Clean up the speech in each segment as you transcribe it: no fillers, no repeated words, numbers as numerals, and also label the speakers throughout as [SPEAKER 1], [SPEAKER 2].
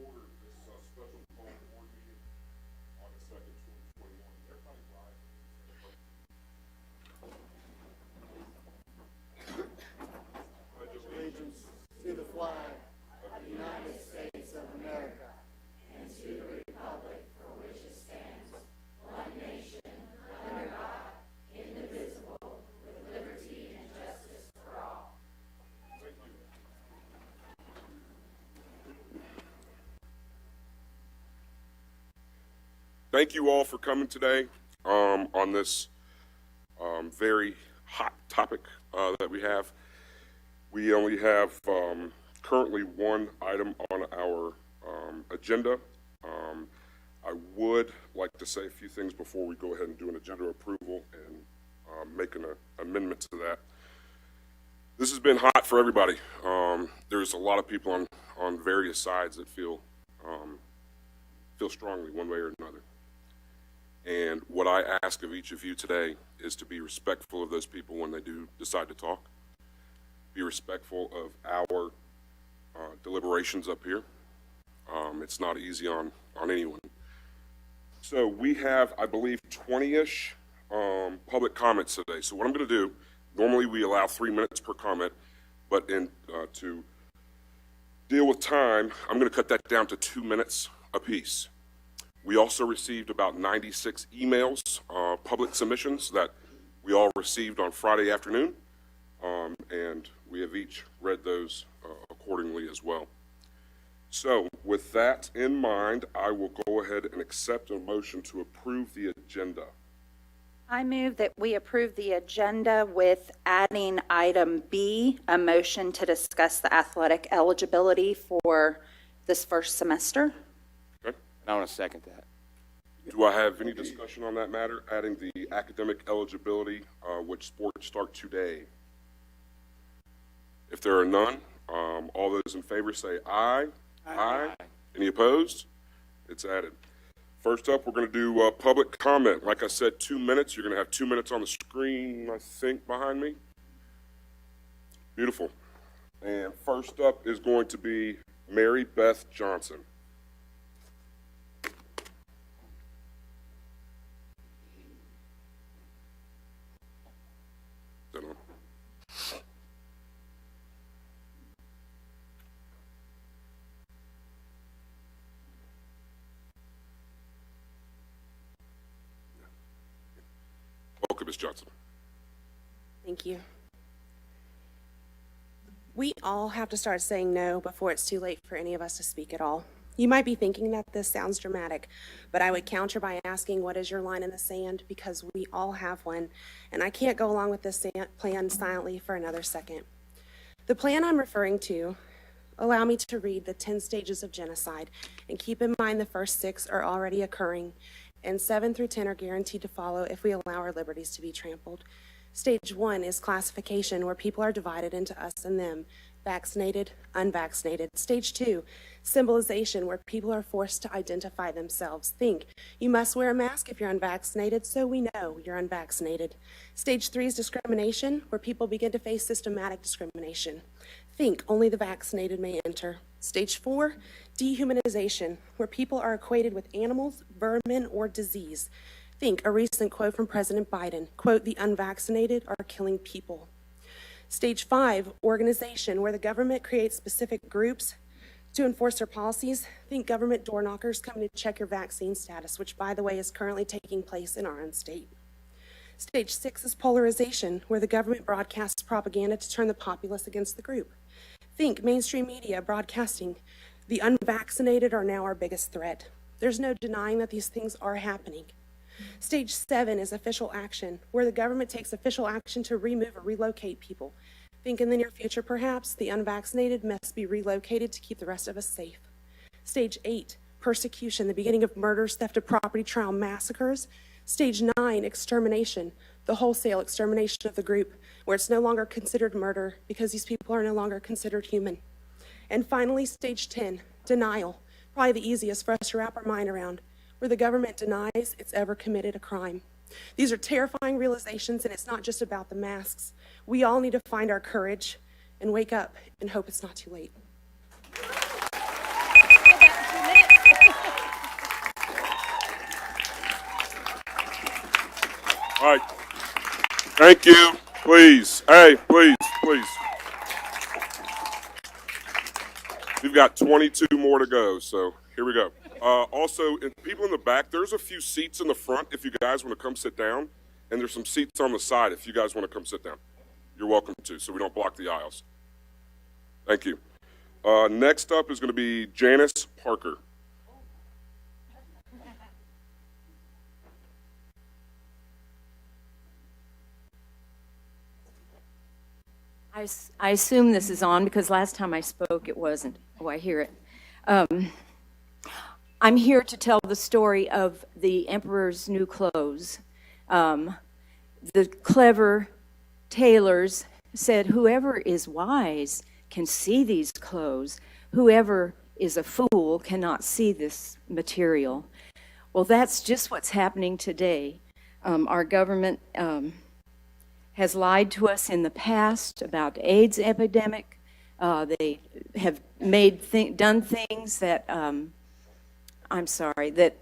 [SPEAKER 1] order this special call board meeting, August 2nd, 2021. Everybody rise. Pledge allegiance
[SPEAKER 2] to the flag of the United States of America and to the republic for which it stands, one nation, under God, indivisible, with liberty and justice for all.
[SPEAKER 1] Thank you. Thank you all for coming today on this very hot topic that we have. We only have currently one item on our agenda. I would like to say a few things before we go ahead and do an agenda approval and make an amendment to that. This has been hot for everybody. There's a lot of people on various sides that feel strongly one way or another. And what I ask of each of you today is to be respectful of those people when they do decide to talk. Be respectful of our deliberations up here. It's not easy on anyone. So we have, I believe, 20-ish public comments today. So what I'm going to do, normally we allow 3 minutes per comment, but to deal with time, I'm going to cut that down to 2 minutes apiece. We also received about 96 emails, public submissions that we all received on Friday afternoon, and we have each read those accordingly as well. So with that in mind, I will go ahead and accept a motion to approve the agenda.
[SPEAKER 3] I move that we approve the agenda with adding item B, a motion to discuss the athletic eligibility for this first semester.
[SPEAKER 1] Okay.
[SPEAKER 4] And I want to second that.
[SPEAKER 1] Do I have any discussion on that matter, adding the academic eligibility, which sports start today? If there are none, all those in favor say aye. Aye. Any opposed? It's added. First up, we're going to do public comment. Like I said, 2 minutes. You're going to have 2 minutes on the screen, I think, behind me. Beautiful. And first up is going to be Mary Beth Johnson. Is that on? Welcome, Ms. Johnson.
[SPEAKER 5] Thank you. We all have to start saying no before it's too late for any of us to speak at all. You might be thinking that this sounds dramatic, but I would counter by asking, what is your line in the sand? Because we all have one, and I can't go along with this plan silently for another second. The plan I'm referring to, allow me to read the 10 stages of genocide, and keep in mind the first 6 are already occurring, and 7 through 10 are guaranteed to follow if we allow our liberties to be trampled. Stage 1 is classification, where people are divided into us and them, vaccinated, unvaccinated. Stage 2, symbolization, where people are forced to identify themselves. Think, you must wear a mask if you're unvaccinated, so we know you're unvaccinated. Stage 3 is discrimination, where people begin to face systematic discrimination. Think, only the vaccinated may enter. Stage 4, dehumanization, where people are equated with animals, vermin, or disease. Think, a recent quote from President Biden, quote, the unvaccinated are killing people. Stage 5, organization, where the government creates specific groups to enforce their policies. Think government door knockers coming to check your vaccine status, which, by the way, is currently taking place in our own state. Stage 6 is polarization, where the government broadcasts propaganda to turn the populace against the group. Think mainstream media broadcasting, the unvaccinated are now our biggest threat. There's no denying that these things are happening. Stage 7 is official action, where the government takes official action to remove or relocate people. Think in the near future, perhaps, the unvaccinated must be relocated to keep the rest of us safe. Stage 8, persecution, the beginning of murders, theft of property, trial, massacres. Stage 9, extermination, the wholesale extermination of the group, where it's no longer considered murder because these people are no longer considered human. And finally, stage 10, denial, probably the easiest for us to wrap our mind around, where the government denies it's ever committed a crime. These are terrifying realizations, and it's not just about the masks. We all need to find our courage and wake up and hope it's not too late.
[SPEAKER 1] All right. Thank you. Please. Hey, please, please. We've got 22 more to go, so here we go. Also, people in the back, there's a few seats in the front if you guys want to come sit down, and there's some seats on the side if you guys want to come sit down. You're welcome to, so we don't block the aisles. Thank you. Next up is going to be Janice Parker.
[SPEAKER 4] I assume this is on because last time I spoke it wasn't. Oh, I hear it. I'm here to tell the story of the Emperor's New Clothes. The clever tailors said, whoever is wise can see these clothes. Whoever is a fool cannot see this material. Well, that's just what's happening today. Our government has lied to us in the past about the AIDS epidemic. They have done things that, that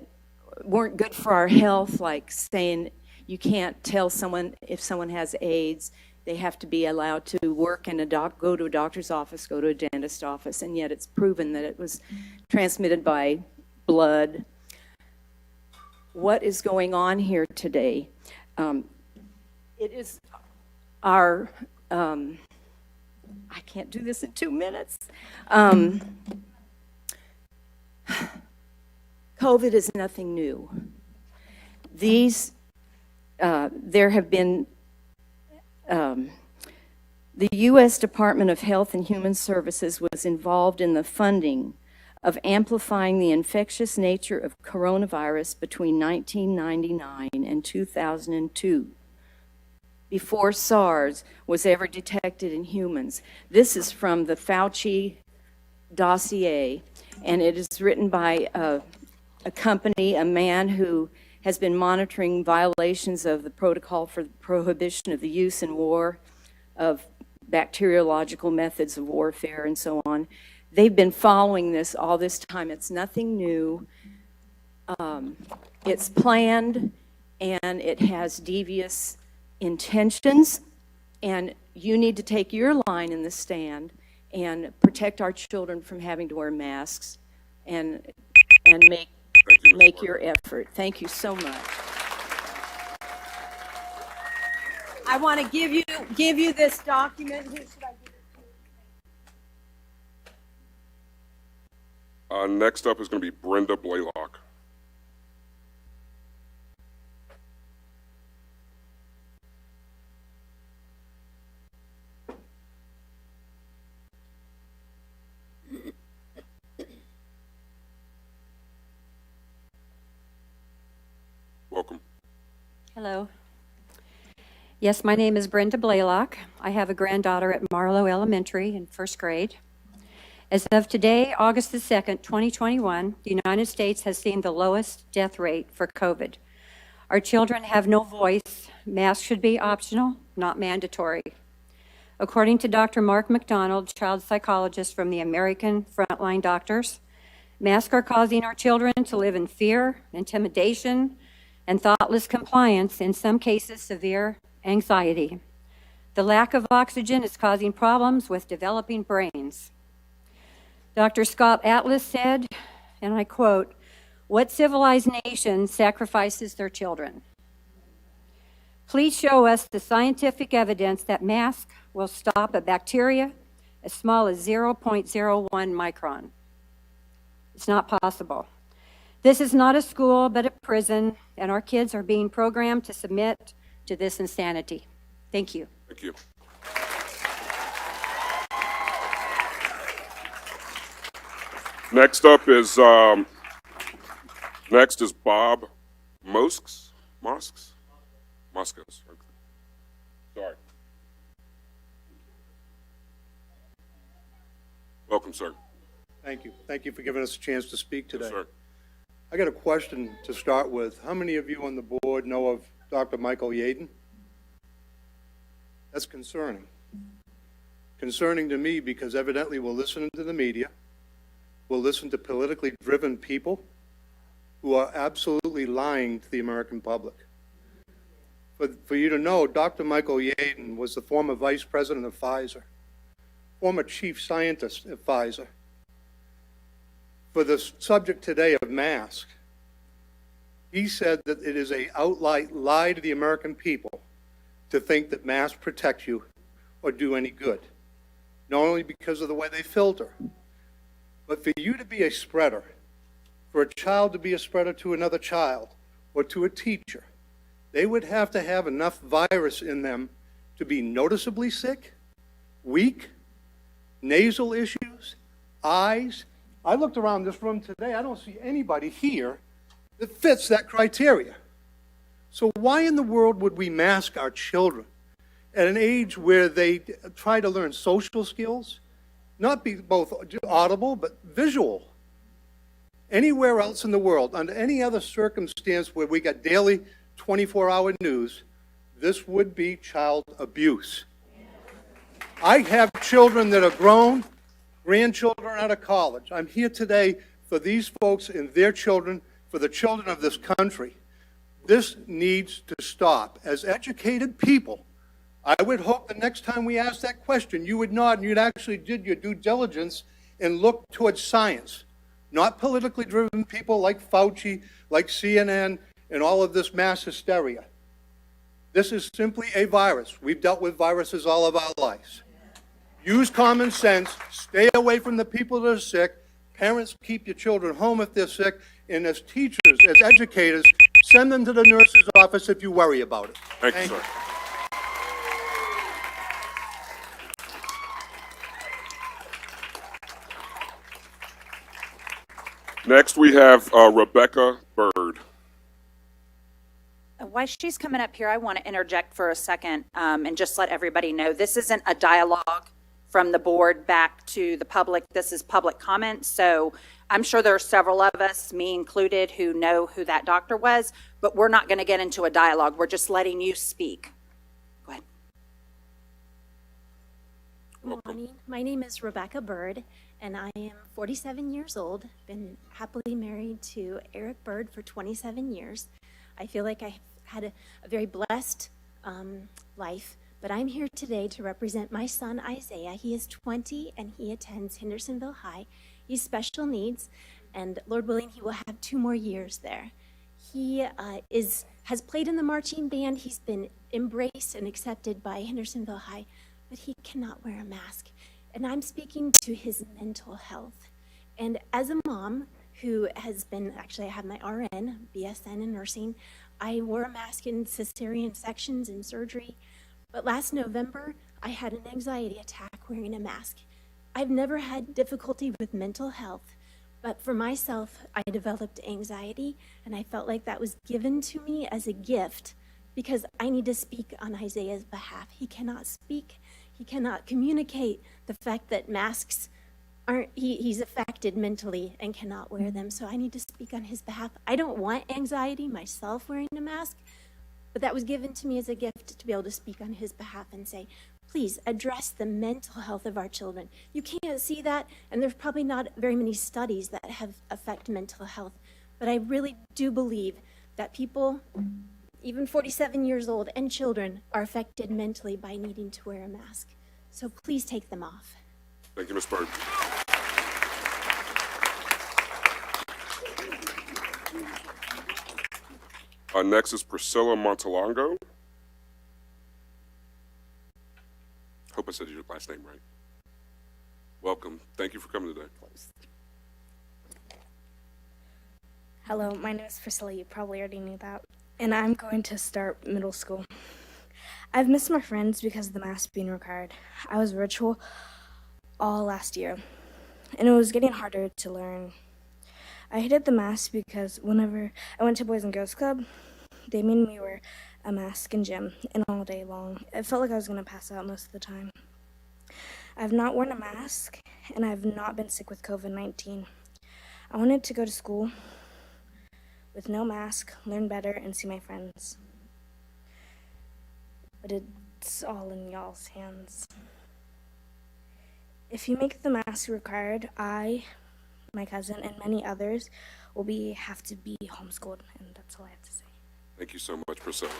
[SPEAKER 4] weren't good for our health, like saying you can't tell someone if someone has AIDS. They have to be allowed to work in go to a doctor's office, go to a dentist's office, and yet it's proven that it was transmitted by blood. What is going on here today? It is our, I can't do this in 2 minutes. COVID is nothing new. There have been, the U.S. Department of Health and Human Services was involved in the funding of amplifying the infectious nature of coronavirus between 1999 and 2002, before SARS was ever detected in humans. This is from the Fauci dossier, and it is written by a company, a man who has been monitoring violations of the protocol for the prohibition of the use in war of bacteriological methods of warfare and so on. They've been following this all this time. It's nothing new. It's planned, and it has devious intentions, and you need to take your line in the stand and protect our children from having to wear masks and make your effort. Thank you so much. I want to give you this document. Who should I give it to?
[SPEAKER 1] Next up is going to be Brenda Blaylock. Welcome.
[SPEAKER 6] Hello. Yes, my name is Brenda Blaylock. I have a granddaughter at Marlowe Elementary in first grade. As of today, August the 2nd, 2021, the United States has seen the lowest death rate for COVID. Our children have no voice. Masks should be optional, not mandatory. According to Dr. Mark McDonald, child psychologist from the American Frontline Doctors, masks are causing our children to live in fear, intimidation, and thoughtless compliance, in some cases severe anxiety. The lack of oxygen is causing problems with developing brains. Dr. Scott Atlas said, and I quote, "What civilized nation sacrifices their children? Please show us the scientific evidence that masks will stop a bacteria as small as 0.01 micron. It's not possible. This is not a school, but a prison, and our kids are being programmed to submit to this insanity." Thank you.
[SPEAKER 1] Thank you. Next up is Bob Moskos. Sorry. Welcome, sir.
[SPEAKER 7] Thank you. Thank you for giving us a chance to speak today.
[SPEAKER 1] Yes, sir.
[SPEAKER 7] I got a question to start with. How many of you on the board know of Dr. Michael Yaden? That's concerning. Concerning to me because evidently we're listening to the media. We'll listen to politically driven people who are absolutely lying to the American public. for you to know, Dr. Michael Yaden was the former vice president of Pfizer, former chief scientist at Pfizer. For the subject today of masks, he said that it is an outright lie to the American people to think that masks protect you or do any good, not only because of the way they filter, but for you to be a spreader, for a child to be a spreader to another child or to a teacher, they would have to have enough virus in them to be noticeably sick, weak, nasal issues, eyes. I looked around this room today, I don't see anybody here that fits that criteria. So why in the world would we mask our children at an age where they try to learn social skills, not be both audible but visual? Anywhere else in the world, under any other circumstance where we got daily 24-hour news, this would be child abuse. I have children that are grown, grandchildren out of college. I'm here today for these folks and their children, for the children of this country. This needs to stop. As educated people, I would hope the next time we ask that question, you would nod and you'd actually did your due diligence and look towards science, not politically driven people like Fauci, like CNN, and all of this mass hysteria. This is simply a virus. We've dealt with viruses all of our lives. Use common sense, stay away from the people that are sick. Parents, keep your children home if they're sick. And as teachers, as educators, send them to the nurse's office if you worry about it.
[SPEAKER 1] Thank you, sir. Next, we have Rebecca Bird.
[SPEAKER 3] While she's coming up here, I want to interject for a second and just let everybody know this isn't a dialogue from the board back to the public. This is public comment. So I'm sure there are several of us, me included, who know who that doctor was, but we're not going to get into a dialogue. We're just letting you speak. Go ahead.
[SPEAKER 8] Good morning. My name is Rebecca Bird, and I am 47 years old. Been happily married to Eric Bird for 27 years. I feel like I've had a very blessed life, but I'm here today to represent my son Isaiah. He is 20 and he attends Hendersonville High. He's special needs, and Lord willing, he will have 2 more years there. He has played in the marching band. He's been embraced and accepted by Hendersonville High, but he cannot wear a mask. And I'm speaking to his mental health. And as a mom who has been, actually I have my RN, BSN in nursing, I wore a mask in cesarean sections and surgery. But last November, I had an anxiety attack wearing a mask. I've never had difficulty with mental health, but for myself, I developed anxiety, and I felt like that was given to me as a gift because I need to speak on Isaiah's behalf. He cannot speak. He cannot communicate the fact that masks aren't, he's affected mentally and cannot wear them, so I need to speak on his behalf. I don't want anxiety myself wearing a mask, but that was given to me as a gift to be able to speak on his behalf and say, please address the mental health of our children. You can't see that, and there's probably not very many studies that have affect mental health, but I really do believe that people, even 47 years old, and children are affected mentally by needing to wear a mask. So please take them off.
[SPEAKER 1] Thank you, Ms. Bird. Next is Priscilla Montalongo. Hope I said your last name right. Welcome. Thank you for coming today.
[SPEAKER 9] Hello, my name is Priscilla. You probably already knew that. And I'm going to start middle school. I've missed my friends because of the mask being required. I was virtual all last year, and it was getting harder to learn. I hated the mask because whenever I went to Boys and Girls Club, they made me wear a mask in gym and all day long. It felt like I was going to pass out most of the time. I've not worn a mask, and I've not been sick with COVID-19. I wanted to go to school with no mask, learn better, and see my friends. But it's all in y'all's hands. If you make the mask required, I, my cousin, and many others will have to be homeschooled, and that's all I have to say.
[SPEAKER 1] Thank you so much, Priscilla.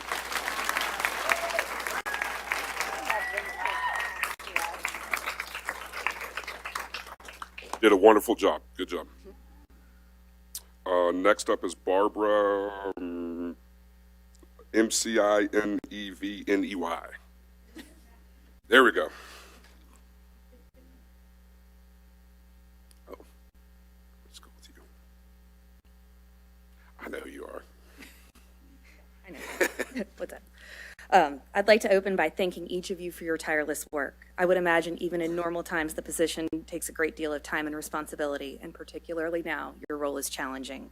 [SPEAKER 1] Did a wonderful job. Good job. Next up is Barbara, MCINEVNEY. There we go. Oh, let's go with you. I know who you are.
[SPEAKER 10] I know. What's up? I'd like to open by thanking each of you for your tireless work. I would imagine even in normal times, the position takes a great deal of time and responsibility, and particularly now, your role is challenging.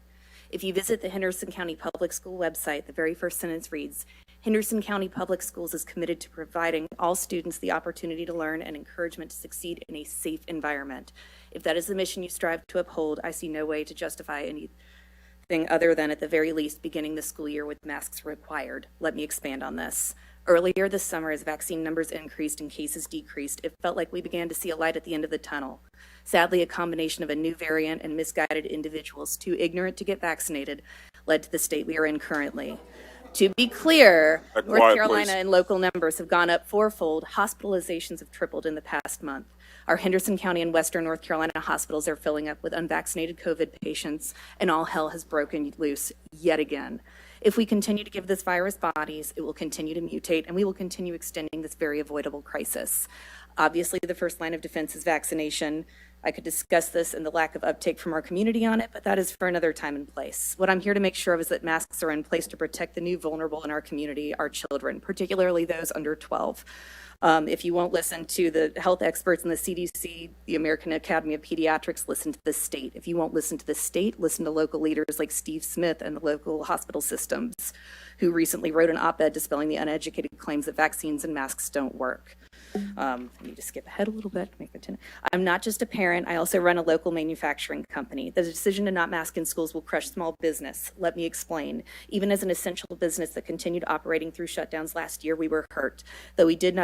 [SPEAKER 10] If you visit the Henderson County Public School website, the very first sentence reads, Henderson County Public Schools is committed to providing all students the opportunity to learn and encouragement to succeed in a safe environment. If that is the mission you strive to uphold, I see no way to justify anything other than, at the very least, beginning the school year with masks required. Let me expand on this. Earlier this summer, as vaccine numbers increased and cases decreased, it felt like we began to see a light at the end of the tunnel. Sadly, a combination of a new variant and misguided individuals too ignorant to get vaccinated led to the state we are in currently. To be clear, North Carolina and local numbers have gone up fourfold. Hospitalizations have tripled in the past month. Our Henderson County and Western North Carolina hospitals are filling up with unvaccinated COVID patients, and all hell has broken loose yet again. If we continue to give this virus bodies, it will continue to mutate, and we will continue extending this very avoidable crisis. Obviously, the first line of defense is vaccination. I could discuss this and the lack of uptake from our community on it, but that is for another time and place. What I'm here to make sure of is that masks are in place to protect the new vulnerable in our community, our children, particularly those under 12. If you won't listen to the health experts in the CDC, the American Academy of Pediatrics, listen to the state. If you won't listen to the state, listen to local leaders like Steve Smith and the local hospital systems, who recently wrote an op-ed dispelling the uneducated claims that vaccines and masks don't work. I need to skip ahead a little bit. I'm not just a parent. I also run a local manufacturing company. The decision to not mask in schools will crush small business. Let me explain. Even as an essential business that continued operating through shutdowns last year, we were hurt. Though we did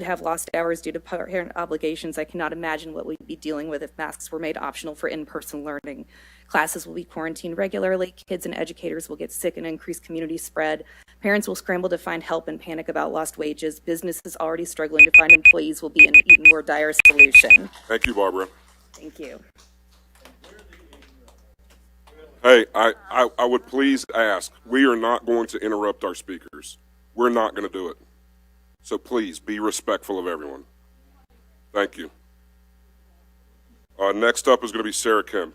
[SPEAKER 10] have lost hours due to parent obligations, I cannot imagine what we'd be dealing with if masks were made optional for in-person learning. Classes will be quarantined regularly. Kids and educators will get sick and increase community spread. Parents will scramble to find help and panic about lost wages. Businesses already struggling to find employees will be an even more dire solution.
[SPEAKER 1] Thank you, Barbara.
[SPEAKER 10] Thank you.
[SPEAKER 1] Hey, I would please ask, we are not going to interrupt our speakers. We're not going to do it. So please be respectful of everyone. Thank you. Next up is going to be Sarah Kim.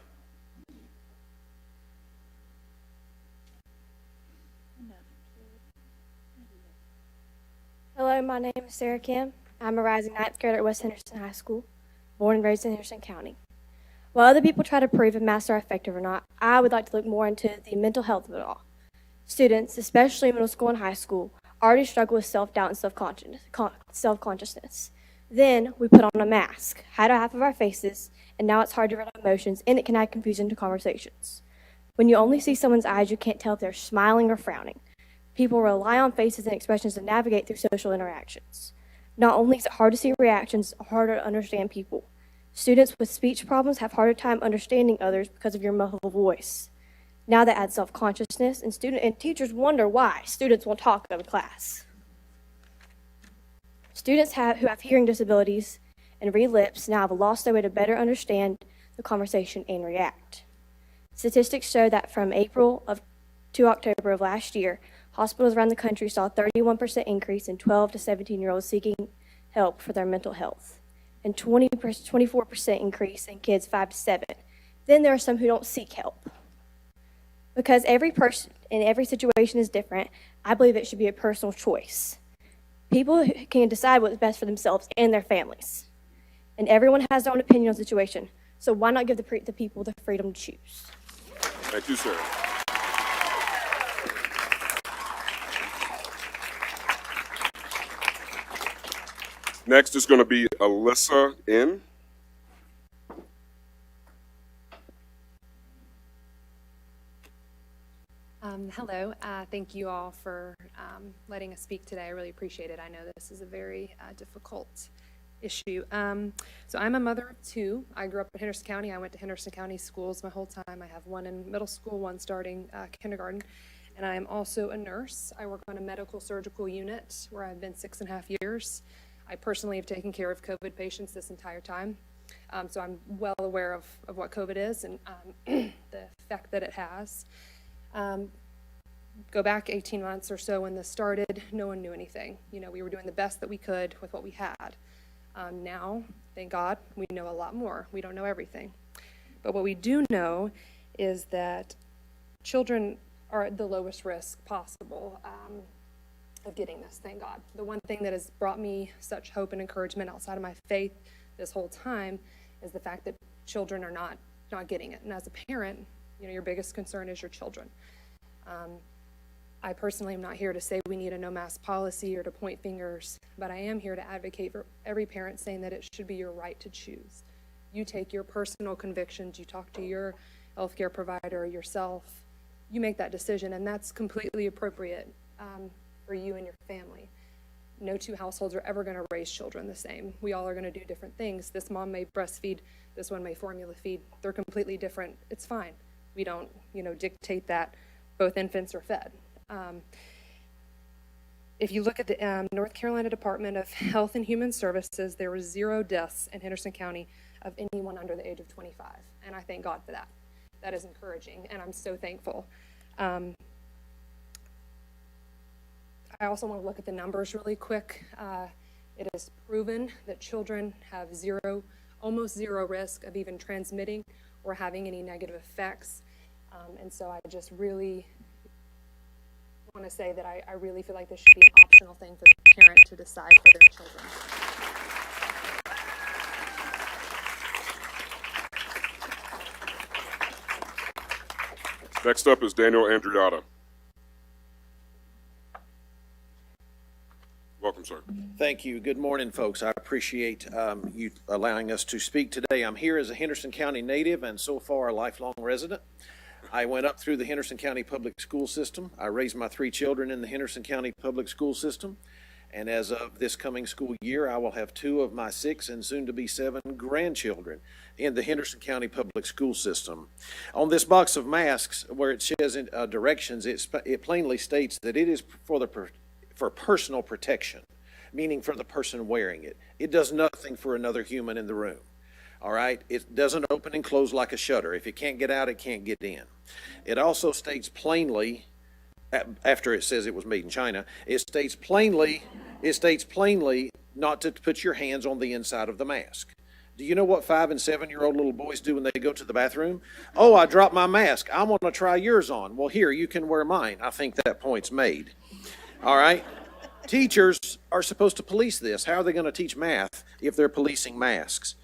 [SPEAKER 9] Hello, my name is Sarah Kim. I'm a rising ninth grader at West Henderson High School, born and raised in Henderson County. While other people try to prove if masks are effective or not, I would like to look more into the mental health of it all. Students, especially in middle school and high school, already struggle with self-doubt and self-consciousness. Then we put on a mask, hide half of our faces, and now it's hard to read emotions, and it can add confusion to conversations. When you only see someone's eyes, you can't tell if they're smiling or frowning. People rely on faces and expressions to navigate through social interactions. Not only is it hard to see reactions, it's harder to understand people. Students with speech problems have harder time understanding others because of your muffled voice. Now that adds self-consciousness, and teachers wonder why students won't talk in class. Students who have hearing disabilities and read lips now have lost their way to better understand the conversation and react. Statistics show that from April to October of last year, hospitals around the country saw a 31% increase in 12 to 17-year-olds seeking help for their mental health, and 24% increase in kids 5 to 7. Then there are some who don't seek help. Because every person in every situation is different, I believe it should be a personal choice. People can decide what's best for themselves and their families. And everyone has their own opinion on the situation, so why not give the people the freedom to choose?
[SPEAKER 1] Thank you, Sarah. Next is going to be Alyssa N.
[SPEAKER 11] Hello. Thank you all for letting us speak today. I really appreciate it. I know this is a very difficult issue. So I'm a mother of two. I grew up in Henderson County. I went to Henderson County schools my whole time. I have one in middle school, one starting kindergarten. And I am also a nurse. I work on a medical surgical unit where I've been 6.5 years. I personally have taken care of COVID patients this entire time, so I'm well aware of what COVID is and the effect that it has. Go back 18 months or so when this started, no one knew anything. You know, we were doing the best that we could with what we had. Now, thank God, we know a lot more. We don't know everything. But what we do know is that children are at the lowest risk possible of getting this, thank God. The one thing that has brought me such hope and encouragement outside of my faith this whole time is the fact that children are not getting it. And as a parent, you know, your biggest concern is your children. I personally am not here to say we need a no mask policy or to point fingers, but I am here to advocate for every parent, saying that it should be your right to choose. You take your personal convictions, you talk to your healthcare provider, yourself, you make that decision, and that's completely appropriate for you and your family. No two households are ever going to raise children the same. We all are going to do different things. This mom may breastfeed, this one may formula feed. They're completely different. It's fine. We don't, you know, dictate that both infants are fed. If you look at the North Carolina Department of Health and Human Services, there were 0 deaths in Henderson County of anyone under the age of 25, and I thank God for that. That is encouraging, and I'm so thankful. I also want to look at the numbers really quick. It is proven that children have almost zero risk of even transmitting or having any negative effects, and so I just really want to say that I really feel like this should be an optional thing for the parent to decide for their children.
[SPEAKER 1] Next up is Daniel Andriotta. Welcome, sir.
[SPEAKER 12] Thank you. Good morning, folks. I appreciate you allowing us to speak today. I'm here as a Henderson County native and so far a lifelong resident. I went up through the Henderson County public school system. I raised my 3 children in the Henderson County public school system. And as of this coming school year, I will have 2 of my 6 and soon to be 7 grandchildren in the Henderson County public school system. On this box of masks, where it says directions, it plainly states that it is for personal protection, meaning for the person wearing it. It does nothing for another human in the room. All right? It doesn't open and close like a shutter. If it can't get out, it can't get in. It also states plainly, after it says it was made in China, it states plainly not to put your hands on the inside of the mask. Do you know what 5- and 7-year-old little boys do when they go to the bathroom? Oh, I dropped my mask. I want to try yours on. Well, here, you can wear mine. I think that point's made. All right? Teachers are supposed to police this. How are they going to teach math if they're policing masks?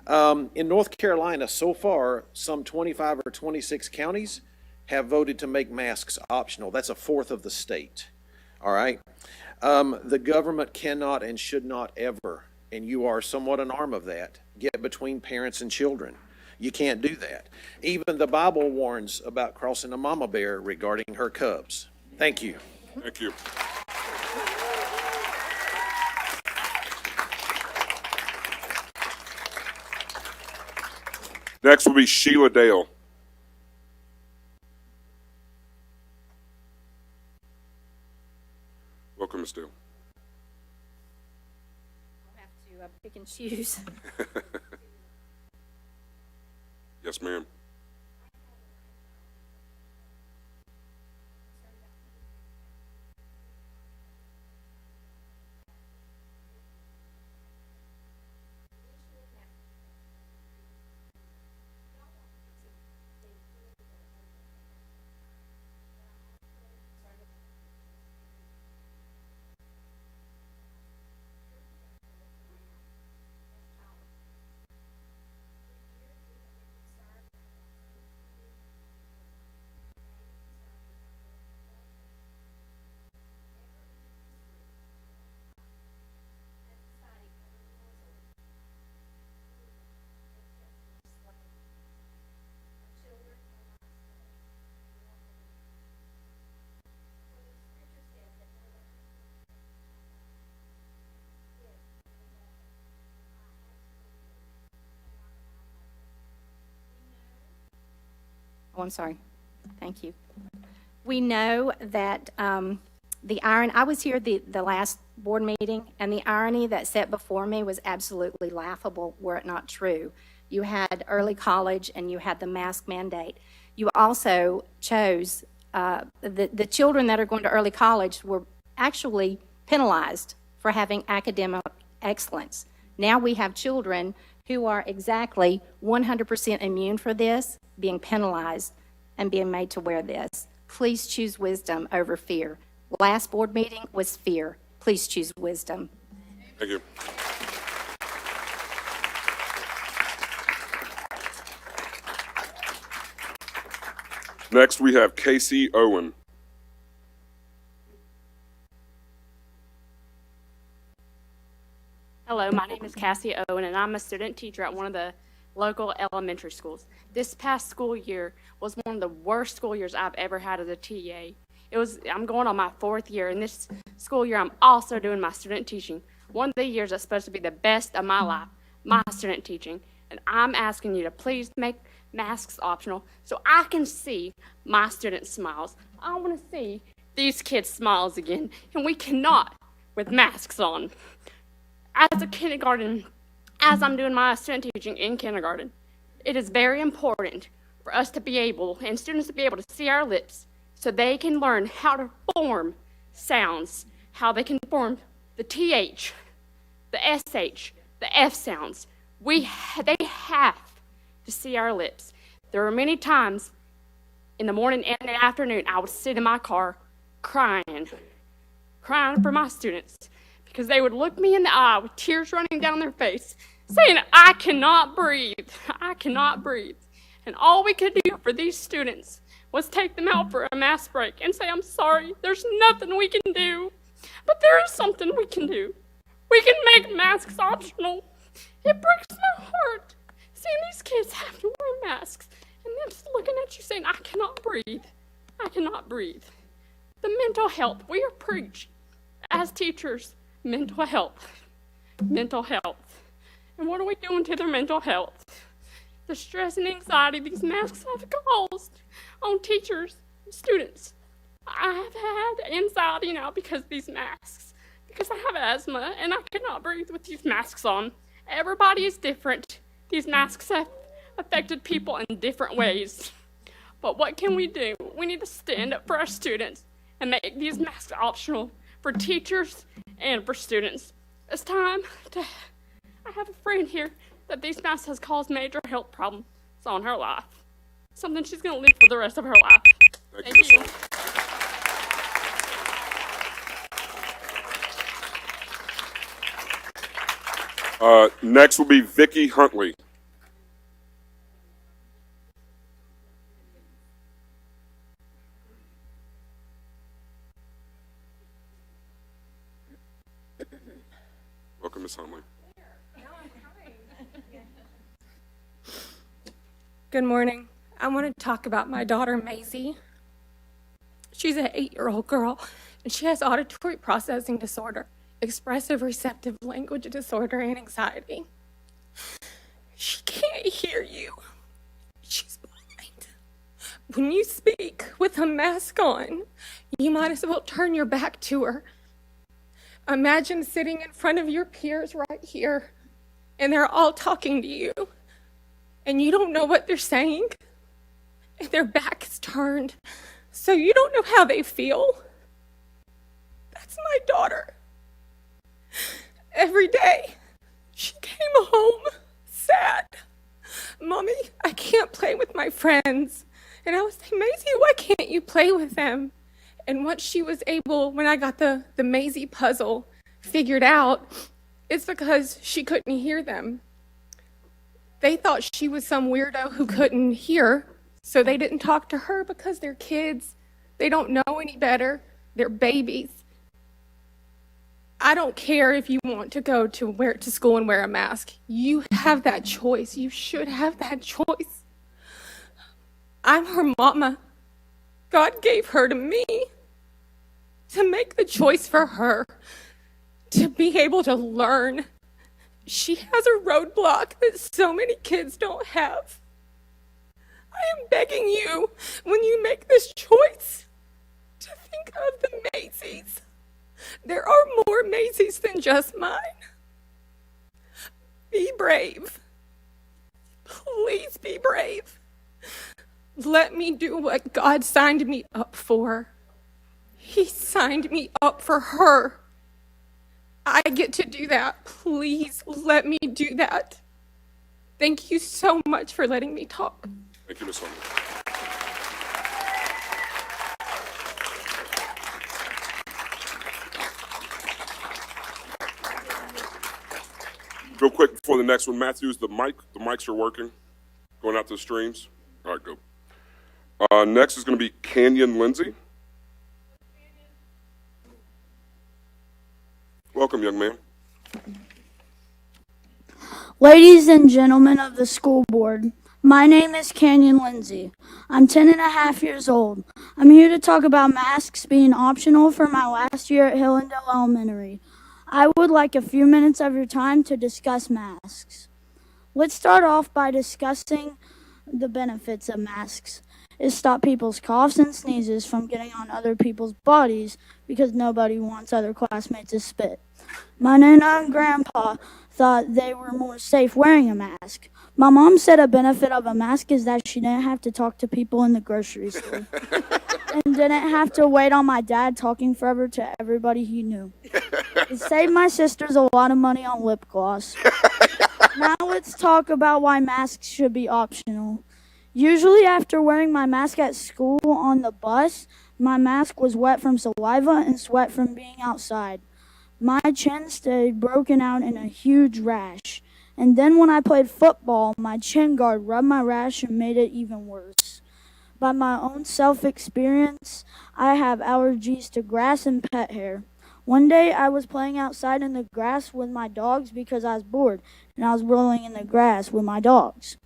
[SPEAKER 12] In North Carolina, so far, some 25 or 26 counties have voted to make masks optional. That's 1/4 of the state. All right? The government cannot and should not ever, and you are somewhat an arm of that, get between parents and children. You can't do that. Even the Bible warns about crossing a mama bear regarding her cubs. Thank you.
[SPEAKER 1] Thank you. Next will be Sheila Dale. Welcome, Ms. Dale.
[SPEAKER 3] I'll have to pick and choose.
[SPEAKER 1] Yes, ma'am. Oh, I'm sorry. Thank you. We know that
[SPEAKER 8] the irony, I was here the last board meeting, and the irony that sat before me was absolutely laughable were it not true. You had early college and you had the mask mandate. You also chose, the children that are going to early college were actually penalized for having academic excellence. Now we have children who are exactly 100% immune for this, being penalized and being made to wear this. Please choose wisdom over fear. Last board meeting was fear. Please choose wisdom.
[SPEAKER 1] Thank you. Next, we have Casey Owen.
[SPEAKER 13] Hello, my name is Cassie Owen, and I'm a student teacher at one of the local elementary schools. This past school year was one of the worst school years I've ever had as a TA. I'm going on my 4th year, and this school year I'm also doing my student teaching. One of the years that's supposed to be the best of my life, my student teaching. And I'm asking you to please make masks optional so I can see my students' smiles. I want to see these kids' smiles again, and we cannot with masks on. As a kindergarten, as I'm doing my student teaching in kindergarten, it is very important for us to be able, and students to be able to see our lips so they can learn how to form sounds, how they can form the TH, the SH, the F sounds. They have to see our lips. There are many times in the morning and the afternoon I would sit in my car crying for my students because they would look me in the eye with tears running down their face saying, I cannot breathe, I cannot breathe. And all we could do for these students was take them out for a mask break and say, I'm sorry, there's nothing we can do. But there is something we can do. We can make masks optional. It breaks my heart seeing these kids have to wear masks and them just looking at you saying, I cannot breathe. I cannot breathe. The mental health, we are preached as teachers, mental health. Mental health. And what are we doing to their mental health? The stress and anxiety these masks have caused on teachers and students. I have had anxiety now because of these masks. Because I have asthma and I cannot breathe with these masks on. Everybody is different. These masks have affected people in different ways. But what can we do? We need to stand up for our students and make these masks optional for teachers and for students. It's time to... I have a friend here that these masks has caused major health problems on her life. Something she's going to live for the rest of her life. Thank you.
[SPEAKER 1] Next will be Vicki Huntley. Welcome, Ms. Huntley.
[SPEAKER 14] Good morning. I want to talk about my daughter, Maisie. She's an 8-year-old girl, and she has auditory processing disorder, expressive receptive language disorder, and anxiety. She can't hear you. She's blind. When you speak with a mask on, you might as well turn your back to her. Imagine sitting in front of your peers right here, and they're all talking to you, and you don't know what they're saying, and their back is turned, so you don't know how they feel. That's my daughter. Every day, she came home sad. Mommy, I can't play with my friends. And I was saying, Maisie, why can't you play with them? And once she was able, when I got the Maisie puzzle figured out, it's because she couldn't hear them. They thought she was some weirdo who couldn't hear, so they didn't talk to her because they're kids. They don't know any better. They're babies. I don't care if you want to go to school and wear a mask. You have that choice. You should have that choice. I'm her mama. God gave her to me to make the choice for her, to be able to learn. She has a roadblock that so many kids don't have. I am begging you, when you make this choice, to think of the Macy's. There are more Macy's than just mine. Be brave. Please be brave. Let me do what God signed me up for. He signed me up for her. I get to do that. Please let me do that. Thank you so much for letting me talk.
[SPEAKER 1] Thank you, Ms. Hunter. Real quick before the next one, Matthews, the mics are working. Going out to the streams. All right, go. Next is going to be Canyon Lindsay. Welcome, young man.
[SPEAKER 15] Ladies and gentlemen of the school board, my name is Canyon Lindsay. I'm 10 and a half years old. I'm here to talk about masks being optional for my last year at Hillendale Elementary. I would like a few minutes of your time to discuss masks. Let's start off by discussing the benefits of masks. It stops people's coughs and sneezes from getting on other people's bodies because nobody wants other classmates to spit. My Nana and Grandpa thought they were more safe wearing a mask. My mom said a benefit of a mask is that she didn't have to talk to people in the grocery store and didn't have to wait on my dad talking forever to everybody he knew. It saved my sisters a lot of money on lip gloss. Now let's talk about why masks should be optional. Usually after wearing my mask at school on the bus, my mask was wet from saliva and sweat from being outside. My chin stayed broken out in a huge rash. And then when I played football, my chin guard rubbed my rash and made it even worse. By my own self-experience, I have allergies to grass and pet hair. One day I was playing outside in the grass with my dogs because I was bored, and I was rolling in the grass with my dogs.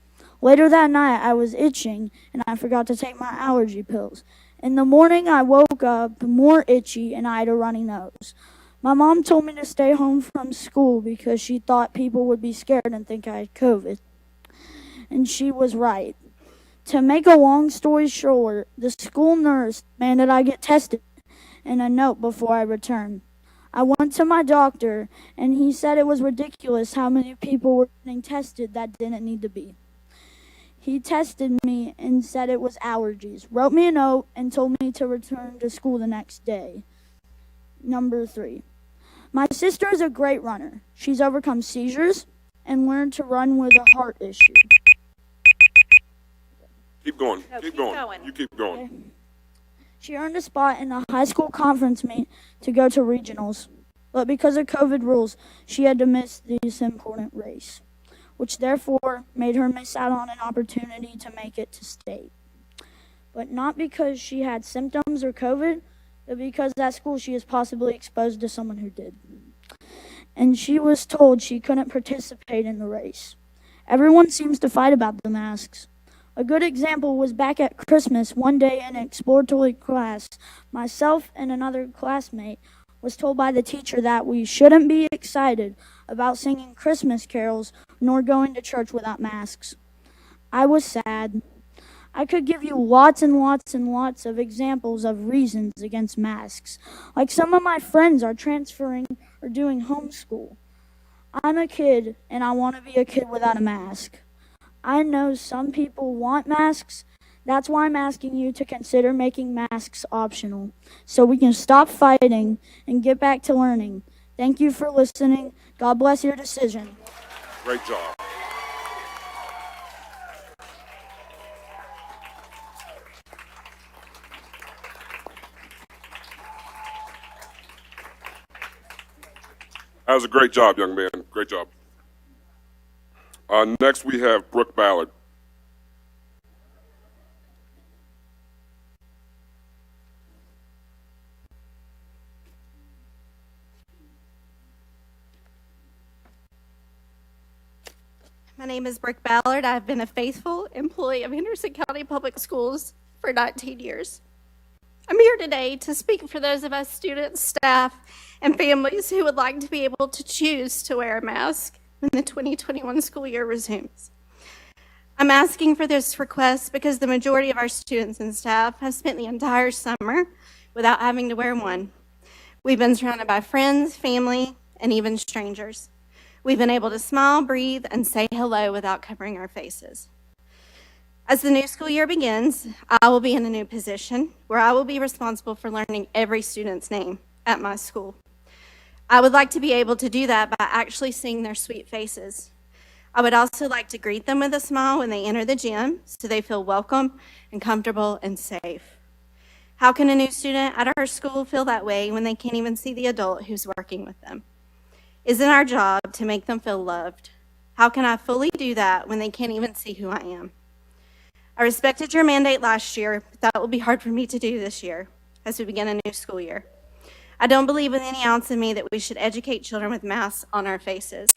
[SPEAKER 15] Later that night I was itching, and I forgot to take my allergy pills. In the morning I woke up more itchy, and I had a runny nose. My mom told me to stay home from school because she thought people would be scared and think I had COVID. And she was right. To make a long story short, the school nurse demanded I get tested and a note before I returned. I went to my doctor, and he said it was ridiculous how many people were getting tested that didn't need to be. He tested me and said it was allergies, wrote me a note, and told me to return to school the next day. Number 3. My sister is a great runner. She's overcome seizures and learned to run with a heart issue.
[SPEAKER 1] Keep going.
[SPEAKER 3] No,
[SPEAKER 1] keep
[SPEAKER 3] keep
[SPEAKER 1] going.
[SPEAKER 3] going.
[SPEAKER 1] You keep going.
[SPEAKER 15] Okay. She earned a spot in a high school conference meet to go to regionals. But because of COVID rules, she had to miss this important race, which therefore made her miss out on an opportunity to make it to state. But not because she had symptoms or COVID, but because at school she is possibly exposed to someone who did. And she was told she couldn't participate in the race. Everyone seems to fight about the masks. A good example was back at Christmas, one day in exploratory class, myself and another classmate was told by the teacher that we shouldn't be excited about singing Christmas carols nor going to church without masks. I was sad. I could give you lots and lots and lots of examples of reasons against masks. Like some of my friends are transferring or doing homeschool. I'm a kid and I want to be a kid without a mask. I know some people want masks. That's why I'm asking you to consider making masks optional so we can stop fighting and get back to learning. Thank you for listening. God bless your decision.
[SPEAKER 1] Great job. That was a great job, young man. Great job. Next, we have Brooke Ballard.
[SPEAKER 16] My name is Brooke Ballard. I've been a faithful employee of Henderson County Public Schools for 19 years. I'm here today to speak for those of us students, staff, and families who would like to be able to choose to wear a mask when the 2021 school year resumes. I'm asking for this request because the majority of our students and staff have spent the entire summer without having to wear one. We've been surrounded by friends, family, and even strangers. We've been able to smile, breathe, and say hello without covering our faces. As the new school year begins, I will be in a new position where I will be responsible for learning every student's name at my school. I would like to be able to do that by actually seeing their sweet faces. I would also like to greet them with a smile when they enter the gym so they feel welcome and comfortable and safe. How can a new student at our school feel that way when they can't even see the adult who's working with them? Isn't our job to make them feel loved? How can I fully do that when they can't even see who I am? I respected your mandate last year, but that will be hard for me to do this year as we begin a new school year. I don't believe with any ounce of me that we should educate children with masks on our faces,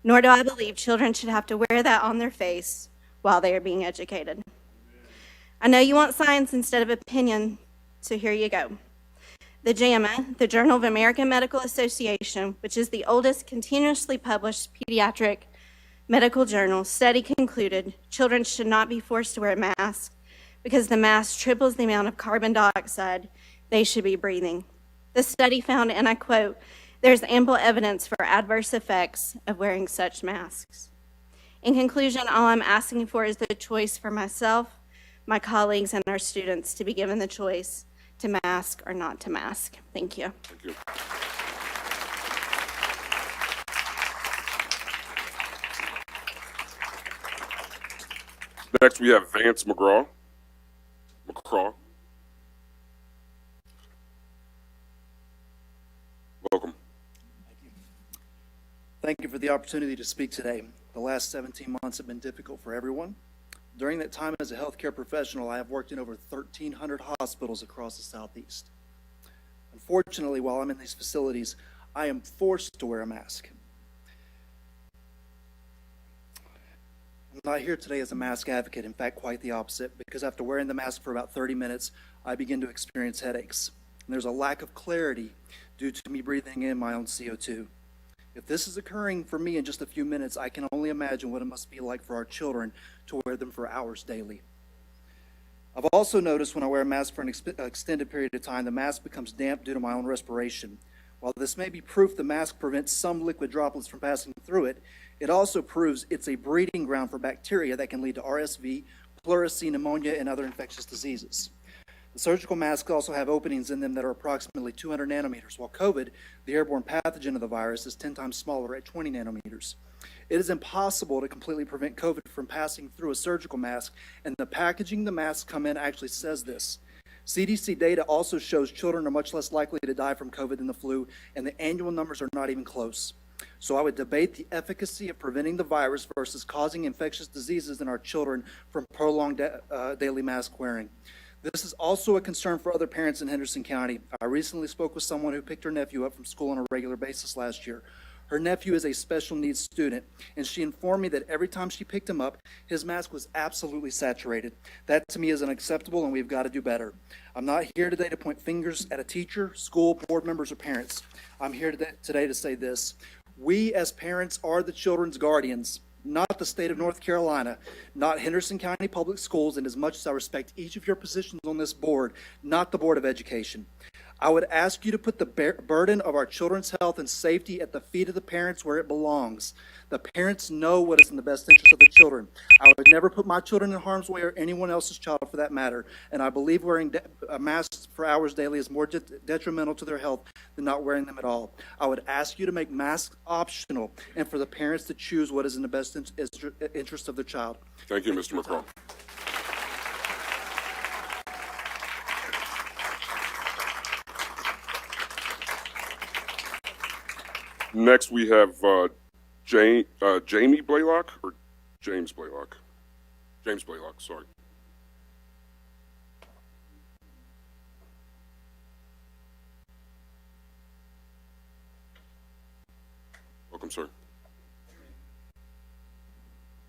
[SPEAKER 16] nor do I believe children should have to wear that on their face while they are being educated. I know you want science instead of opinion, so here you go. The JAMA, the Journal of American Medical Association, which is the oldest continuously published pediatric medical journal, study concluded children should not be forced to wear a mask because the mask triples the amount of carbon dioxide they should be breathing. The study found, and I quote, "There's ample evidence for adverse effects of wearing such masks." In conclusion, all I'm asking for is the choice for myself, my colleagues, and our students to be given the choice to mask or not to mask. Thank you.
[SPEAKER 1] Thank you. Next, we have Vance McCraw. Welcome.
[SPEAKER 17] Thank you for the opportunity to speak today. The last 17 months have been difficult for everyone. During that time as a healthcare professional, I have worked in over 1,300 hospitals across the Southeast. Unfortunately, while I'm in these facilities, I am forced to wear a mask. I'm not here today as a mask advocate, in fact, quite the opposite, because after wearing the mask for about 30 minutes, I begin to experience headaches. And there's a lack of clarity due to me breathing in my own CO2. If this is occurring for me in just a few minutes, I can only imagine what it must be like for our children to wear them for hours daily. I've also noticed when I wear a mask for an extended period of time, the mask becomes damp due to my own respiration. While this may be proof the mask prevents some liquid droplets from passing through it, it also proves it's a breeding ground for bacteria that can lead to RSV, pleurisy, pneumonia, and other infectious diseases. The surgical masks also have openings in them that are approximately 200 nanometers, while COVID, the airborne pathogen of the virus, is 10 times smaller at 20 nanometers. It is impossible to completely prevent COVID from passing through a surgical mask, and the packaging the masks come in actually says this. CDC data also shows children are much less likely to die from COVID than the flu, and the annual numbers are not even close. So I would debate the efficacy of preventing the virus versus causing infectious diseases in our children from prolonged daily mask wearing. This is also a concern for other parents in Henderson County. I recently spoke with someone who picked her nephew up from school on a regular basis last year. Her nephew is a special needs student, and she informed me that every time she picked him up, his mask was absolutely saturated. That to me is unacceptable, and we've got to do better. I'm not here today to point fingers at a teacher, school, board members, or parents. I'm here today to say this. We as parents are the children's guardians, not the state of North Carolina, not Henderson County Public Schools, and as much as I respect each of your positions on this board, not the Board of Education. I would ask you to put the burden of our children's health and safety at the feet of the parents where it belongs. The parents know what is in the best interest of the children. I would never put my children in harm's way or anyone else's child for that matter, and I believe wearing masks for hours daily is more detrimental to their health than not wearing them at all. I would ask you to make masks optional and for the parents to choose what is in the best interest of their child.
[SPEAKER 1] Thank you, Mr. McCraw. Next, we have Jamie Blaylock, or James Blaylock? James Blaylock, sorry. Welcome, sir.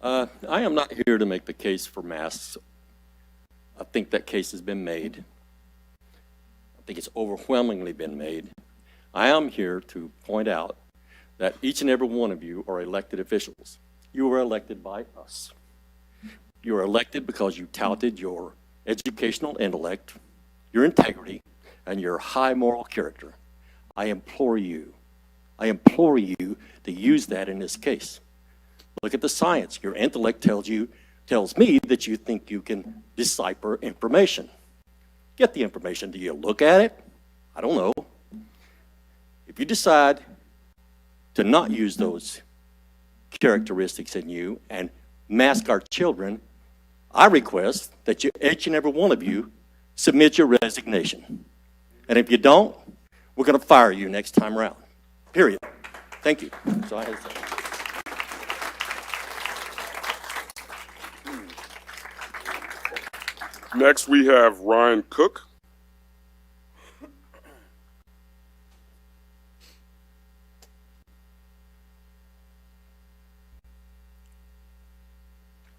[SPEAKER 18] I am not here to make the case for masks. I think that case has been made. I think it's overwhelmingly been made. I am here to point out that each and every one of you are elected officials. You were elected by us. You were elected because you touted your educational intellect, your integrity, and your high moral character. I implore you to use that in this case. Look at the science. Your intellect tells me that you think you can decipher information. Get the information. Do you look at it? I don't know. If you decide to not use those characteristics in you and mask our children, I request that each and every one of you submit your resignation. And if you don't, we're going to fire you next time around. Period. Thank you. So I had to say.
[SPEAKER 1] Next, we have Ryan Cook.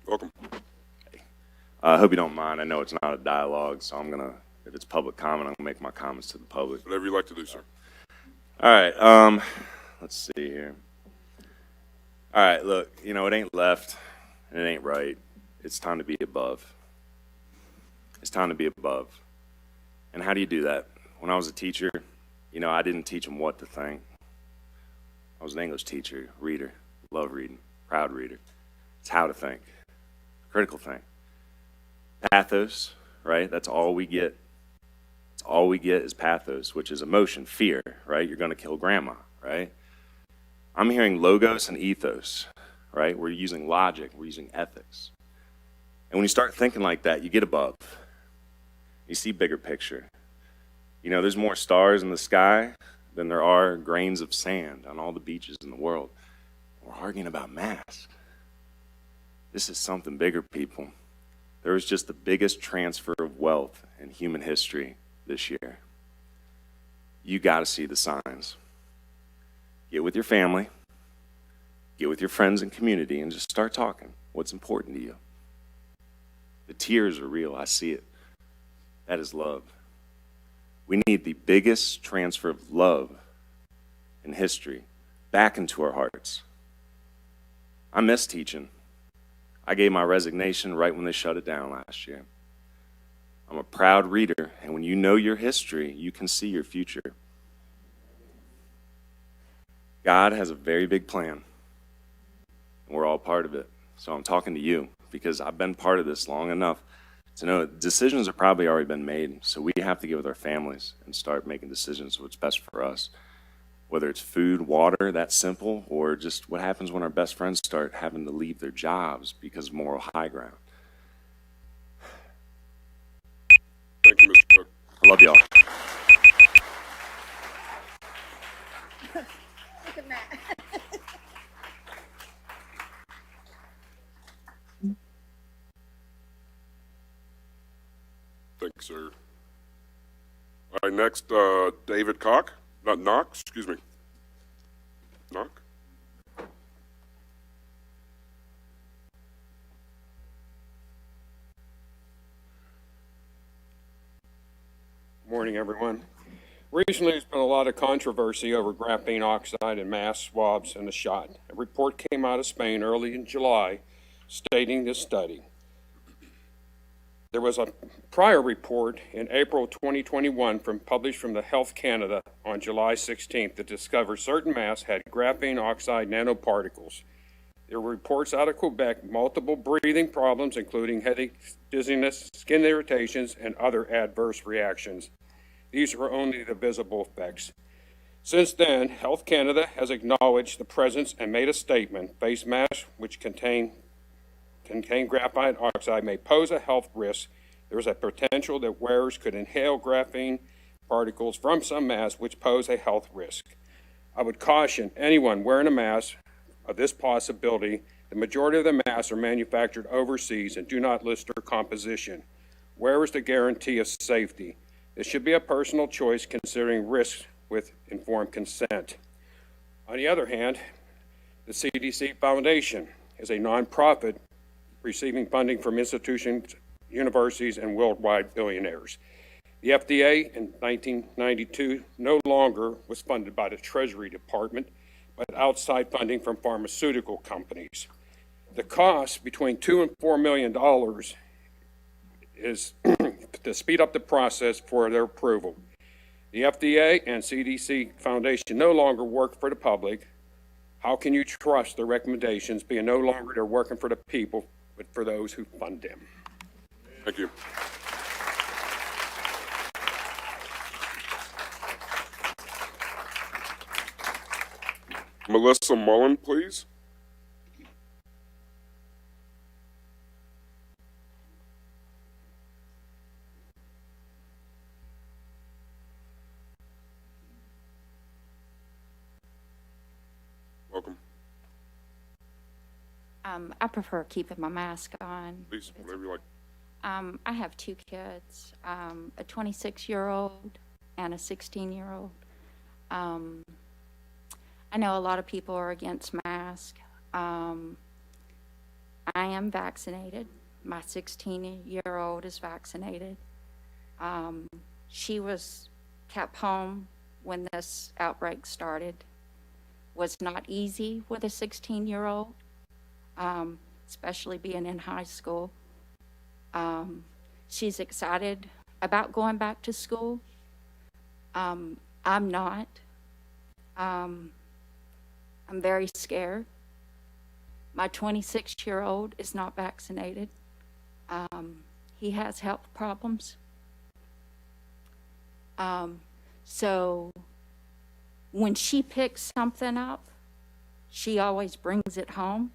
[SPEAKER 1] Welcome.
[SPEAKER 19] I hope you don't mind. I know it's not a dialogue, so if it's public comment, I'm gonna make my comments to the public.
[SPEAKER 1] Whatever you like to do, sir.
[SPEAKER 19] All right, let's see here. All right, look, it ain't left and it ain't right. It's time to be above. It's time to be above. And how do you do that? When I was a teacher, I didn't teach them what to think. I was an English teacher, reader, love reading, proud reader. It's how to think, critical think. Pathos, right? That's all we get. That's all we get is pathos, which is emotion, fear, right? You're going to kill grandma, right? I'm hearing logos and ethos, right? We're using logic, we're using ethics. And when you start thinking like that, you get above. You see bigger picture. There's more stars in the sky than there are grains of sand on all the beaches in the world. We're arguing about masks. This is something bigger, people. There was just the biggest transfer of wealth in human history this year. You got to see the signs. Get with your family, get with your friends and community, and just start talking. What's important to you? The tears are real. I see it. That is love. We need the biggest transfer of love in history back into our hearts. I miss teaching. I gave my resignation right when they shut it down last year. I'm a proud reader, and when you know your history, you can see your future. God has a very big plan, and we're all part of it. So I'm talking to you because I've been part of this long enough to know decisions have probably already been made. So we have to get with our families and start making decisions what's best for us. Whether it's food, water, that simple, or just what happens when our best friends start having to leave their jobs because of moral high ground.
[SPEAKER 1] Thank you, Mr. Cook.
[SPEAKER 19] I love y'all.
[SPEAKER 2] Look at that.
[SPEAKER 1] Thanks, sir. All right, next, David Knox, excuse me. Knock.
[SPEAKER 20] Morning, everyone. Recently, there's been a lot of controversy over graphene oxide and mass swabs and the shot. A report came out of Spain early in July stating this study. There was a prior report in April 2021 published from the Health Canada on July 16th that discovered certain masks had graphene oxide nanoparticles. There were reports out of Quebec, multiple breathing problems, including headaches, dizziness, skin irritations, and other adverse reactions. These were only the visible effects. Since then, Health Canada has acknowledged the presence and made a statement. Face masks which contain graphene oxide may pose a health risk. There is a potential that wearers could inhale graphene particles from some masks which pose a health risk. I would caution anyone wearing a mask of this possibility. The majority of the masks are manufactured overseas and do not list their composition. Where is the guarantee of safety? This should be a personal choice considering risks with informed consent. On the other hand, the CDC Foundation is a nonprofit receiving funding from institutions, universities, and worldwide billionaires. The FDA in 1992 no longer was funded by the Treasury Department, but outside funding from pharmaceutical companies. The cost between $2 and $4 million is to speed up the process for their approval. The FDA and CDC Foundation no longer work for the public. How can you trust their recommendations, being no longer they're working for the people, but for those who fund them?
[SPEAKER 1] Thank you. Melissa Mullen, please. Welcome.
[SPEAKER 21] I prefer keeping my mask on.
[SPEAKER 1] Please, whatever you like.
[SPEAKER 21] I have two kids, a 26-year-old and a 16-year-old. I know a lot of people are against masks. I am vaccinated. My 16-year-old is vaccinated. She was kept home when this outbreak started. Was not easy with a 16-year-old, especially being in high school. She's excited about going back to school. I'm not. I'm very scared. My 26-year-old is not vaccinated. He has health problems. So when she picks something up, she always brings it home.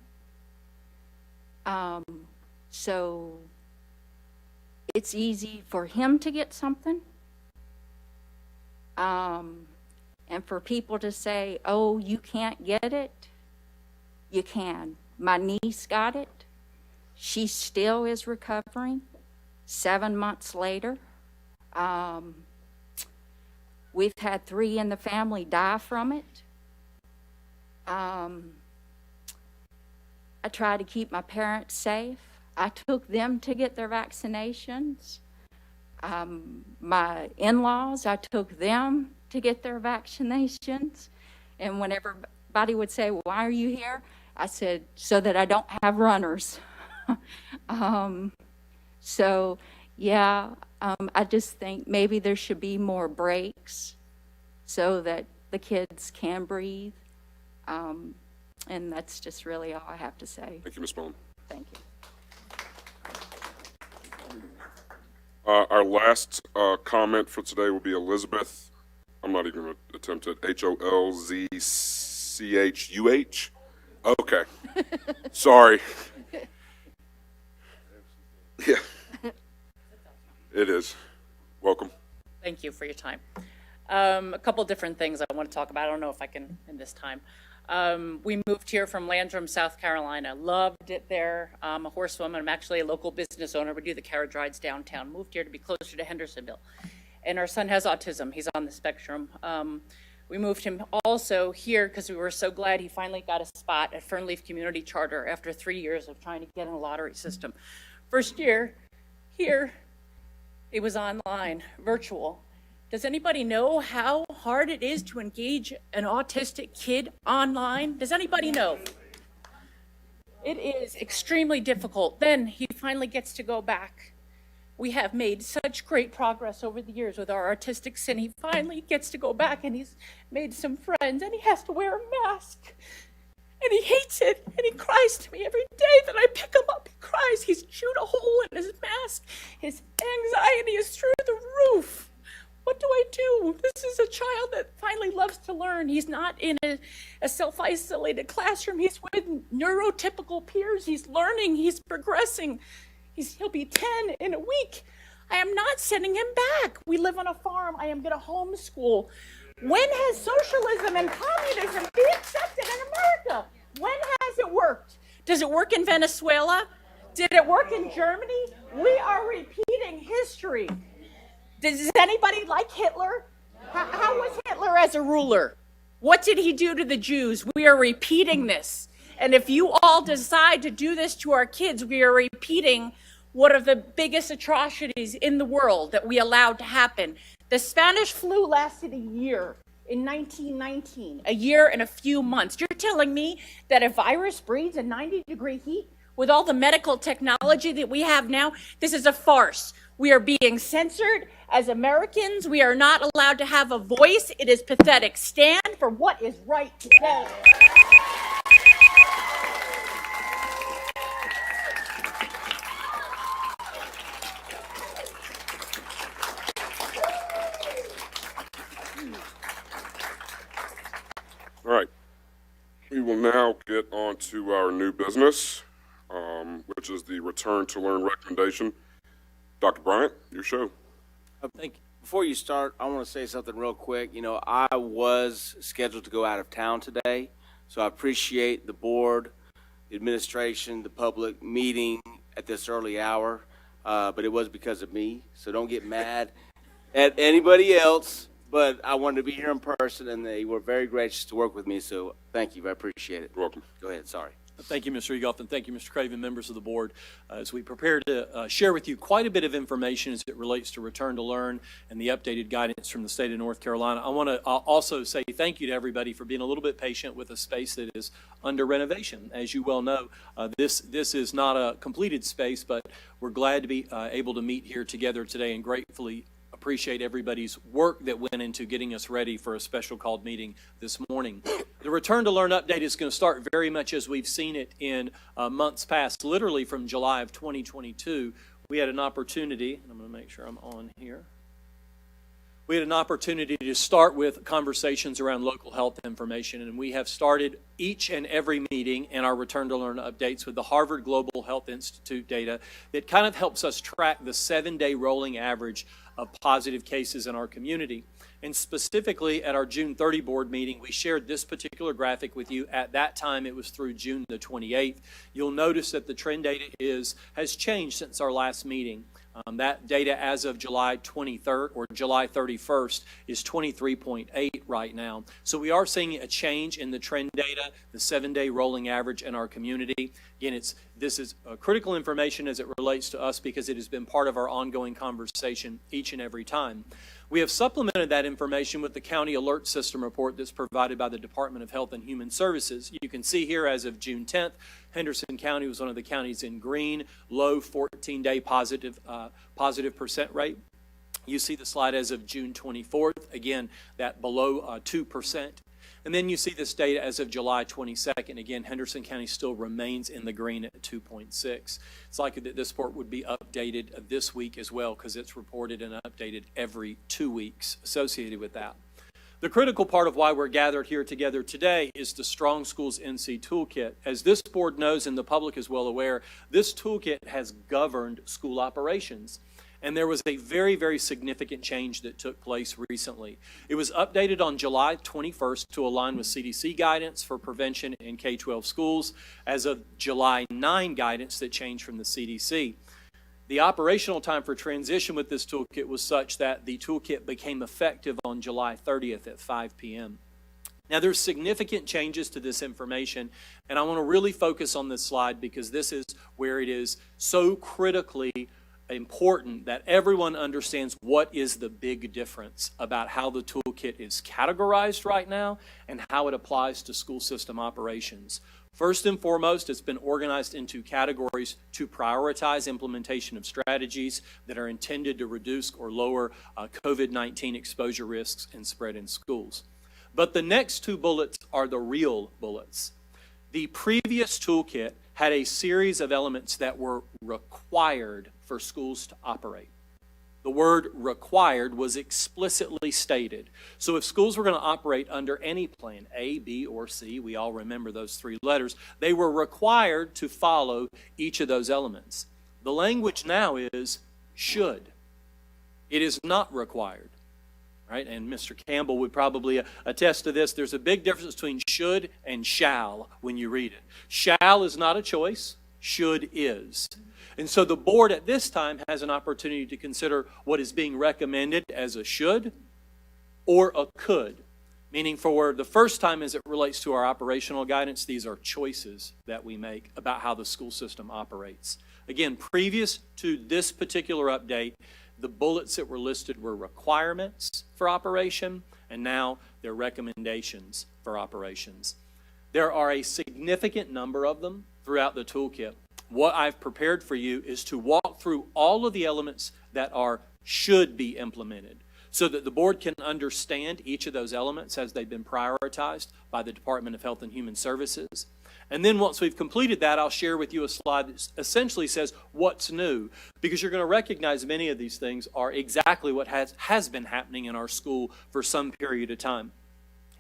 [SPEAKER 21] So it's easy for him to get something. And for people to say, oh, you can't get it, you can. My niece got it. She still is recovering 7 months later. We've had 3 in the family die from it. I try to keep my parents safe. I took them to get their vaccinations. My in-laws, I took them to get their vaccinations. And when everybody would say, why are you here? I said, so that I don't have runners. So, yeah, I just think maybe there should be more breaks so that the kids can breathe. And that's just really all I have to say.
[SPEAKER 1] Thank you, Ms. Mullen.
[SPEAKER 21] Thank you.
[SPEAKER 1] Our last comment for today will be Elizabeth. I'm not even going to attempt it. Holzchuh. Okay. Sorry. Yeah. It is. Welcome.
[SPEAKER 22] Thank you for your time. A couple different things I want to talk about. I don't know if I can in this time. We moved here from Landrum, South Carolina. Loved it there. I'm a horsewoman. I'm actually a local business owner. We do the carriage rides downtown. Moved here to be closer to Hendersonville. And our son has autism. He's on the spectrum. We moved him also here because we were so glad he finally got a spot at Fernleaf Community Charter after 3 years of trying to get in a lottery system. First year here, it was online, virtual. Does anybody know how hard it is to engage an autistic kid online? Does anybody know? It is extremely difficult. Then he finally gets to go back. We have made such great progress over the years with our artistic sin. He finally gets to go back and he's made some friends and he has to wear a mask. And he hates it and he cries to me every day that I pick him up. He cries. He's chewed a hole in his mask. His anxiety is through the roof. What do I do? This is a child that finally loves to learn. He's not in a self-isolated classroom. He's with neurotypical peers. He's learning. He's progressing. He'll be 10 in a week. I am not sending him back. We live on a farm. I am going to homeschool. When has socialism and communism been accepted in America? When has it worked? Does it work in Venezuela? Did it work in Germany? We are repeating history. Does anybody like Hitler? How was Hitler as a ruler? What did he do to the Jews? We are repeating this. And if you all decide to do this to our kids, we are repeating one of the biggest atrocities in the world that we allowed to happen. The Spanish flu lasted a year in 1919, a year and a few months. You're telling me that a virus breeds in 90-degree heat with all the medical technology that we have now? This is a farce.
[SPEAKER 4] We are being censored as Americans. We are not allowed to have a voice. It is pathetic. Stand for what is right today.
[SPEAKER 1] All right. We will now get on to our new business, which is the Return to Learn recommendation. Dr. Bryant, your show.
[SPEAKER 5] Thank you. Before you start, I want to say something real quick. You know, I was scheduled to go out of town today, so I appreciate the board, the administration, the public meeting at this early hour, but it was because of me, so don't get mad at anybody else. But I wanted to be here in person, and they were very gracious to work with me, so thank you. I appreciate it.
[SPEAKER 1] You're welcome.
[SPEAKER 5] Go ahead. Sorry.
[SPEAKER 23] Thank you, Mr. Egoff, and thank you, Mr. Craven, members of the board. As we prepare to share with you quite a bit of information as it relates to Return to Learn and the updated guidance from the state of North Carolina, I want to also say thank you to everybody for being a little bit patient with a space that is under renovation. As you well know, this is not a completed space, but we're glad to be able to meet here together today and gratefully appreciate everybody's work that went into getting us ready for a special called meeting this morning. The Return to Learn update is going to start very much as we've seen it in months past, literally from July of 2022. We had an opportunity, and I'm going to make sure I'm on here. We had an opportunity to start with conversations around local health information, and we have started each and every meeting in our Return to Learn updates with the Harvard Global Health Institute data that kind of helps us track the 7-day rolling average of positive cases in our community. And specifically at our June 30 board meeting, we shared this particular graphic with you. At that time, it was through June the 28th. You'll notice that the trend data has changed since our last meeting. That data as of July 23rd or July 31st is 23.8 right now. So we are seeing a change in the trend data, the 7-day rolling average in our community. Again, this is critical information as it relates to us because it has been part of our ongoing conversation each and every time. We have supplemented that information with the County Alert System report that's provided by the Department of Health and Human Services. You can see here as of June 10th, Henderson County was one of the counties in green, low 14-day positive percent rate. You see the slide as of June 24th, again, that below 2%. And then you see this data as of July 22nd. Again, Henderson County still remains in the green at 2.6. It's likely that this report would be updated this week as well because it's reported and updated every 2 weeks associated with that. The critical part of why we're gathered here together today is the Strong Schools NC Toolkit. As this board knows and the public is well aware, this toolkit has governed school operations. And there was a very, very significant change that took place recently. It was updated on July 21st to align with CDC guidance for prevention in K-12 schools as of July 9 guidance that changed from the CDC. The operational time for transition with this toolkit was such that the toolkit became effective on July 30th at 5 p.m. Now, there's significant changes to this information, and I want to really focus on this slide because this is where it is so critically important that everyone understands what is the big difference about how the toolkit is categorized right now and how it applies to school system operations. First and foremost, it's been organized into categories to prioritize implementation of strategies that are intended to reduce or lower COVID-19 exposure risks and spread in schools. But the next two bullets are the real bullets. The previous toolkit had a series of elements that were required for schools to operate. The word required was explicitly stated. So if schools were going to operate under any plan, A, B, or C, we all remember those three letters, they were required to follow each of those elements. The language now is should. It is not required. Right? And Mr. Campbell would probably attest to this. There's a big difference between should and shall when you read it. Shall is not a choice. Should is. And so the board at this time has an opportunity to consider what is being recommended as a should or a could. Meaning for the first time as it relates to our operational guidance, these are choices that we make about how the school system operates. Again, previous to this particular update, the bullets that were listed were requirements for operation, and now they're recommendations for operations. There are a significant number of them throughout the toolkit. What I've prepared for you is to walk through all of the elements that should be implemented so that the board can understand each of those elements as they've been prioritized by the Department of Health and Human Services. And then once we've completed that, I'll share with you a slide that essentially says what's new, because you're going to recognize many of these things are exactly what has been happening in our school for some period of time.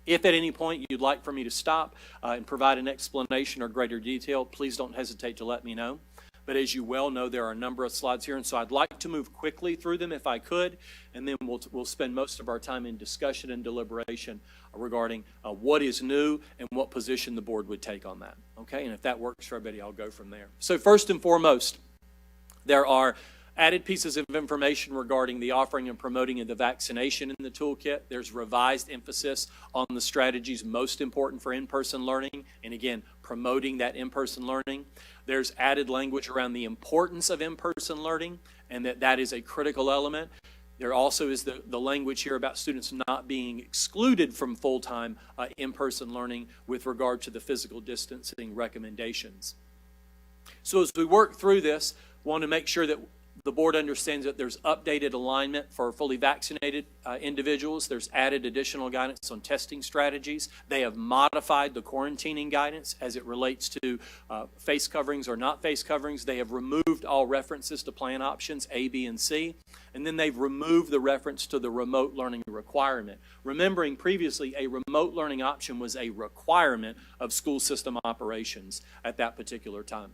[SPEAKER 23] If at any point you'd like for me to stop and provide an explanation or greater detail, please don't hesitate to let me know. But as you well know, there are a number of slides here, and so I'd like to move quickly through them if I could, and then we'll spend most of our time in discussion and deliberation regarding what is new and what position the board would take on that. Okay, and if that works for everybody, I'll go from there. So first and foremost, there are added pieces of information regarding the offering and promoting of the vaccination in the toolkit. There's revised emphasis on the strategies most important for in-person learning, and again, promoting that in-person learning. There's added language around the importance of in-person learning, and that is a critical element. There also is the language here about students not being excluded from full-time in-person learning with regard to the physical distancing recommendations. So as we work through this, want to make sure that the board understands that there's updated alignment for fully vaccinated individuals. There's added additional guidance on testing strategies. They have modified the quarantining guidance as it relates to face coverings or not face coverings. They have removed all references to plan options A, B, and C. And then they've removed the reference to the remote learning requirement. Remembering previously, a remote learning option was a requirement of school system operations at that particular time.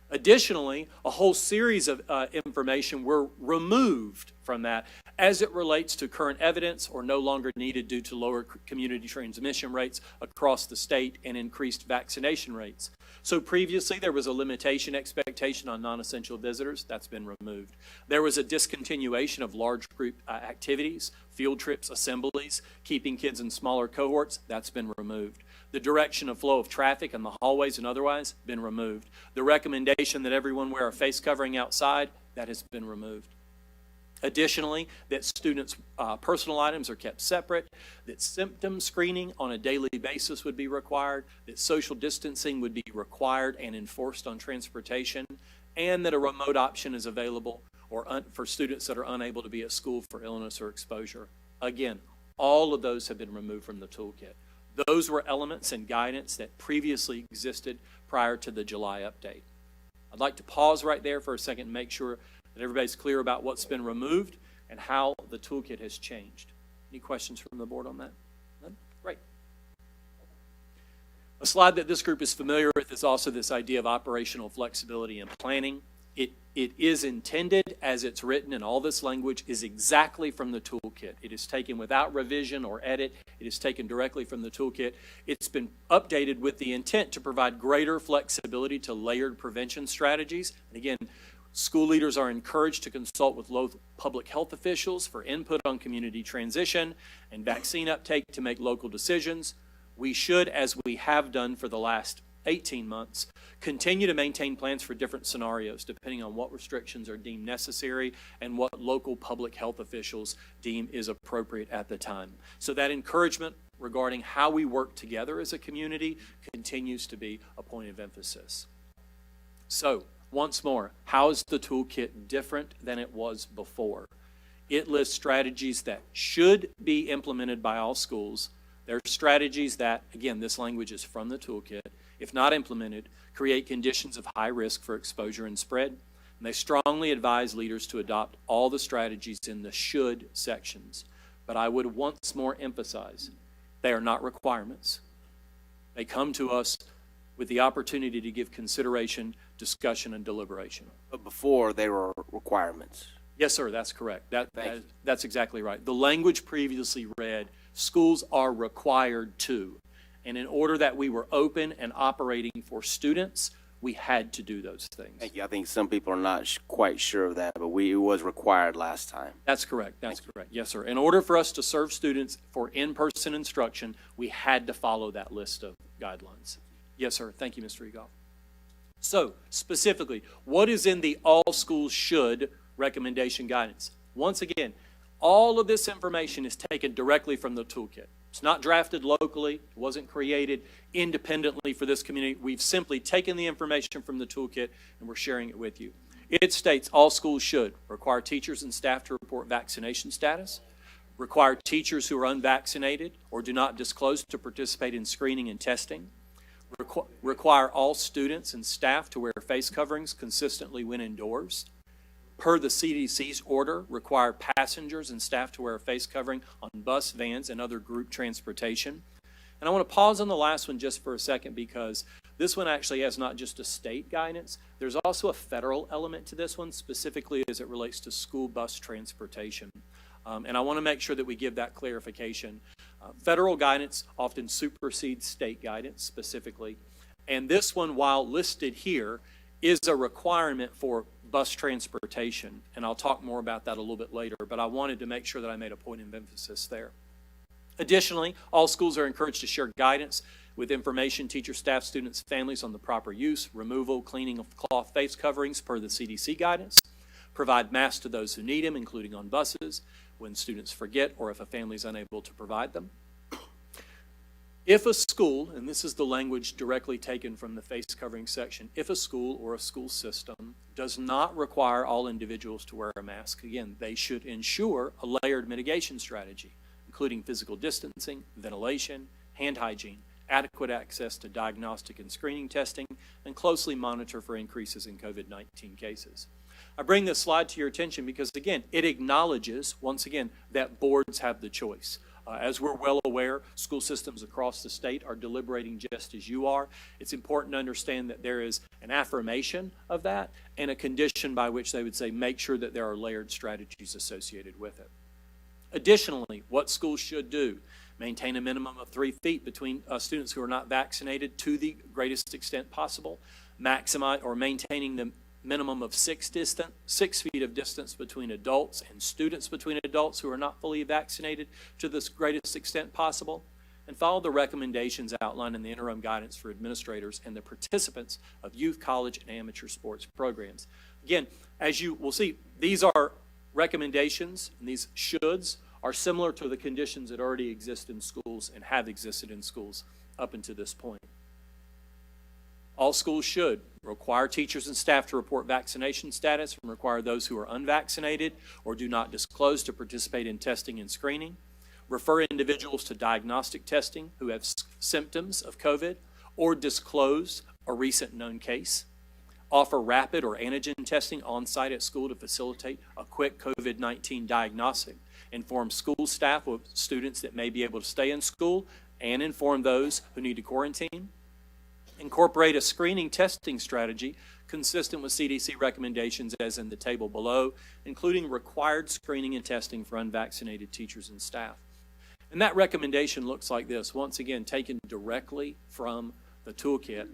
[SPEAKER 23] Additionally, a whole series of information were removed from that as it relates to current evidence or no longer needed due to lower community transmission rates across the state and increased vaccination rates. So previously there was a limitation expectation on non-essential visitors. That's been removed. There was a discontinuation of large group activities, field trips, assemblies, keeping kids in smaller cohorts. That's been removed. The direction of flow of traffic in the hallways and otherwise been removed. The recommendation that everyone wear a face covering outside, that has been removed. Additionally, that students' personal items are kept separate, that symptom screening on a daily basis would be required, that social distancing would be required and enforced on transportation, and that a remote option is available for students that are unable to be at school for illness or exposure. Again, all of those have been removed from the toolkit. Those were elements and guidance that previously existed prior to the July update. I'd like to pause right there for a second and make sure that everybody's clear about what's been removed and how the toolkit has changed. Any questions from the board on that? None? Great. A slide that this group is familiar with is also this idea of operational flexibility and planning. It is intended, as it's written, and all this language is exactly from the toolkit. It is taken without revision or edit. It is taken directly from the toolkit. It's been updated with the intent to provide greater flexibility to layered prevention strategies. And again, school leaders are encouraged to consult with local public health officials for input on community transition and vaccine uptake to make local decisions. We should, as we have done for the last 18 months, continue to maintain plans for different scenarios depending on what restrictions are deemed necessary and what local public health officials deem is appropriate at the time. So that encouragement regarding how we work together as a community continues to be a point of emphasis. So, once more, how is the toolkit different than it was before? It lists strategies that should be implemented by all schools. There are strategies that, again, this language is from the toolkit, if not implemented, create conditions of high risk for exposure and spread. And they strongly advise leaders to adopt all the strategies in the should sections. But I would once more emphasize, they are not requirements. They come to us with the opportunity to give consideration, discussion, and deliberation.
[SPEAKER 5] But before, they were requirements.
[SPEAKER 23] Yes, sir, that's correct. That's exactly right. The language previously read, schools are required to. And in order that we were open and operating for students, we had to do those things.
[SPEAKER 5] Thank you. I think some people are not quite sure of that, but it was required last time.
[SPEAKER 23] That's correct. That's correct. Yes, sir. In order for us to serve students for in-person instruction, we had to follow that list of guidelines. Yes, sir. Thank you, Mr. Egoff. So, specifically, what is in the all schools should recommendation guidance? Once again, all of this information is taken directly from the toolkit. It's not drafted locally. It wasn't created independently for this community. We've simply taken the information from the toolkit and we're sharing it with you. It states all schools should require teachers and staff to report vaccination status, require teachers who are unvaccinated or do not disclose to participate in screening and testing, require all students and staff to wear face coverings consistently when indoors. Per the CDC's order, require passengers and staff to wear a face covering on bus, vans, and other group transportation. And I want to pause on the last one just for a second because this one actually has not just a state guidance, there's also a federal element to this one, specifically as it relates to school bus transportation. And I want to make sure that we give that clarification. Federal guidance often supersedes state guidance specifically. And this one, while listed here, is a requirement for bus transportation. And I'll talk more about that a little bit later, but I wanted to make sure that I made a point of emphasis there. Additionally, all schools are encouraged to share guidance with information, teachers, staff, students, families on the proper use, removal, cleaning of cloth face coverings per the CDC guidance, provide masks to those who need them, including on buses, when students forget or if a family is unable to provide them. If a school, and this is the language directly taken from the face covering section, if a school or a school system does not require all individuals to wear a mask, again, they should ensure a layered mitigation strategy, including physical distancing, ventilation, hand hygiene, adequate access to diagnostic and screening testing, and closely monitor for increases in COVID-19 cases. I bring this slide to your attention because, again, it acknowledges, once again, that boards have the choice. As we're well aware, school systems across the state are deliberating just as you are. It's important to understand that there is an affirmation of that and a condition by which they would say make sure that there are layered strategies associated with it. Additionally, what schools should do, maintain a minimum of 3 feet between students who are not vaccinated to the greatest extent possible, maximize or maintaining the minimum of 6 feet of distance between adults and students between adults who are not fully vaccinated to the greatest extent possible, and follow the recommendations outlined in the interim guidance for administrators and the participants of youth, college, and amateur sports programs. Again, as you will see, these are recommendations, and these shoulds are similar to the conditions that already exist in schools and have existed in schools up until this point. All schools should require teachers and staff to report vaccination status and require those who are unvaccinated or do not disclose to participate in testing and screening, refer individuals to diagnostic testing who have symptoms of COVID or disclose a recent known case, offer rapid or antigen testing on-site at school to facilitate a quick COVID-19 diagnostic, inform school staff of students that may be able to stay in school and inform those who need to quarantine, incorporate a screening testing strategy consistent with CDC recommendations as in the table below, including required screening and testing for unvaccinated teachers and staff. And that recommendation looks like this, once again, taken directly from the toolkit.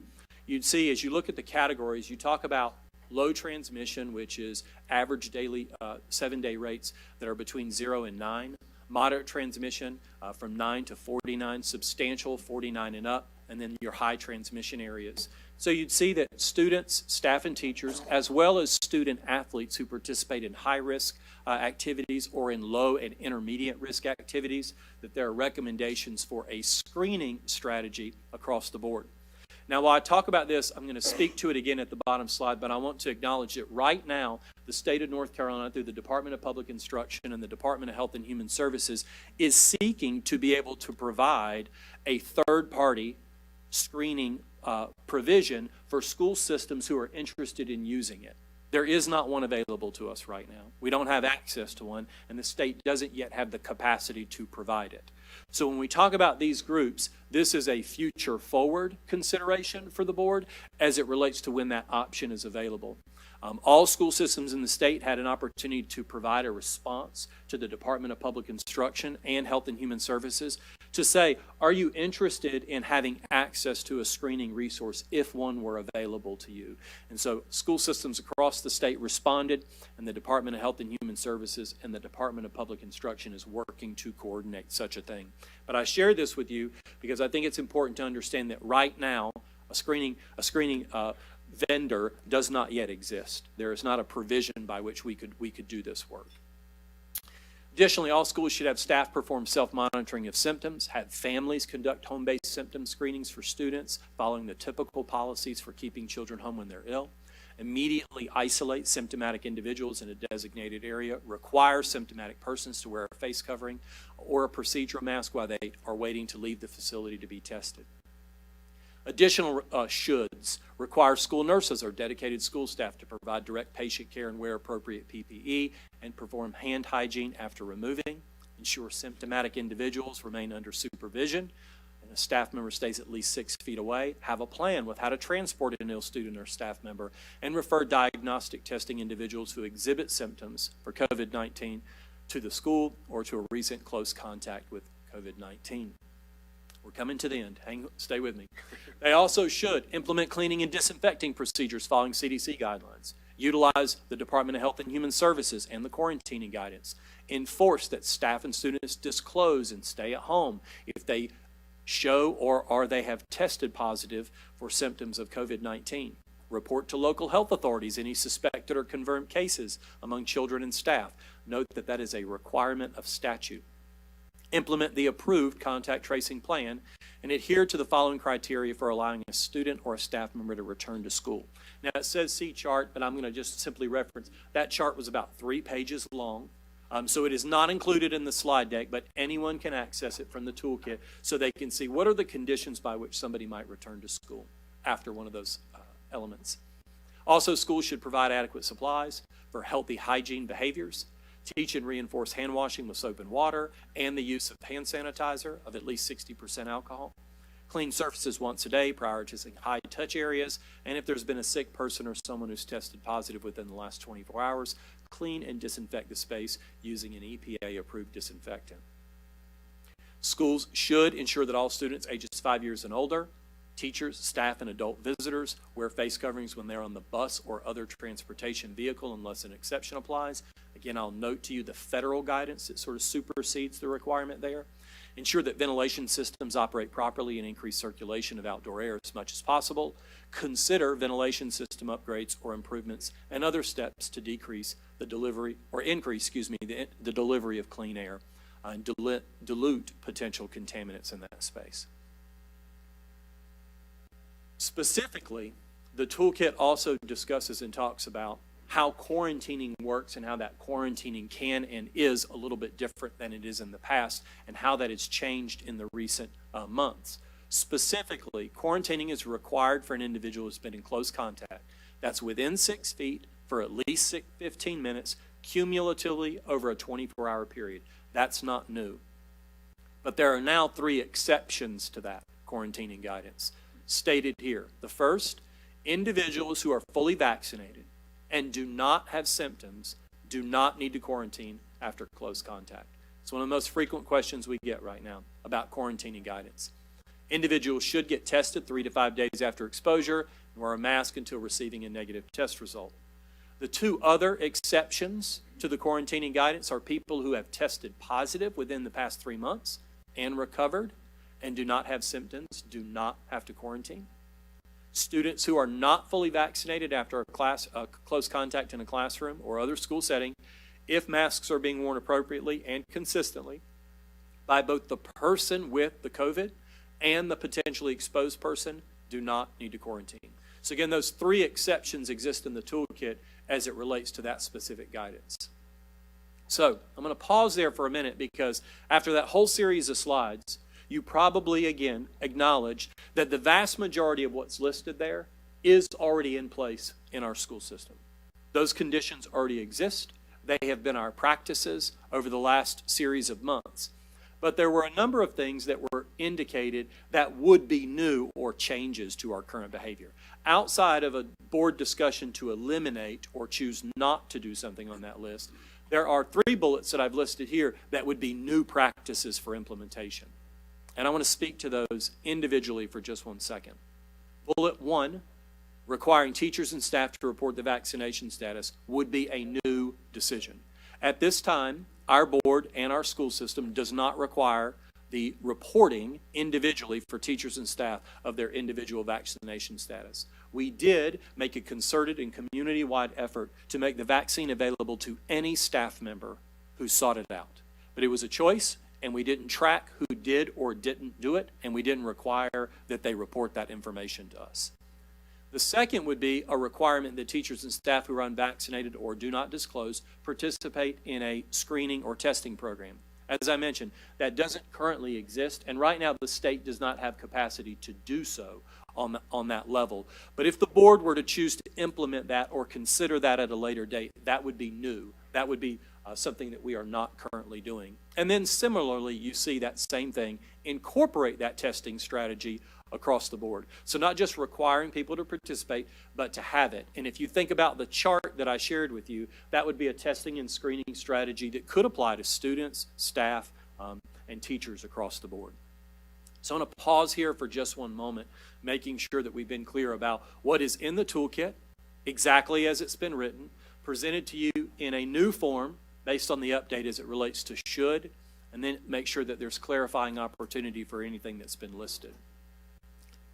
[SPEAKER 23] You'd see as you look at the categories, you talk about low transmission, which is average daily 7-day rates that are between 0 and 9, moderate transmission from 9 to 49, substantial 49 and up, and then your high transmission areas. So you'd see that students, staff, and teachers, as well as student athletes who participate in high-risk activities or in low and intermediate risk activities, that there are recommendations for a screening strategy across the board. Now, while I talk about this, I'm going to speak to it again at the bottom slide, but I want to acknowledge that right now, the state of North Carolina, through the Department of Public Instruction and the Department of Health and Human Services, is seeking to be able to provide a third-party screening provision for school systems who are interested in using it. There is not one available to us right now. We don't have access to one, and the state doesn't yet have the capacity to provide it. So when we talk about these groups, this is a future forward consideration for the board as it relates to when that option is available. All school systems in the state had an opportunity to provide a response to the Department of Public Instruction and Health and Human Services to say, are you interested in having access to a screening resource if one were available to you? And so school systems across the state responded, and the Department of Health and Human Services and the Department of Public Instruction is working to coordinate such a thing. But I share this with you because I think it's important to understand that right now, a screening vendor does not yet exist. There is not a provision by which we could do this work. Additionally, all schools should have staff perform self-monitoring of symptoms, have families conduct home-based symptom screenings for students, following the typical policies for keeping children home when they're ill, immediately isolate symptomatic individuals in a designated area, require symptomatic persons to wear a face covering or a procedural mask while they are waiting to leave the facility to be tested. Additional shoulds require school nurses or dedicated school staff to provide direct patient care and wear appropriate PPE and perform hand hygiene after removing, ensure symptomatic individuals remain under supervision, and a staff member stays at least 6 feet away, have a plan with how to transport an ill student or staff member, and refer diagnostic testing individuals who exhibit symptoms for COVID-19 to the school or to a recent close contact with COVID-19. We're coming to the end. Stay with me. They also should implement cleaning and disinfecting procedures following CDC guidelines, utilize the Department of Health and Human Services and the quarantining guidance, enforce that staff and students disclose and stay at home if they show or they have tested positive for symptoms of COVID-19. Report to local health authorities any suspected or confirmed cases among children and staff. Note that that is a requirement of statute. Implement the approved contact tracing plan and adhere to the following criteria for allowing a student or a staff member to return to school. Now it says C chart, but I'm going to just simply reference that chart was about 3 pages long. So it is not included in the slide deck, but anyone can access it from the toolkit so they can see what are the conditions by which somebody might return to school after one of those elements. Also, schools should provide adequate supplies for healthy hygiene behaviors, teach and reinforce hand washing with soap and water, and the use of hand sanitizer of at least 60% alcohol. Clean surfaces once a day, prioritizing high-touch areas, and if there's been a sick person or someone who's tested positive within the last 24 hours, clean and disinfect the space using an EPA-approved disinfectant. Schools should ensure that all students ages 5 years and older, teachers, staff, and adult visitors wear face coverings when they're on the bus or other transportation vehicle unless an exception applies. Again, I'll note to you the federal guidance that sort of supersedes the requirement there. Ensure that ventilation systems operate properly and increase circulation of outdoor air as much as possible. Consider ventilation system upgrades or improvements and other steps to decrease the delivery or increase, the delivery of clean air and dilute potential contaminants in that space. Specifically, the toolkit also discusses and talks about how quarantining works and how that quarantining can and is a little bit different than it is in the past and how that has changed in the recent months. Specifically, quarantining is required for an individual who's been in close contact. That's within 6 feet for at least 15 minutes, cumulatively over a 24-hour period. That's not new. But there are now 3 exceptions to that quarantining guidance stated here. The first, individuals who are fully vaccinated and do not have symptoms do not need to quarantine after close contact. It's one of the most frequent questions we get right now about quarantining guidance. Individuals should get tested 3 to 5 days after exposure and wear a mask until receiving a negative test result. The 2 other exceptions to the quarantining guidance are people who have tested positive within the past 3 months and recovered and do not have symptoms do not have to quarantine. Students who are not fully vaccinated after a close contact in a classroom or other school setting, if masks are being worn appropriately and consistently by both the person with the COVID and the potentially exposed person, do not need to quarantine. So again, those 3 exceptions exist in the toolkit as it relates to that specific guidance. So I'm going to pause there for a minute because after that whole series of slides, you probably, again, acknowledge that the vast majority of what's listed there is already in place in our school system. Those conditions already exist. They have been our practices over the last series of months. But there were a number of things that were indicated that would be new or changes to our current behavior. Outside of a board discussion to eliminate or choose not to do something on that list, there are 3 bullets that I've listed here that would be new practices for implementation. And I want to speak to those individually for just 1 second. Bullet 1, requiring teachers and staff to report the vaccination status, would be a new decision. At this time, our board and our school system does not require the reporting individually for teachers and staff of their individual vaccination status. We did make a concerted and community-wide effort to make the vaccine available to any staff member who sought it out. But it was a choice, and we didn't track who did or didn't do it, and we didn't require that they report that information to us. The second would be a requirement that teachers and staff who are unvaccinated or do not disclose participate in a screening or testing program. As I mentioned, that doesn't currently exist, and right now the state does not have capacity to do so on that level. But if the board were to choose to implement that or consider that at a later date, that would be new. That would be something that we are not currently doing. And then similarly, you see that same thing, incorporate that testing strategy across the board. So not just requiring people to participate, but to have it. And if you think about the chart that I shared with you, that would be a testing and screening strategy that could apply to students, staff, and teachers across the board. So I'm going to pause here for just one moment, making sure that we've been clear about what is in the toolkit, exactly as it's been written, presented to you in a new form based on the update as it relates to should, and then make sure that there's clarifying opportunity for anything that's been listed.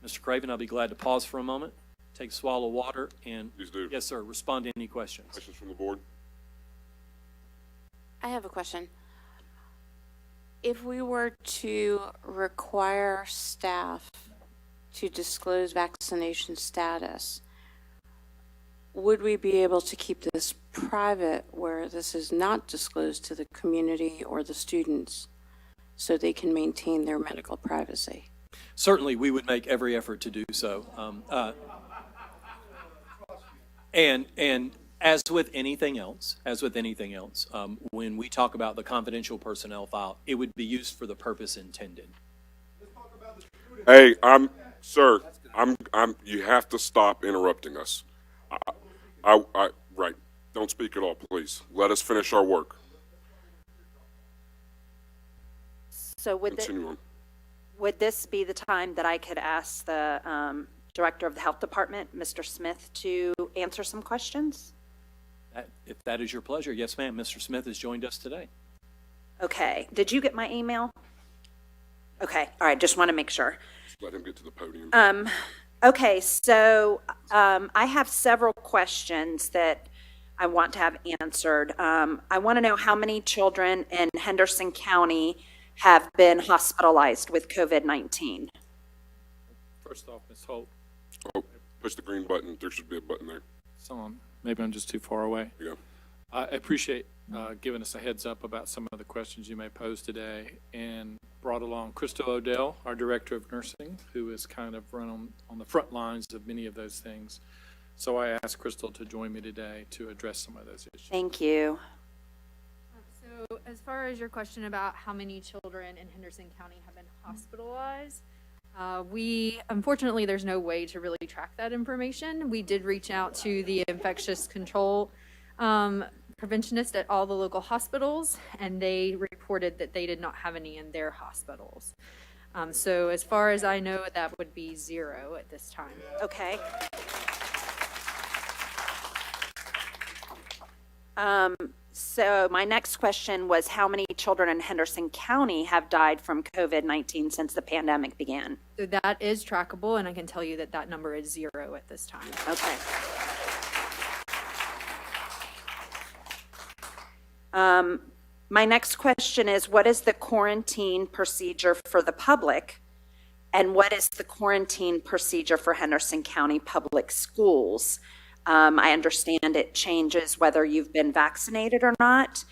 [SPEAKER 23] Mr. Craven, I'll be glad to pause for a moment, take a swallow of water, and
[SPEAKER 1] Please do.
[SPEAKER 23] Yes, sir, respond to any questions.
[SPEAKER 1] Questions from the board?
[SPEAKER 6] I have a question. If we were to require staff to disclose vaccination status, would we be able to keep this private where this is not disclosed to the community or the students so they can maintain their medical privacy?
[SPEAKER 23] Certainly, we would make every effort to do so. And as with anything else, when we talk about the confidential personnel file, it would be used for the purpose intended.
[SPEAKER 1] Hey, sir, you have to stop interrupting us. Right. Don't speak at all, please. Let us finish our work.
[SPEAKER 3] So
[SPEAKER 1] Continue on.
[SPEAKER 3] would this be the time that I could ask the Director of the Health Department, Mr. Smith, to answer some questions?
[SPEAKER 23] If that is your pleasure, yes, ma'am. Mr. Smith has joined us today.
[SPEAKER 3] Okay. Did you get my email? Okay. All right. Just want to make sure.
[SPEAKER 1] Just let him get to the podium.
[SPEAKER 3] Okay. So I have several questions that I want to have answered. I want to know how many children in Henderson County have been hospitalized with COVID-19.
[SPEAKER 7] First off, Ms. Holt.
[SPEAKER 1] Oh, push the green button. There should be a button there.
[SPEAKER 7] Maybe I'm just too far away.
[SPEAKER 1] There you go.
[SPEAKER 7] I appreciate giving us a heads up about some of the questions you may pose today, and brought along Crystal Odell, our Director of Nursing, who is kind of run on the front lines of many of those things. So I asked Crystal to join me today to address some of those issues.
[SPEAKER 3] Thank you.
[SPEAKER 10] So as far as your question about how many children in Henderson County have been hospitalized, unfortunately, there's no way to really track that information. We did reach out to the infectious control preventionist at all the local hospitals, and they reported that they did not have any in their hospitals. So as far as I know, that would be 0 at this time.
[SPEAKER 3] Okay. So my next question was how many children in Henderson County have died from COVID-19 since the pandemic began?
[SPEAKER 10] So that is trackable, and I can tell you that that number is 0 at this time.
[SPEAKER 3] Okay. My next question is, what is the quarantine procedure for the public? And what is the quarantine procedure for Henderson County Public Schools? I understand it changes whether you've been vaccinated or not.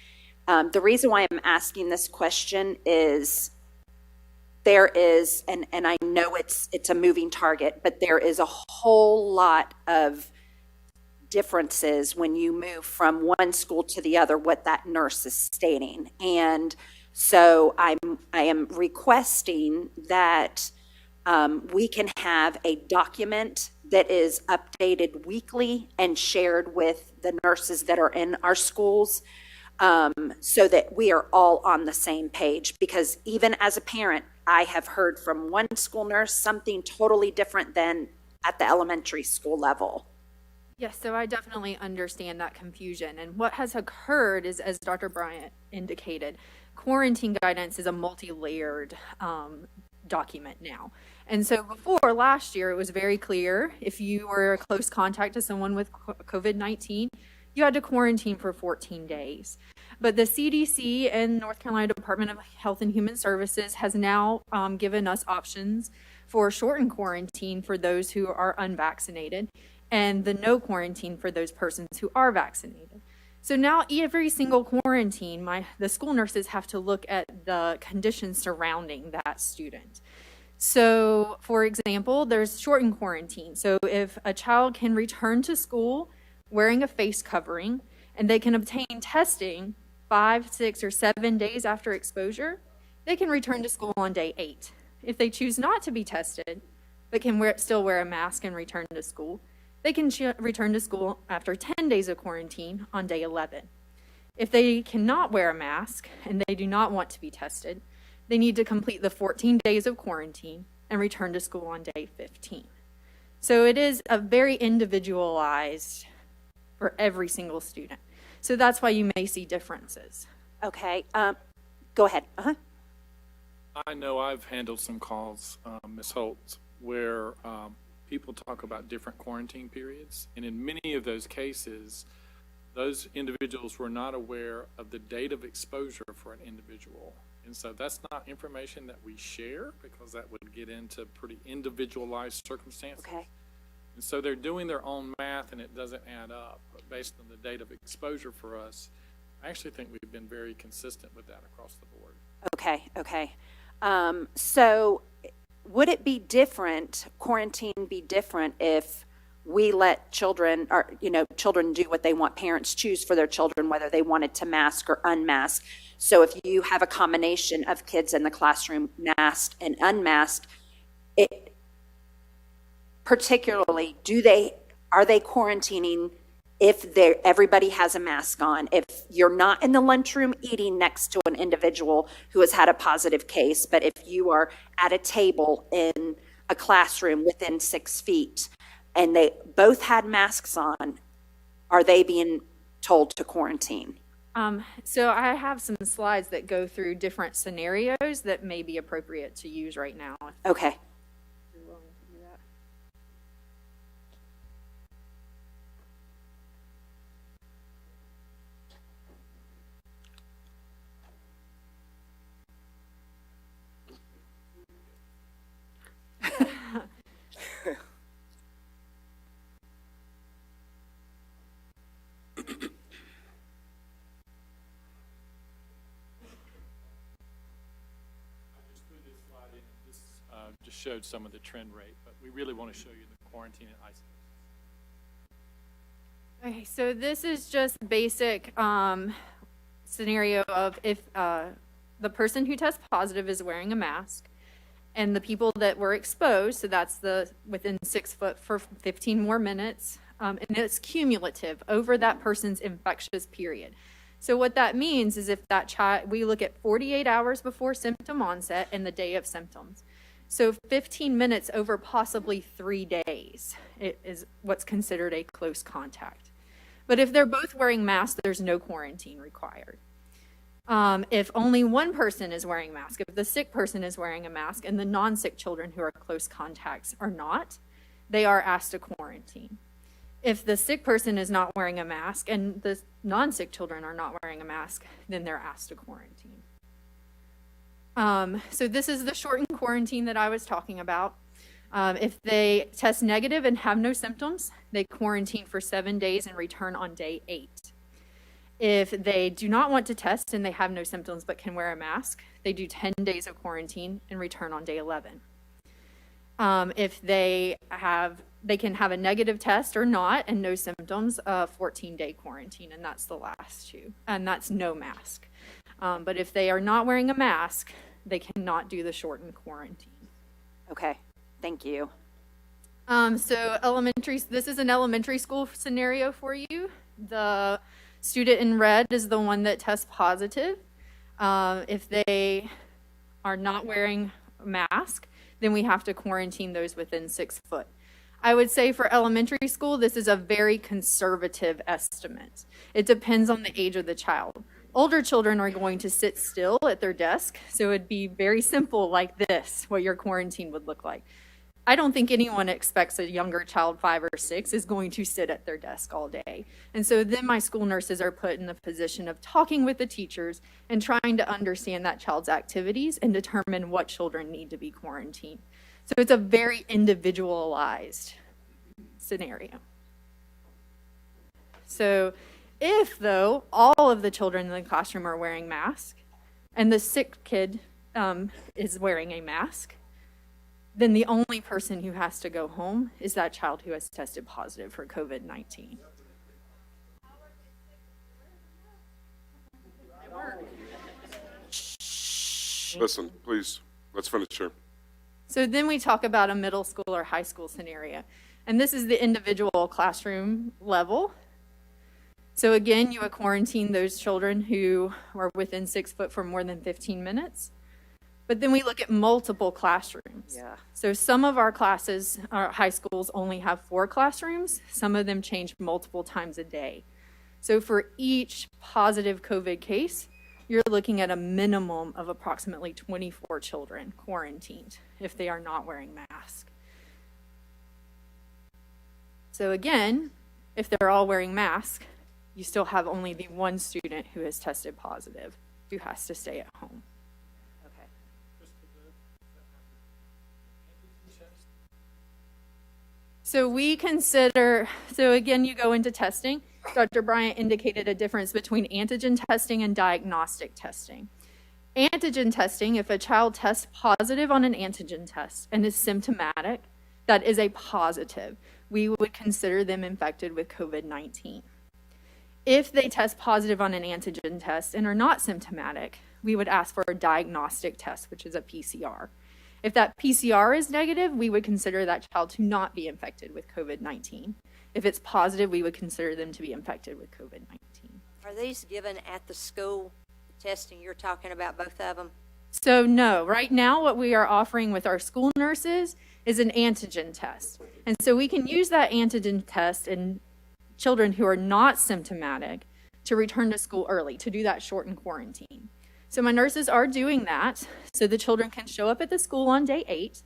[SPEAKER 3] The reason why I'm asking this question is there is, and I know it's a moving target, but there is a whole lot of differences when you move from one school to the other, what that nurse is stating. And so I am requesting that we can have a document that is updated weekly and shared with the nurses that are in our schools, so that we are all on the same page. Because even as a parent, I have heard from one school nurse something totally different than at the elementary school level.
[SPEAKER 10] Yes, so I definitely understand that confusion. And what has occurred is, as Dr. Bryant indicated, quarantine guidance is a multi-layered document now. And so before last year, it was very clear if you were a close contact to someone with COVID-19, you had to quarantine for 14 days. But the CDC and North Carolina Department of Health and Human Services has now given us options for shortened quarantine for those who are unvaccinated, and the no quarantine for those persons who are vaccinated. So now every single quarantine, the school nurses have to look at the conditions surrounding that student. So, for example, there's shortened quarantine. So if a child can return to school wearing a face covering, and they can obtain testing 5, 6, or 7 days after exposure, they can return to school on day 8. If they choose not to be tested, but can still wear a mask and return to school, they can return to school after 10 days of quarantine on day 11. If they cannot wear a mask and they do not want to be tested, they need to complete the 14 days of quarantine and return to school on day 15. So it is a very individualized for every single student. So that's why you may see differences.
[SPEAKER 3] Okay, go ahead.
[SPEAKER 7] I know I've handled some calls, Ms. Holtz, where people talk about different quarantine periods. And in many of those cases, those individuals were not aware of the date of exposure for an individual. And so that's not information that we share, because that would get into pretty individualized circumstances.
[SPEAKER 3] Okay.
[SPEAKER 7] And so they're doing their own math and it doesn't add up. But based on the date of exposure for us, I actually think we've been very consistent with that across the board.
[SPEAKER 3] Okay. So would it be different, quarantine be different, if we let children, or, children do what they want, parents choose for their children, whether they wanted to mask or unmask? So if you have a combination of kids in the classroom masked and unmasked, particularly, are they quarantining if everybody has a mask on? If you're not in the lunchroom eating next to an individual who has had a positive case, but if you are at a table in a classroom within 6 feet and they both had masks on, are they being told to quarantine?
[SPEAKER 10] So I have some slides that go through different scenarios that may be appropriate to use right now.
[SPEAKER 3] Okay.
[SPEAKER 10] You're willing to do that.
[SPEAKER 7] Just showed some of the trend rate, but we really want to show you the quarantine and isolation.
[SPEAKER 10] Okay, so this is just basic scenario of if the person who tests positive is wearing a mask, and the people that were exposed, so that's within 6 foot for 15 more minutes, and it's cumulative over that person's infectious period. So what that means is if that child, we look at 48 hours before symptom onset and the day of symptoms. So 15 minutes over possibly 3 days is what's considered a close contact. But if they're both wearing masks, there's no quarantine required. If only one person is wearing a mask, if the sick person is wearing a mask and the non-sick children who are close contacts are not, they are asked to quarantine. If the sick person is not wearing a mask and the non-sick children are not wearing a mask, then they're asked to quarantine. So this is the shortened quarantine that I was talking about. If they test negative and have no symptoms, they quarantine for 7 days and return on day 8. If they do not want to test and they have no symptoms but can wear a mask, they do 10 days of quarantine and return on day 11. If they can have a negative test or not and no symptoms, 14-day quarantine, and that's the last two, and that's no mask. But if they are not wearing a mask, they cannot do the shortened quarantine.
[SPEAKER 3] Okay, thank you.
[SPEAKER 10] So this is an elementary school scenario for you. The student in red is the one that tests positive. If they are not wearing a mask, then we have to quarantine those within 6 foot. I would say for elementary school, this is a very conservative estimate. It depends on the age of the child. Older children are going to sit still at their desk, so it'd be very simple like this, what your quarantine would look like. I don't think anyone expects a younger child, 5 or 6, is going to sit at their desk all day. And so then my school nurses are put in the position of talking with the teachers and trying to understand that child's activities and determine what children need to be quarantined. So it's a very individualized scenario. So if, though, all of the children in the classroom are wearing masks and the sick kid is wearing a mask, then the only person who has to go home is that child who has tested positive for COVID-19.
[SPEAKER 1] Listen, please, let's finish here.
[SPEAKER 10] So then we talk about a middle school or high school scenario. And this is the individual classroom level. So again, you would quarantine those children who are within 6 foot for more than 15 minutes. But then we look at multiple classrooms.
[SPEAKER 3] Yeah.
[SPEAKER 10] So some of our classes, our high schools only have 4 classrooms. Some of them change multiple times a day. So for each positive COVID case, you're looking at a minimum of approximately 24 children quarantined if they are not wearing masks. So again, if they're all wearing masks, you still have only the one student who has tested positive who has to stay at home.
[SPEAKER 3] Okay.
[SPEAKER 10] So we consider, so again, you go into testing. Dr. Bryant indicated a difference between antigen testing and diagnostic testing. Antigen testing, if a child tests positive on an antigen test and is symptomatic, that is a positive. We would consider them infected with COVID-19. If they test positive on an antigen test and are not symptomatic, we would ask for a diagnostic test, which is a PCR. If that PCR is negative, we would consider that child to not be infected with COVID-19. If it's positive, we would consider them to be infected with COVID-19.
[SPEAKER 2] Are these given at the school, the testing you're talking about, both of them?
[SPEAKER 10] So no, right now what we are offering with our school nurses is an antigen test. And so we can use that antigen test in children who are not symptomatic to return to school early, to do that shortened quarantine. So my nurses are doing that, so the children can show up at the school on day 8.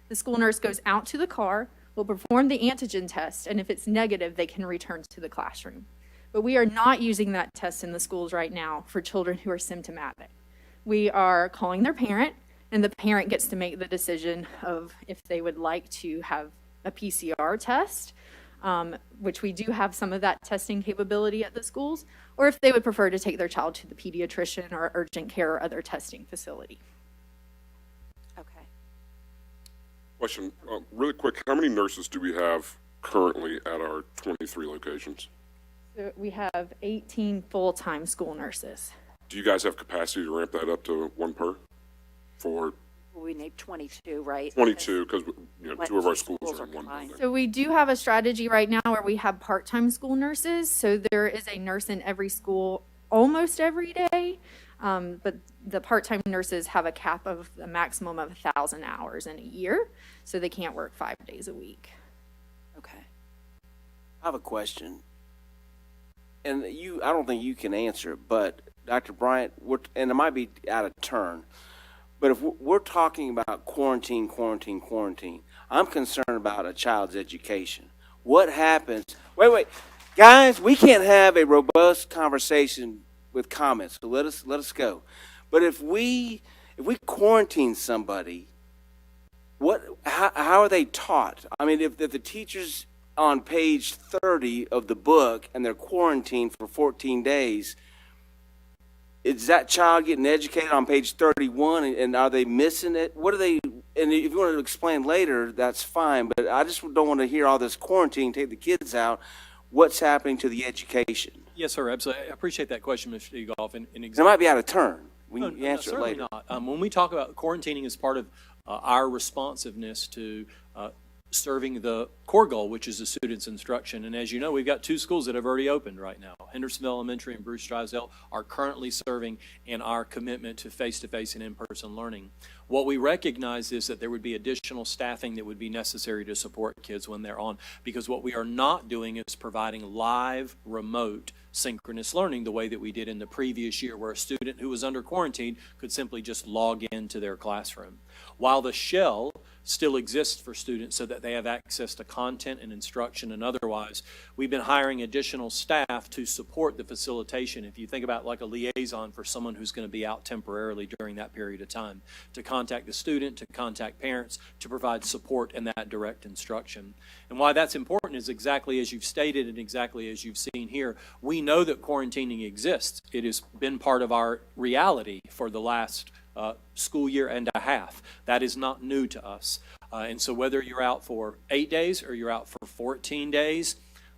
[SPEAKER 10] The school nurse goes out to the car, will perform the antigen test, and if it's negative, they can return to the classroom. But we are not using that test in the schools right now for children who are symptomatic. We are calling their parent, and the parent gets to make the decision of if they would like to have a PCR test, which we do have some of that testing capability at the schools, or if they would prefer to take their child to the pediatrician or urgent care or other testing facility.
[SPEAKER 3] Okay.
[SPEAKER 1] Question, really quick, how many nurses do we have currently at our 23 locations?
[SPEAKER 10] So we have 18 full-time school nurses.
[SPEAKER 1] Do you guys have capacity to ramp that up to 1 per? For
[SPEAKER 3] We need 22, right?
[SPEAKER 1] 22, because 2 of our schools are in one building.
[SPEAKER 10] So we do have a strategy right now where we have part-time school nurses. So there is a nurse in every school almost every day. But the part-time nurses have a cap of a maximum of 1,000 hours in a year. So they can't work 5 days a week.
[SPEAKER 3] Okay.
[SPEAKER 5] I have a question. And I don't think you can answer it, but Dr. Bryant, and it might be out of turn, but if we're talking about quarantine, I'm concerned about a child's education. What happens? Wait, guys, we can't have a robust conversation with comments. So let us go. But if we quarantine somebody, how are they taught? I mean, if the teacher's on page 30 of the book and they're quarantined for 14 days, is that child getting educated on page 31 and are they missing it? What are they, and if you want to explain later, that's fine, but I just don't want to hear all this quarantine, take the kids out. What's happening to the education?
[SPEAKER 23] Yes, sir, absolutely. I appreciate that question, Mr. Egoff.
[SPEAKER 5] It might be out of turn. You answer it
[SPEAKER 23] certainly
[SPEAKER 5] later.
[SPEAKER 23] not. When we talk about quarantining as part of our responsiveness to serving the core goal, which is the student's instruction. And as you know, we've got 2 schools that have already opened right now. Hendersonville Elementary and Bruce Drysdale are currently serving in our commitment to face-to-face and in-person learning. What we recognize is that there would be additional staffing that would be necessary to support kids when they're on, because what we are not doing is providing live, remote, synchronous learning the way that we did in the previous year, where a student who was under quarantine could simply just log into their classroom. While the shell still exists for students so that they have access to content and instruction and otherwise. We've been hiring additional staff to support the facilitation. If you think about like a liaison for someone who's going to be out temporarily during that period of time, to contact the student, to contact parents, to provide support and that direct instruction. And why that's important is exactly as you've stated and exactly as you've seen here. We know that quarantining exists. It has been part of our reality for the last school year and a half. That is not new to us. And so whether you're out for 8 days or you're out for 14 days,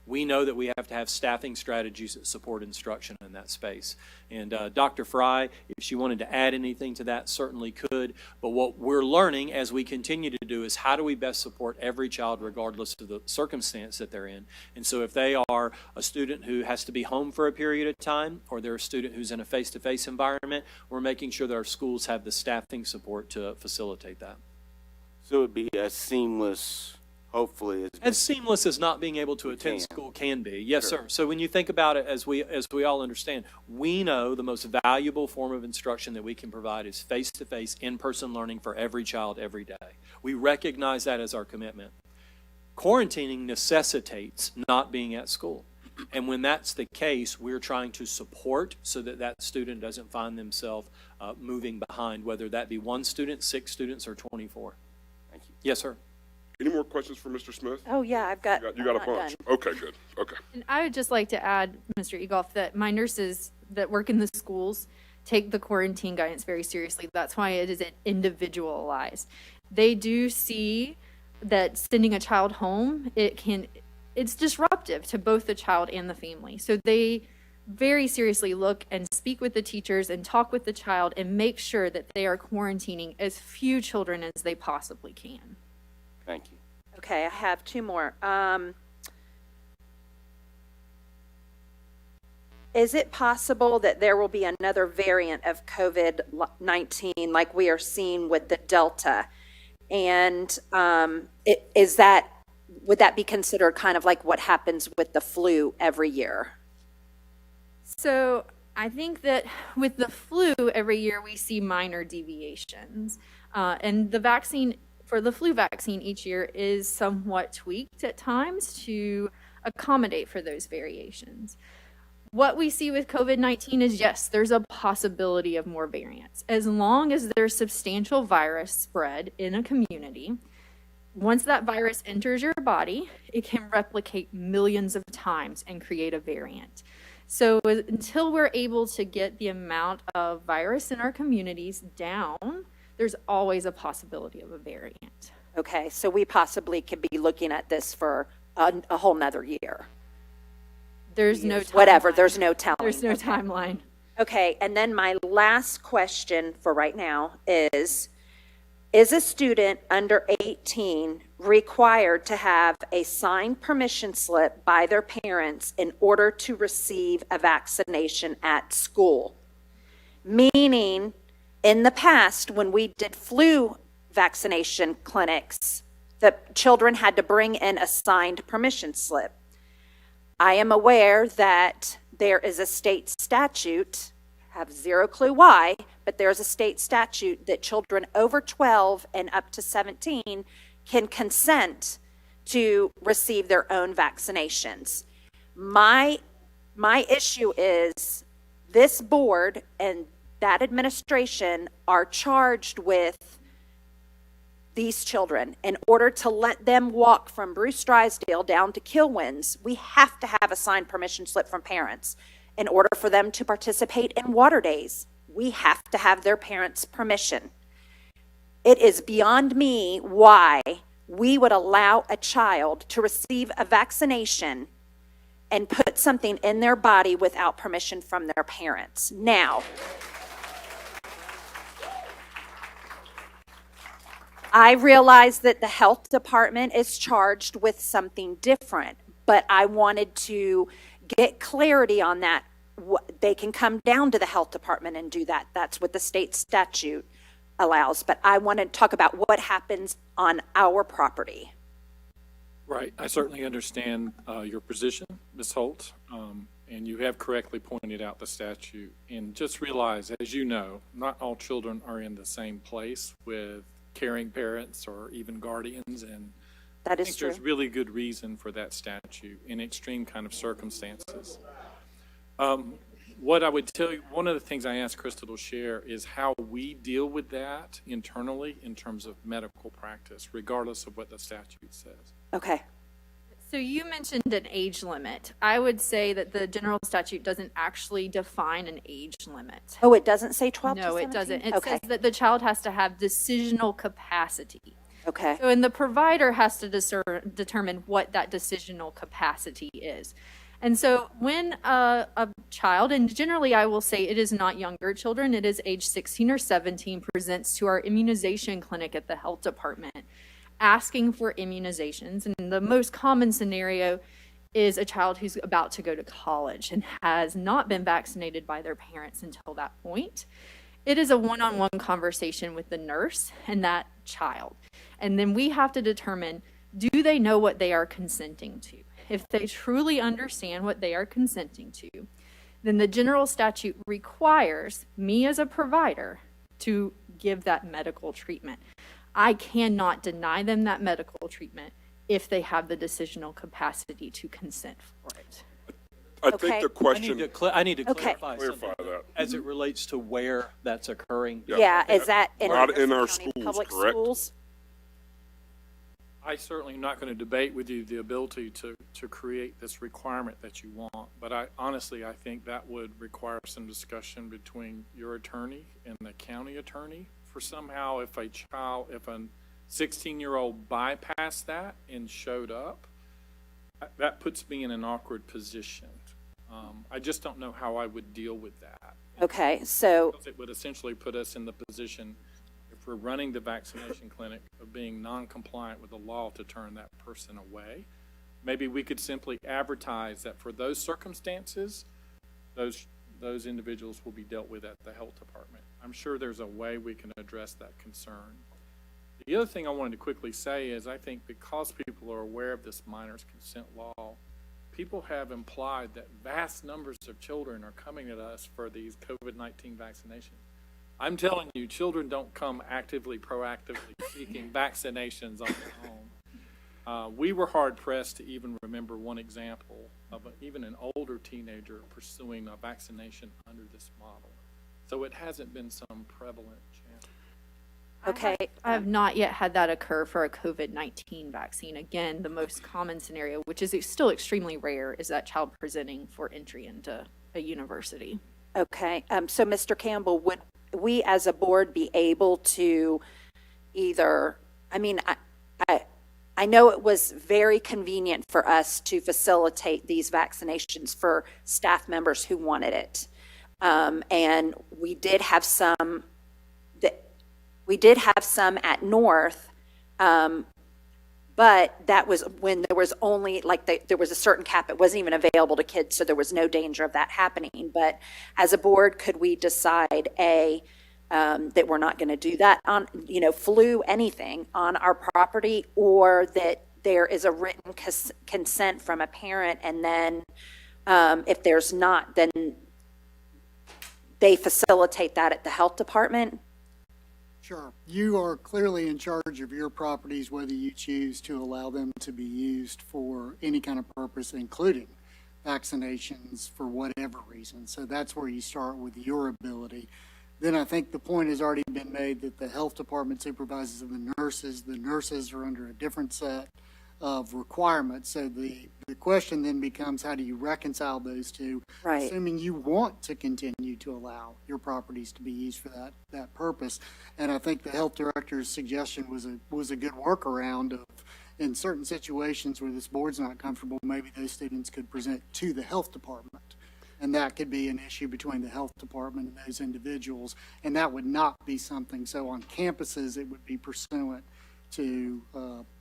[SPEAKER 23] we know that we have to have staffing strategies that support instruction in that space. And Dr. Fry, if she wanted to add anything to that, certainly could. But what we're learning as we continue to do is how do we best support every child regardless of the circumstance that they're in. And so if they are a student who has to be home for a period of time, or they're a student who's in a face-to-face environment, we're making sure that our schools have the staffing support to facilitate that.
[SPEAKER 5] So it would be a seamless, hopefully.
[SPEAKER 23] As seamless as not being able to attend school can be. Yes, sir. So when you think about it, as we all understand, we know the most valuable form of instruction that we can provide is face-to-face, in-person learning for every child every day. We recognize that as our commitment. Quarantining necessitates not being at school. And when that's the case, we're trying to support so that that student doesn't find themselves moving behind, whether that be 1 student, 6 students, or 24.
[SPEAKER 5] Thank you.
[SPEAKER 23] Yes, sir.
[SPEAKER 1] Any more questions for Mr. Smith?
[SPEAKER 3] Oh, yeah, I've got.
[SPEAKER 1] You got a bunch. Okay, good. Okay.
[SPEAKER 10] And I would just like to add, Mr. Egoff, that my nurses that work in the schools take the quarantine guidance very seriously. That's why it is individualized. They do see that sending a child home, it's disruptive to both the child and the family. So they very seriously look and speak with the teachers and talk with the child and make sure that they are quarantining as few children as they possibly can.
[SPEAKER 5] Thank you.
[SPEAKER 3] Okay, I have 2 more. Is it possible that there will be another variant of COVID-19 like we are seeing with the Delta? And would that be considered kind of like what happens with the flu every year?
[SPEAKER 10] So I think that with the flu every year we see minor deviations. And the vaccine, for the flu vaccine each year, is somewhat tweaked at times to accommodate for those variations. What we see with COVID-19 is, yes, there's a possibility of more variants. As long as there's substantial virus spread in a community, once that virus enters your body, it can replicate millions of times and create a variant. So until we're able to get the amount of virus in our communities down, there's always a possibility of a variant.
[SPEAKER 3] Okay, so we possibly could be looking at this for a whole nother year.
[SPEAKER 10] There's no timeline.
[SPEAKER 3] Whatever, there's no telling.
[SPEAKER 10] There's no timeline.
[SPEAKER 3] Okay, and then my last question for right now is a student under 18 required to have a signed permission slip by their parents in order to receive a vaccination at school? Meaning, in the past, when we did flu vaccination clinics, the children had to bring in a signed permission slip. I am aware that there is a state statute, have zero clue why, but there's a state statute that children over 12 and up to 17 can consent to receive their own vaccinations. My issue is this board and that administration are charged with these children. In order to let them walk from Bruce Drysdale down to Kilwins, we have to have a signed permission slip from parents. In order for them to participate in water days, we have to have their parents' permission. It is beyond me why we would allow a child to receive a vaccination and put something in their body without permission from their parents. Now, I realize that the health department is charged with something different, but I wanted to get clarity on that. They can come down to the health department and do that. That's what the state statute allows. But I want to talk about what happens on our property.
[SPEAKER 7] Right. I certainly understand your position, Ms. Holt, and you have correctly pointed out the statute. And just realize, as you know, not all children are in the same place with caring parents or even guardians, and
[SPEAKER 3] That
[SPEAKER 7] I
[SPEAKER 3] is
[SPEAKER 7] think
[SPEAKER 3] true.
[SPEAKER 7] there's really good reason for that statute in extreme kind of circumstances. What I would tell you, one of the things I asked Crystal to share is how we deal with that internally in terms of medical practice, regardless of what the statute says.
[SPEAKER 3] Okay.
[SPEAKER 10] So you mentioned an age limit. I would say that the general statute doesn't actually define an age limit.
[SPEAKER 3] Oh, it doesn't say 12 to
[SPEAKER 10] No,
[SPEAKER 3] 17?
[SPEAKER 10] it doesn't. It
[SPEAKER 3] Okay.
[SPEAKER 10] says that the child has to have decisional capacity.
[SPEAKER 3] Okay.
[SPEAKER 10] So, and the provider has to determine what that decisional capacity is. And so when a child, and generally I will say it is not younger children, it is age 16 or 17, presents to our immunization clinic at the health department asking for immunizations. And the most common scenario is a child who's about to go to college and has not been vaccinated by their parents until that point. It is a one-on-one conversation with the nurse and that child. And then we have to determine, do they know what they are consenting to? If they truly understand what they are consenting to, then the general statute requires me as a provider to give that medical treatment. I cannot deny them that medical treatment if they have the decisional capacity to consent for it.
[SPEAKER 1] I think the question.
[SPEAKER 23] I need to
[SPEAKER 3] Okay.
[SPEAKER 23] clarify
[SPEAKER 1] Clarify
[SPEAKER 23] something
[SPEAKER 1] that.
[SPEAKER 23] as it relates to where that's occurring.
[SPEAKER 3] Yeah, is that in
[SPEAKER 1] Not
[SPEAKER 3] Anderson
[SPEAKER 1] in our
[SPEAKER 3] County
[SPEAKER 1] schools,
[SPEAKER 3] public
[SPEAKER 1] correct?
[SPEAKER 3] schools?
[SPEAKER 7] I certainly am not going to debate with you the ability to create this requirement that you want, but I think that would require some discussion between your attorney and the county attorney for somehow if a 16-year-old bypassed that and showed up, that puts me in an awkward position. I just don't know how I would deal with that.
[SPEAKER 3] Okay, so
[SPEAKER 7] Because it would essentially put us in the position, if we're running the vaccination clinic, of being non-compliant with the law to turn that person away. Maybe we could simply advertise that for those circumstances, those individuals will be dealt with at the health department. I'm sure there's a way we can address that concern. The other thing I wanted to quickly say is I think because people are aware of this minor's consent law, people have implied that vast numbers of children are coming at us for these COVID-19 vaccinations. I'm telling you, children don't come proactively seeking vaccinations on their own. We were hard pressed to even remember one example of even an older teenager pursuing a vaccination under this model. So it hasn't been some prevalent chance.
[SPEAKER 3] okay,
[SPEAKER 10] I have not yet had that occur for a COVID-19 vaccine. Again, the most common scenario, which is still extremely rare, is that child presenting for entry into a university.
[SPEAKER 3] okay. So Mr. Campbell, would we as a board be able to either, I know it was very convenient for us to facilitate these vaccinations for staff members who wanted it. And we did have some at North, but that was when there was only, there was a certain cap. It wasn't even available to kids, so there was no danger of that happening. But as a board, could we decide, that we're not going to do that on, flu, anything on our property, or that there is a written consent from a parent, and then if there's not, then they facilitate that at the health department?
[SPEAKER 9] Sure. You are clearly in charge of your properties, whether you choose to allow them to be used for any kind of purpose, including vaccinations for whatever reason. So that's where you start with your ability. Then I think the point has already been made that the health department supervises the nurses are under a different set of requirements. So the question then becomes, how do you reconcile those two?
[SPEAKER 3] Right.
[SPEAKER 9] Assuming you want to continue to allow your properties to be used for that purpose. And I think the health director's suggestion was a good workaround of, in certain situations where this board's not comfortable, maybe those students could present to the health department. And that could be an issue between the health department and those individuals. And that would not be something, so on campuses, it would be pursuant to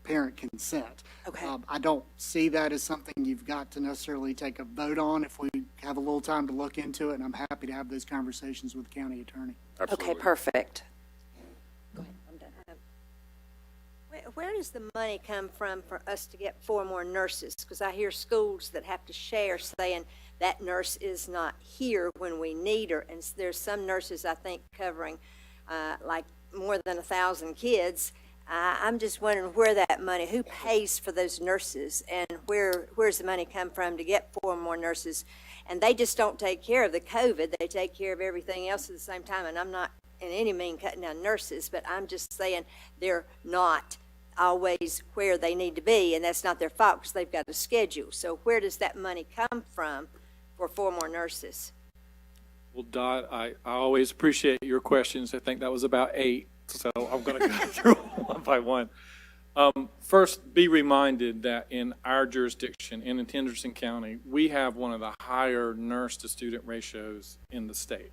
[SPEAKER 9] parent consent.
[SPEAKER 3] Okay.
[SPEAKER 9] I don't see that as something you've got to necessarily take a vote on. If we have a little time to look into it, and I'm happy to have those conversations with the county attorney.
[SPEAKER 1] Absolutely.
[SPEAKER 3] Okay, perfect.
[SPEAKER 2] Where does the money come from for us to get 4 more nurses? Because I hear schools that have to share saying that nurse is not here when we need her. And there's some nurses, I think, covering like more than 1,000 kids. I'm just wondering where that money, who pays for those nurses, and where's the money come from to get 4 more nurses? And they just don't take care of the COVID. They take care of everything else at the same time. And I'm not in any mean cutting down nurses, but I'm just saying they're not always where they need to be, and that's not their fault because they've got a schedule. So where does that money come from for 4 more nurses?
[SPEAKER 7] Well, Dot, I always appreciate your questions. I think that was about 8, so I'm going to go through one by one. First, be reminded that in our jurisdiction, in Henderson County, we have one of the higher nurse-to-student ratios in the state.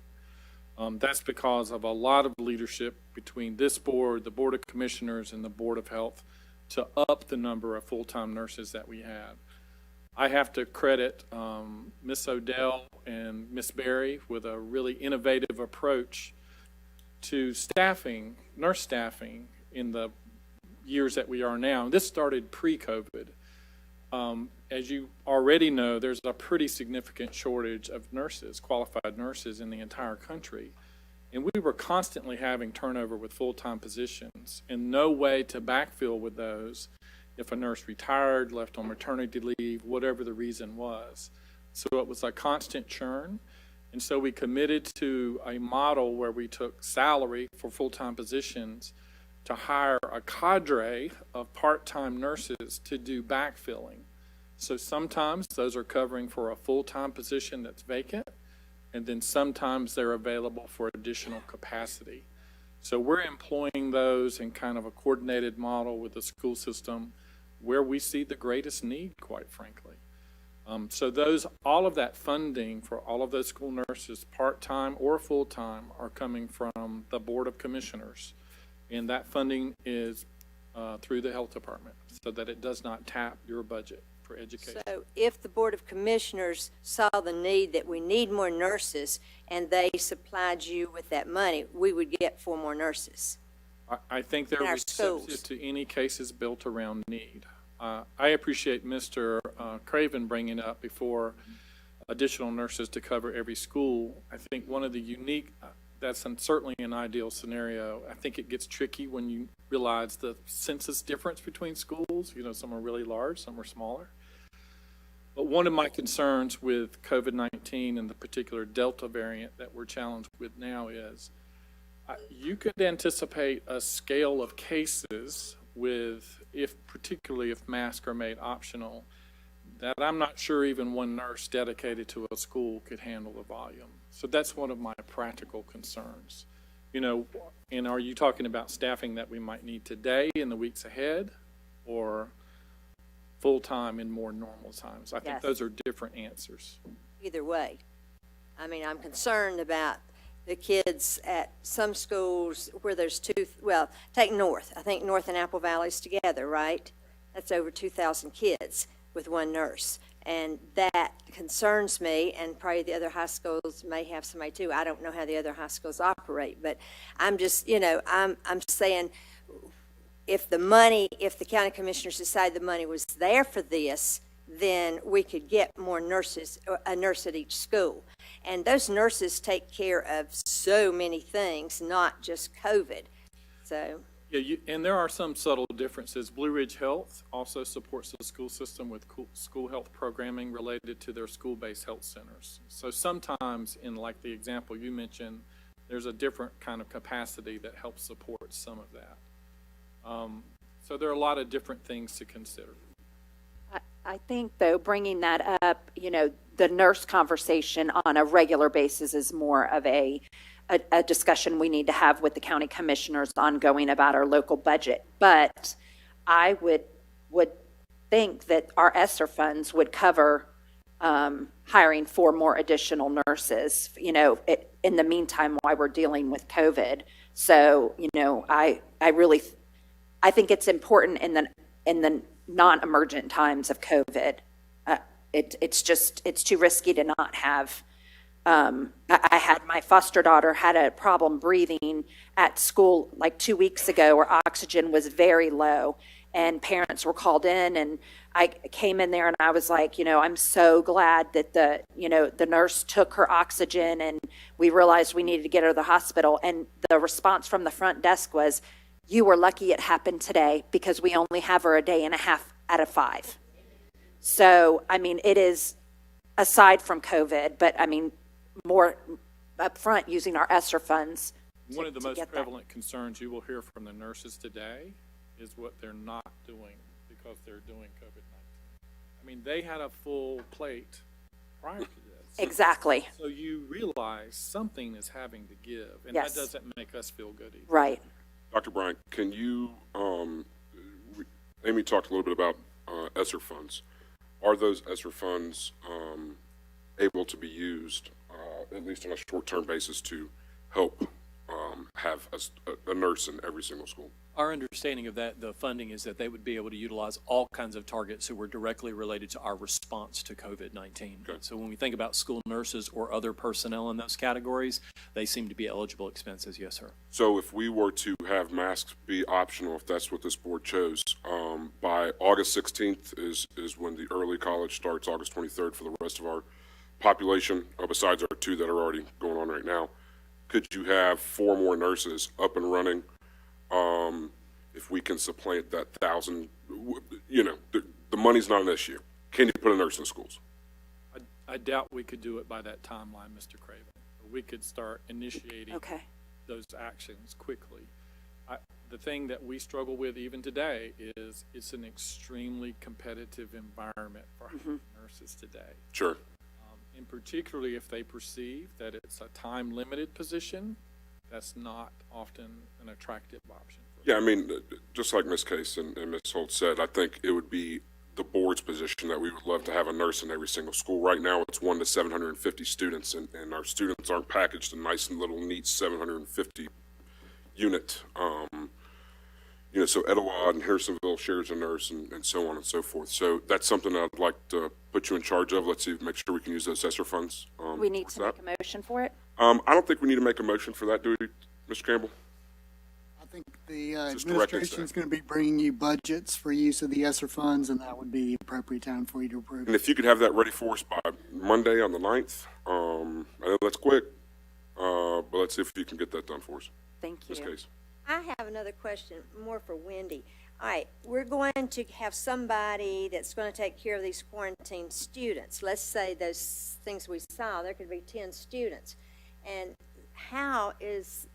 [SPEAKER 7] That's because of a lot of leadership between this board, the Board of Commissioners, and the Board of Health to up the number of full-time nurses that we have. I have to credit Ms. Odell and Ms. Berry with a really innovative approach to staffing, nurse staffing, in the years that we are now. This started pre-COVID. As you already know, there's a pretty significant shortage of nurses, qualified nurses in the entire country. And we were constantly having turnover with full-time positions and no way to backfill with those if a nurse retired, left on maternity leave, whatever the reason was. So it was a constant churn. And so we committed to a model where we took salary for full-time positions to hire a cadre of part-time nurses to do backfilling. So sometimes those are covering for a full-time position that's vacant, and then sometimes they're available for additional capacity. So we're employing those in kind of a coordinated model with the school system where we see the greatest need, quite frankly. So all of that funding for all of those school nurses, part-time or full-time, are coming from the Board of Commissioners. And that funding is through the health department so that it does not tap your budget for education.
[SPEAKER 2] So if the Board of Commissioners saw the need that we need more nurses and they supplied you with that money, we would get 4 more nurses.
[SPEAKER 7] I think they're receptive to any cases built around need. I appreciate Mr. Craven bringing up before additional nurses to cover every school. I think one of the unique, that's certainly an ideal scenario. I think it gets tricky when you realize the census difference between schools. You know, some are really large, some are smaller. But one of my concerns with COVID-19 and the particular Delta variant that we're challenged with now is you could anticipate a scale of cases particularly if masks are made optional, that I'm not sure even one nurse dedicated to a school could handle the volume. So that's one of my practical concerns. You know, and are you talking about staffing that we might need today in the weeks ahead, or full-time in more normal times? I think those are different answers.
[SPEAKER 2] Either way. I mean, I'm concerned about the kids at some schools where there's take North. I think North and Apple Valley's together, right? That's over 2,000 kids with one nurse. And that concerns me, and probably the other high schools may have somebody too. I don't know how the other high schools operate, but I'm just, I'm saying if the county commissioners decide the money was there for this, then we could get more nurses, a nurse at each school. And those nurses take care of so many things, not just COVID. So.
[SPEAKER 7] Yeah, and there are some subtle differences. Blue Ridge Health also supports the school system with school health programming related to their school-based health centers. So sometimes, in like the example you mentioned, there's a different kind of capacity that helps support some of that. So there are a lot of different things to consider.
[SPEAKER 3] I think, though, bringing that up, the nurse conversation on a regular basis is more of a discussion we need to have with the county commissioners ongoing about our local budget. But I would think that our ESSER funds would cover hiring 4 more additional nurses, in the meantime while we're dealing with COVID. So, I think it's important in the non-emergent times of COVID. It's too risky to not have. I had my foster daughter had a problem breathing at school like 2 weeks ago where oxygen was very low. and parents were called in, and I came in there and I was like, I'm so glad that the nurse took her oxygen and we realized we needed to get her to the hospital. And the response from the front desk was, you were lucky it happened today because we only have her a day and a half out of 5. So, it is, aside from COVID, but more upfront using our ESSER funds.
[SPEAKER 7] One of the most prevalent concerns you will hear from the nurses today is what they're not doing because they're doing COVID-19. They had a full plate prior to this.
[SPEAKER 3] Exactly.
[SPEAKER 7] So you realize something is having to give, and
[SPEAKER 3] Yes.
[SPEAKER 7] that doesn't make us feel good either.
[SPEAKER 3] Right.
[SPEAKER 1] Dr. Bryant, can you, Amy talked a little bit about ESSER funds. Are those ESSER funds able to be used, at least on a short-term basis, to help have a nurse in every single school?
[SPEAKER 23] Our understanding of that, the funding, is that they would be able to utilize all kinds of targets who were directly related to our response to COVID-19.
[SPEAKER 1] Okay.
[SPEAKER 23] So when we think about school nurses or other personnel in those categories, they seem to be eligible expenses, yes, sir.
[SPEAKER 1] So if we were to have masks be optional, if that's what this board chose, by August 16th is when the early college starts, August 23rd for the rest of our population, besides our 2 that are already going on right now. Could you have 4 more nurses up and running if we can supplant that 1,000? The money's not an issue. Can you put a nurse in schools?
[SPEAKER 7] I doubt we could do it by that timeline, Mr. Craven. We could start initiating those actions quickly. The thing that we struggle with even today is it's an extremely competitive environment for nurses today.
[SPEAKER 1] Sure.
[SPEAKER 7] And particularly if they perceive that it's a time-limited position, that's not often an attractive option.
[SPEAKER 1] Yeah, just like Ms. Case and Ms. Holt said, I think it would be the board's position that we would love to have a nurse in every single school. Right now, it's 1 to 750 students, and our students aren't packaged in nice and little neat 750 unit. So Etowah and Harrisonville shares a nurse and so on and so forth. So that's something I'd like to put you in charge of. Let's see, make sure we can use those ESSER funds.
[SPEAKER 3] We need to make a motion for it?
[SPEAKER 1] I don't think we need to make a motion for that, do we, Mr. Campbell?
[SPEAKER 9] I think the
[SPEAKER 1] Just directing
[SPEAKER 9] administration is
[SPEAKER 1] staff.
[SPEAKER 9] going to be bringing you budgets for use of the ESSER funds, and that would be appropriate time for you to approve.
[SPEAKER 1] And if you could have that ready for us by Monday on the 9th, I know that's quick, but let's see if you can get that done for us.
[SPEAKER 3] Thank
[SPEAKER 1] Ms. Case.
[SPEAKER 2] I have another question, more for Wendy. All right, we're going to have somebody that's going to take care of these quarantined students. Let's say those things we saw, there could be 10 students. And how is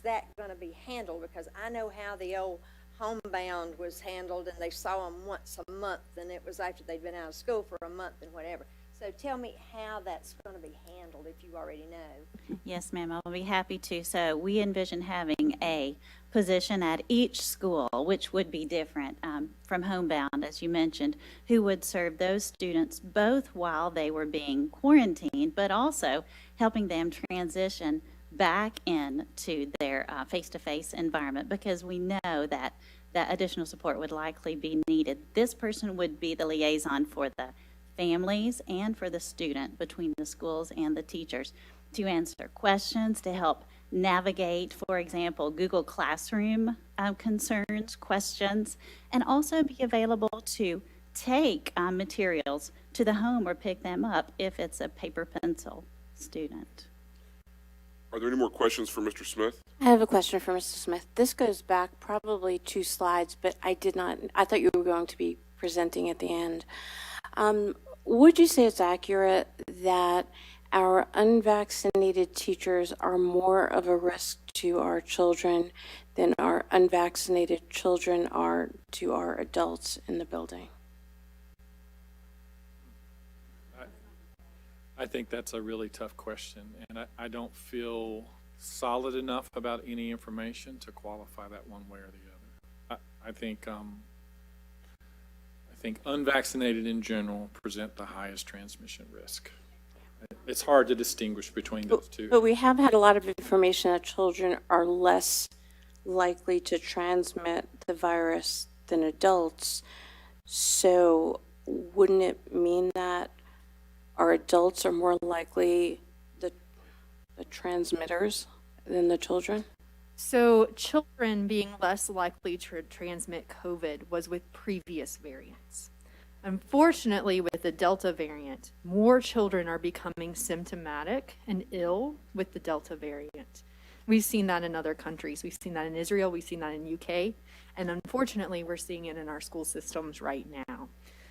[SPEAKER 2] that going to be handled? Because I know how the old homebound was handled, and they saw them once a month, and it was after they'd been out of school for a month and whatever. So tell me how that's going to be handled, if you already know.
[SPEAKER 8] Yes, ma'am, I'll be happy to. So we envision having a position at each school, which would be different from homebound, as you mentioned, who would serve those students both while they were being quarantined, but also helping them transition back into their face-to-face environment, because we know that that additional support would likely be needed. This person would be the liaison for the families and for the student between the schools and the teachers to answer questions, to help navigate, for example, Google Classroom concerns, questions, and also be available to take materials to the home or pick them up if it's a paper pencil student.
[SPEAKER 1] Are there any more questions for Mr. Smith?
[SPEAKER 6] I have a question for Mr. Smith. This goes back probably 2 slides, but I thought you were going to be presenting at the end. Would you say it's accurate that our unvaccinated teachers are more of a risk to our children than our unvaccinated children are to our adults in the building?
[SPEAKER 7] I think that's a really tough question, and I don't feel solid enough about any information to qualify that one way or the other. I think unvaccinated in general present the highest transmission risk. It's hard to distinguish between those two.
[SPEAKER 6] But we have had a lot of information that children are less likely to transmit the virus than adults. So wouldn't it mean that our adults are more likely the transmitters than the children?
[SPEAKER 10] So children being less likely to transmit COVID was with previous variants. Unfortunately, with the Delta variant, more children are becoming symptomatic and ill with the Delta variant. We've seen that in other countries. We've seen that in Israel. We've seen that in UK. And unfortunately, we're seeing it in our school systems right now.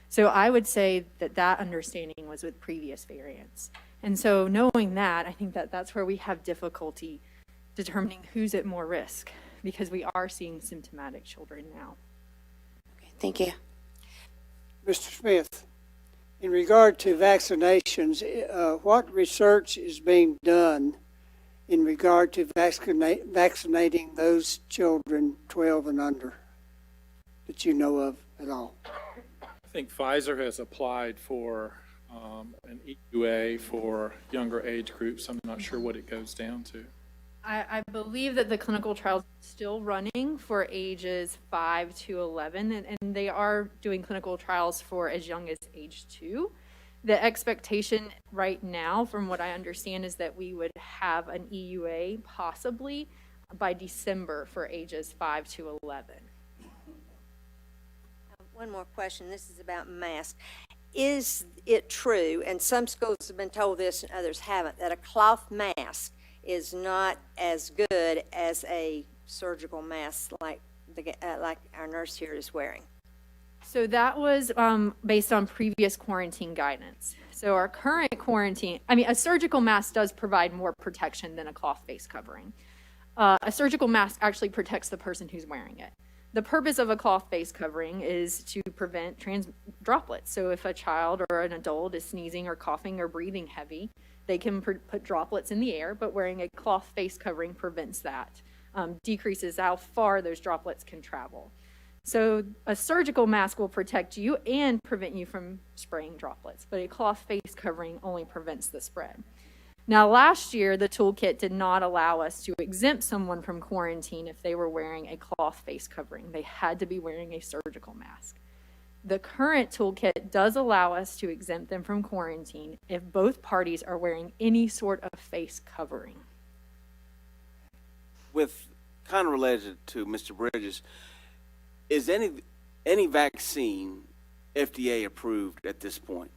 [SPEAKER 10] So I would say that that understanding was with previous variants. And so knowing that, I think that that's where we have difficulty determining who's at more risk, because we are seeing symptomatic children now.
[SPEAKER 6] Thank you.
[SPEAKER 2] Mr. Smith, in regard to vaccinations, what research is being done in regard to vaccinating those children 12 and under that you know of at all?
[SPEAKER 7] I think Pfizer has applied for an EUA for younger age groups. I'm not sure what it goes down to.
[SPEAKER 10] I believe that the clinical trials are still running for ages 5 to 11, and they are doing clinical trials for as young as age 2. The expectation right now, from what I understand, is that we would have an EUA possibly by December for ages 5 to 11.
[SPEAKER 11] One more question. This is about masks. Is it true, and some schools have been told this and others haven't, that a cloth mask is not as good as a surgical mask like our nurse here is wearing?
[SPEAKER 10] So that was based on previous quarantine guidance. So our current quarantine, a surgical mask does provide more protection than a cloth face covering. A surgical mask actually protects the person who's wearing it. The purpose of a cloth face covering is to prevent droplets. So if a child or an adult is sneezing or coughing or breathing heavy, they can put droplets in the air, but wearing a cloth face covering prevents that, decreases how far those droplets can travel. So a surgical mask will protect you and prevent you from spraying droplets, but a cloth face covering only prevents the spread. Now, last year, the toolkit did not allow us to exempt someone from quarantine if they were wearing a cloth face covering. They had to be wearing a surgical mask. The current toolkit does allow us to exempt them from quarantine if both parties are wearing any sort of face covering.
[SPEAKER 5] With kind of related to Mr. Bridges, is any vaccine FDA approved at this point?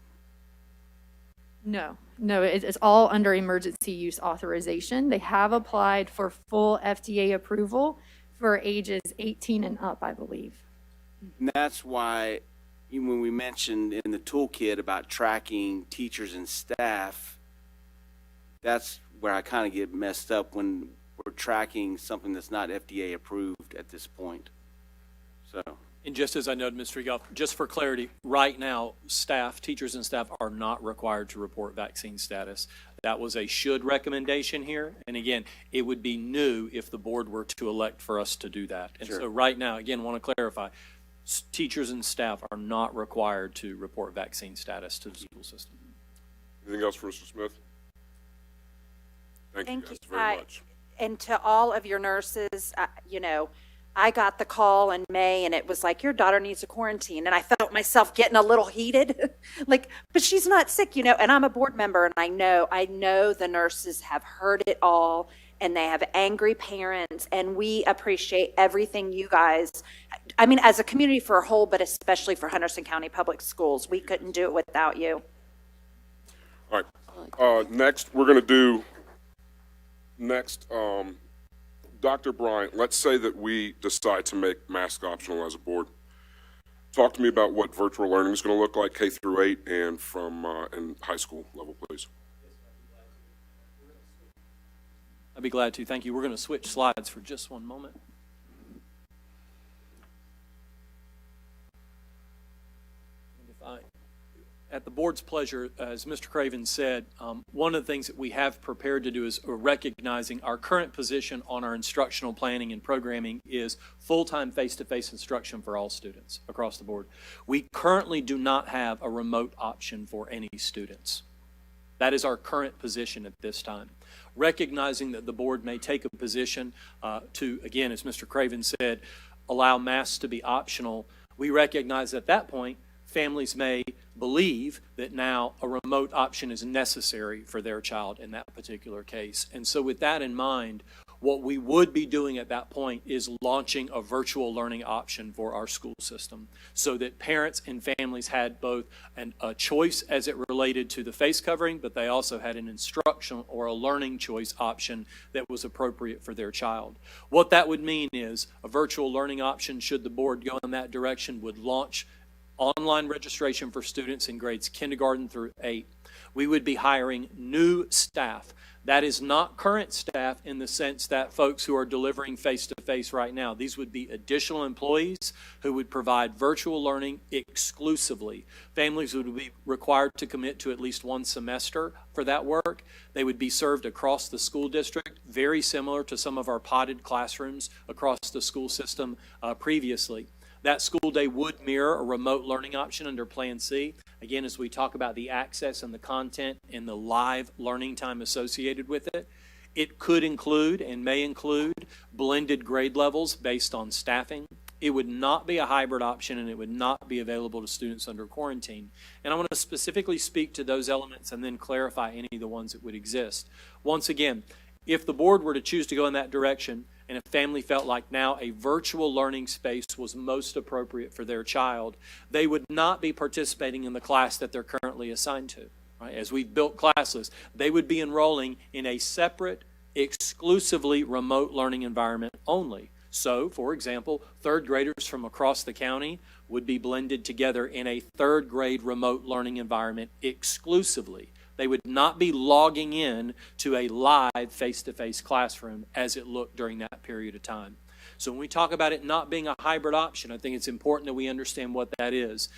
[SPEAKER 10] No, it's all under emergency use authorization. They have applied for full FDA approval for ages 18 and up, I believe.
[SPEAKER 5] And that's why when we mentioned in the toolkit about tracking teachers and staff, that's where I kind of get messed up when we're tracking something that's not FDA approved at this point. So.
[SPEAKER 23] And just as I noted, Mr. Egoff, just for clarity, right now, teachers and staff are not required to report vaccine status. That was a should recommendation here. And again, it would be new if the board were to elect for us to do that. And
[SPEAKER 5] Sure.
[SPEAKER 23] so right now, again, want to clarify, teachers and staff are not required to report vaccine status to the school system.
[SPEAKER 1] Anything else for Mr. Smith? Thank you guys very much.
[SPEAKER 3] And to all of your nurses, I got the call in May and it was like, your daughter needs a quarantine. And I felt myself getting a little heated, but she's not sick, and I'm a board member and I know the nurses have heard it all and they have angry parents, and we appreciate everything you guys, as a community for a whole, but especially for Henderson County Public Schools. We couldn't do it without you.
[SPEAKER 1] All right. Next, we're going to do Dr. Bryant, let's say that we decide to make mask optional as a board. Talk to me about what virtual learning is going to look like K through 8 and from in high school level, please.
[SPEAKER 23] I'd be glad to. Thank you. We're going to switch slides for just one moment. At the board's pleasure, as Mr. Craven said, one of the things that we have prepared to do is recognizing our current position on our instructional planning and programming is full-time face-to-face instruction for all students across the board. We currently do not have a remote option for any students. That is our current position at this time. Recognizing that the board may take a position to, again, as Mr. Craven said, allow masks to be optional, we recognize at that point families may believe that now a remote option is necessary for their child in that particular case. And so with that in mind, What we would be doing at that point is launching a virtual learning option for our school system so that parents and families had both a choice as it related to the face covering, but they also had an instructional or a learning choice option that was appropriate for their child. What that would mean is a virtual learning option, should the board go in that direction, would launch online registration for students in grades kindergarten through 8. We would be hiring new staff. That is not current staff in the sense that folks who are delivering face-to-face right now. These would be additional employees who would provide virtual learning exclusively. Families would be required to commit to at least 1 semester for that work. They would be served across the school district, very similar to some of our potted classrooms across the school system previously. That school day would mirror a remote learning option under Plan C. Again, as we talk about the access and the content and the live learning time associated with it, it could include and may include blended grade levels based on staffing. It would not be a hybrid option, and it would not be available to students under quarantine. And I want to specifically speak to those elements and then clarify any of the ones that would exist. Once again, if the board were to choose to go in that direction, and a family felt like now a virtual learning space was most appropriate for their child, they would not be participating in the class that they're currently assigned to. Right? As we've built class lists, they would be enrolling in a separate, exclusively remote learning environment only. So, for example, third graders from across the county would be blended together in a third grade remote learning environment exclusively. They would not be logging in to a live face-to-face classroom as it looked during that period of time. So when we talk about it not being a hybrid option, I think it's important that we understand what that is.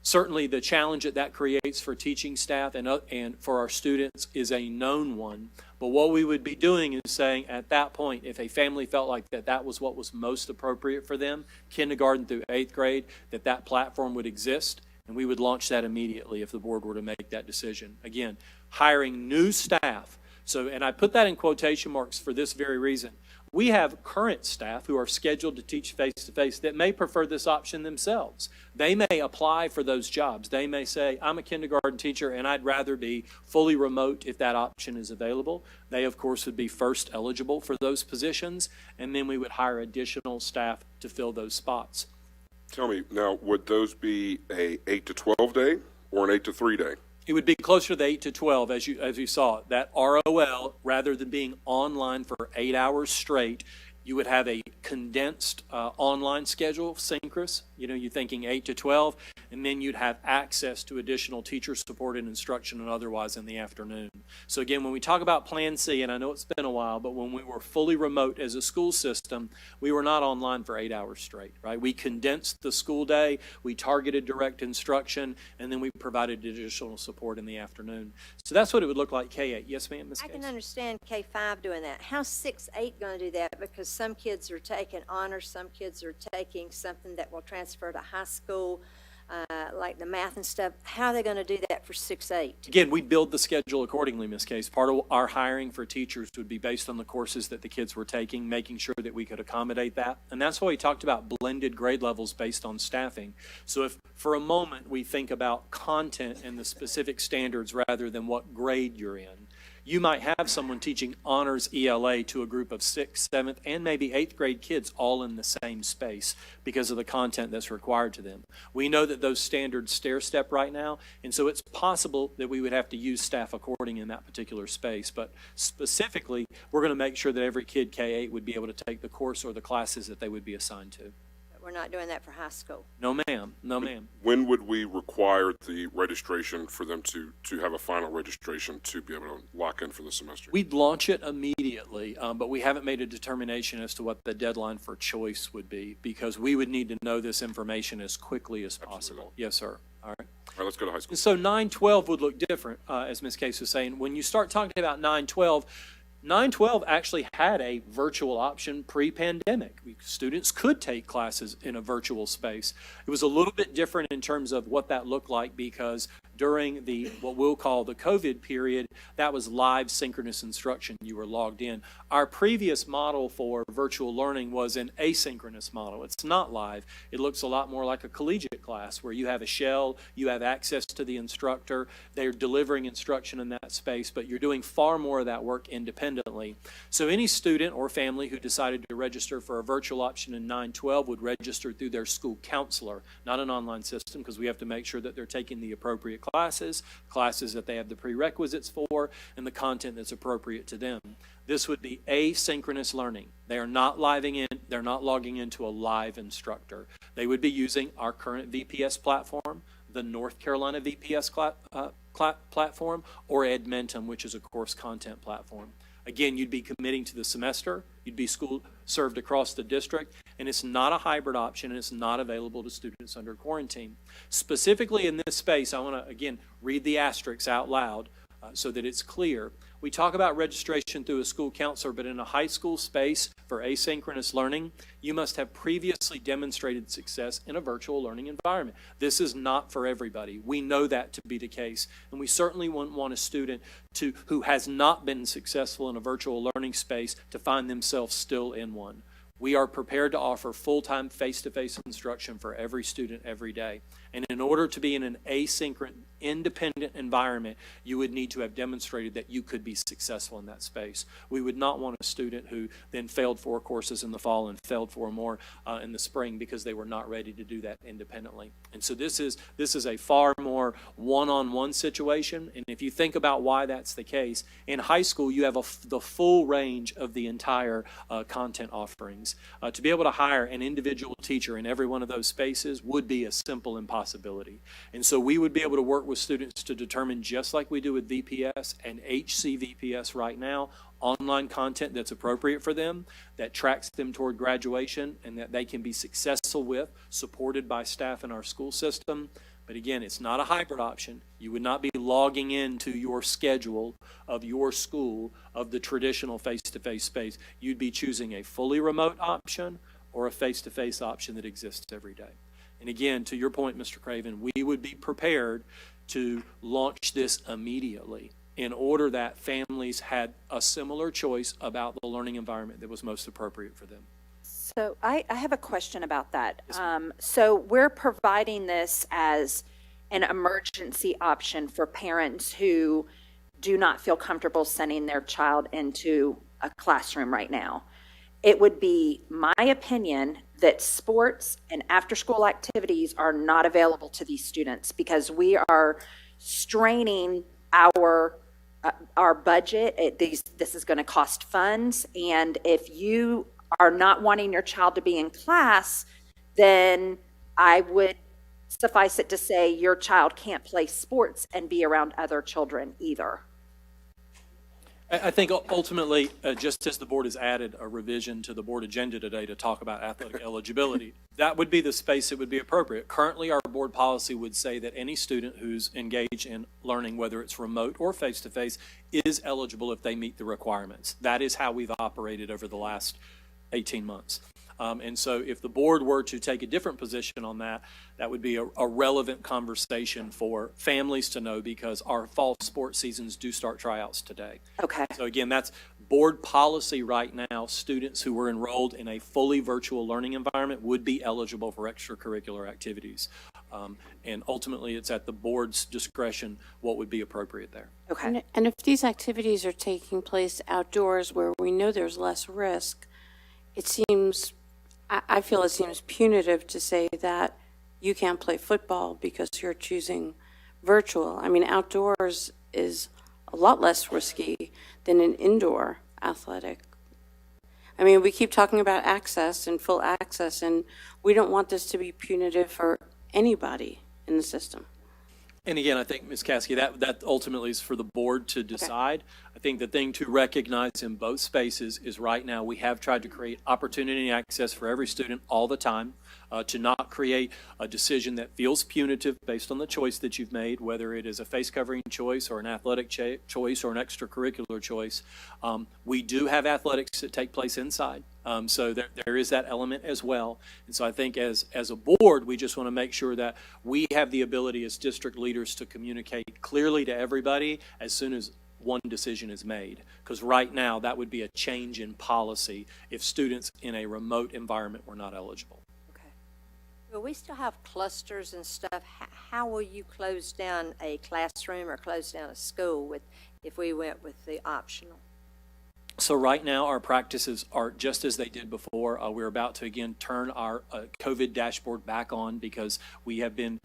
[SPEAKER 23] Certainly the challenge that creates for teaching staff and for our students is a known one. But what we would be doing is saying at that point, if a family felt like that was what was most appropriate for them, kindergarten through 8th grade, that platform would exist. And we would launch that immediately if the board were to make that decision. Again, hiring new staff. So, and I put that in quotation marks for this very reason. We have current staff who are scheduled to teach face-to-face that may prefer this option themselves. They may apply for those jobs. They may say, I'm a kindergarten teacher and I'd rather be fully remote if that option is available. They, of course, would be first eligible for those positions, and then we would hire additional staff to fill those spots.
[SPEAKER 1] Tell me, now, would those be a 8 to 12 day or an 8 to 3 day?
[SPEAKER 23] It would be closer to the 8 to 12, as you saw. That ROL, rather than being online for 8 hours straight, you would have a condensed online schedule, synchronous. You know, you're thinking 8 to 12, and then you'd have access to additional teacher-supported instruction and otherwise in the afternoon. So again, when we talk about Plan C, and I know it's been a while, but when we were fully remote as a school system, we were not online for 8 hours straight, right? We condensed the school day, we targeted direct instruction, and then we provided additional support in the afternoon. So that's what it would look like K-8. Yes, ma'am, Ms.
[SPEAKER 11] I
[SPEAKER 23] Case?
[SPEAKER 11] can understand K-5 doing that. How's 6-8 going to do that? Because some kids are taking honors, some kids are taking something that will transfer to high school, like the math and stuff. How are they going to do that for 6-8?
[SPEAKER 23] Again, we build the schedule accordingly, Ms. Case. Part of our hiring for teachers would be based on the courses that the kids were taking, making sure that we could accommodate that. And that's why we talked about blended grade levels based on staffing. So if for a moment we think about content and the specific standards rather than what grade you're in, you might have someone teaching honors ELA to a group of 6th, 7th, and maybe 8th grade kids all in the same space because of the content that's required to them. We know that those standards stair-step right now, and so it's possible that we would have to use staff according in that particular space. But specifically, we're going to make sure that every kid K-8 would be able to take the course or the classes that they would be assigned to.
[SPEAKER 11] We're not doing that for high school.
[SPEAKER 23] No, ma'am. No, ma'am.
[SPEAKER 1] When would we require the registration for them to have a final registration to be able to lock in for the semester?
[SPEAKER 23] We'd launch it immediately, but we haven't made a determination as to what the deadline for choice would be because we would need to know this information as quickly as possible.
[SPEAKER 1] Absolutely.
[SPEAKER 23] Yes, sir. All right.
[SPEAKER 1] All right, let's go to high school.
[SPEAKER 23] So 9-12 would look different, as Ms. Case was saying. When you start talking about 9-12, 9-12 actually had a virtual option pre-pandemic. Students could take classes in a virtual space. It was a little bit different in terms of what that looked like because during the, what we'll call the COVID period, that was live synchronous instruction. You were logged in. Our previous model for virtual learning was an asynchronous model. It's not live. It looks a lot more like a collegiate class where you have a shell, you have access to the instructor, they're delivering instruction in that space, but you're doing far more of that work independently. So any student or family who decided to register for a virtual option in 912 would register through their school counselor, not an online system, because we have to make sure that they're taking the appropriate classes that they have the prerequisites for, and the content that's appropriate to them. This would be asynchronous learning. They are not they're not logging into a live instructor. They would be using our current VPS platform, the North Carolina VPS platform, or Edmentum, which is a course content platform. Again, you'd be committing to the semester, you'd be school served across the district, and it's not a hybrid option, and it's not available to students under quarantine. Specifically in this space, I want to, again, read the asterisks out loud so that it's clear. We talk about registration through a school counselor, but in a high school space for asynchronous learning, you must have previously demonstrated success in a virtual learning environment. This is not for everybody. We know that to be the case, and we certainly wouldn't want a student who has not been successful in a virtual learning space to find themselves still in one. We are prepared to offer full-time face-to-face instruction for every student every day. And in order to be in an asynchronous, independent environment, you would need to have demonstrated that you could be successful in that space. We would not want a student who then failed 4 courses in the fall and failed 4 more in the spring because they were not ready to do that independently. And so this is a far more one-on-one situation. And if you think about why that's the case, in high school you have the full range of the entire content offerings. To be able to hire an individual teacher in every one of those spaces would be a simple impossibility. And so we would be able to work with students to determine, just like we do with VPS and HCVPS right now, online content that's appropriate for them, that tracks them toward graduation, and that they can be successful with, supported by staff in our school system. But again, it's not a hybrid option. You would not be logging into your schedule of your school of the traditional face-to-face space. You'd be choosing a fully remote option or a face-to-face option that exists every day. And again, to your point, Mr. Craven, we would be prepared to launch this immediately in order that families had a similar choice about the learning environment that was most appropriate for them.
[SPEAKER 3] So I have a question about that. So we're providing this as an emergency option for parents who do not feel comfortable sending their child into a classroom right now. It would be my opinion that sports and after-school activities are not available to these students because we are straining our budget. This is going to cost funds, and if you are not wanting your child to be in class, then I would suffice it to say your child can't play sports and be around other children either.
[SPEAKER 23] I think ultimately, just as the board has added a revision to the board agenda today to talk about athletic eligibility, that would be the space that would be appropriate. Currently, our board policy would say that any student who's engaged in learning, whether it's remote or face-to-face, is eligible if they meet the requirements. That is how we've operated over the last 18 months. And so if the board were to take a different position on that, that would be a relevant conversation for families to know, because our fall sports seasons do start tryouts today.
[SPEAKER 3] Okay.
[SPEAKER 23] So again, that's board policy right now. Students who were enrolled in a fully virtual learning environment would be eligible for extracurricular activities. And ultimately, it's at the board's discretion what would be appropriate there.
[SPEAKER 3] Okay.
[SPEAKER 6] And if these activities are taking place outdoors where we know there's less risk, I feel it seems punitive to say that you can't play football because you're choosing virtual. I mean, outdoors is a lot less risky than an indoor athletic. I mean, we keep talking about access and full access, and we don't want this to be punitive for anybody in the system.
[SPEAKER 23] And again, I think, Ms. Caskey, that ultimately is for the board to decide. Okay. I think the thing to recognize in both spaces is right now we have tried to create opportunity and access for every student all the time, to not create a decision that feels punitive based on the choice that you've made, whether it is a face covering choice or an athletic choice or an extracurricular choice. We do have athletics that take place inside. So there is that element as well. And so I think as a board, we just want to make sure that we have the ability as district leaders to communicate clearly to everybody as soon as one decision is made. Because right now, that would be a change in policy if students in a remote environment were not eligible.
[SPEAKER 11] Will we still have clusters and stuff? How will you close down a classroom or close down a school if we went with the optional?
[SPEAKER 23] So right now, our practices are just as they did before. We're about to, again, turn our COVID dashboard back on because we have been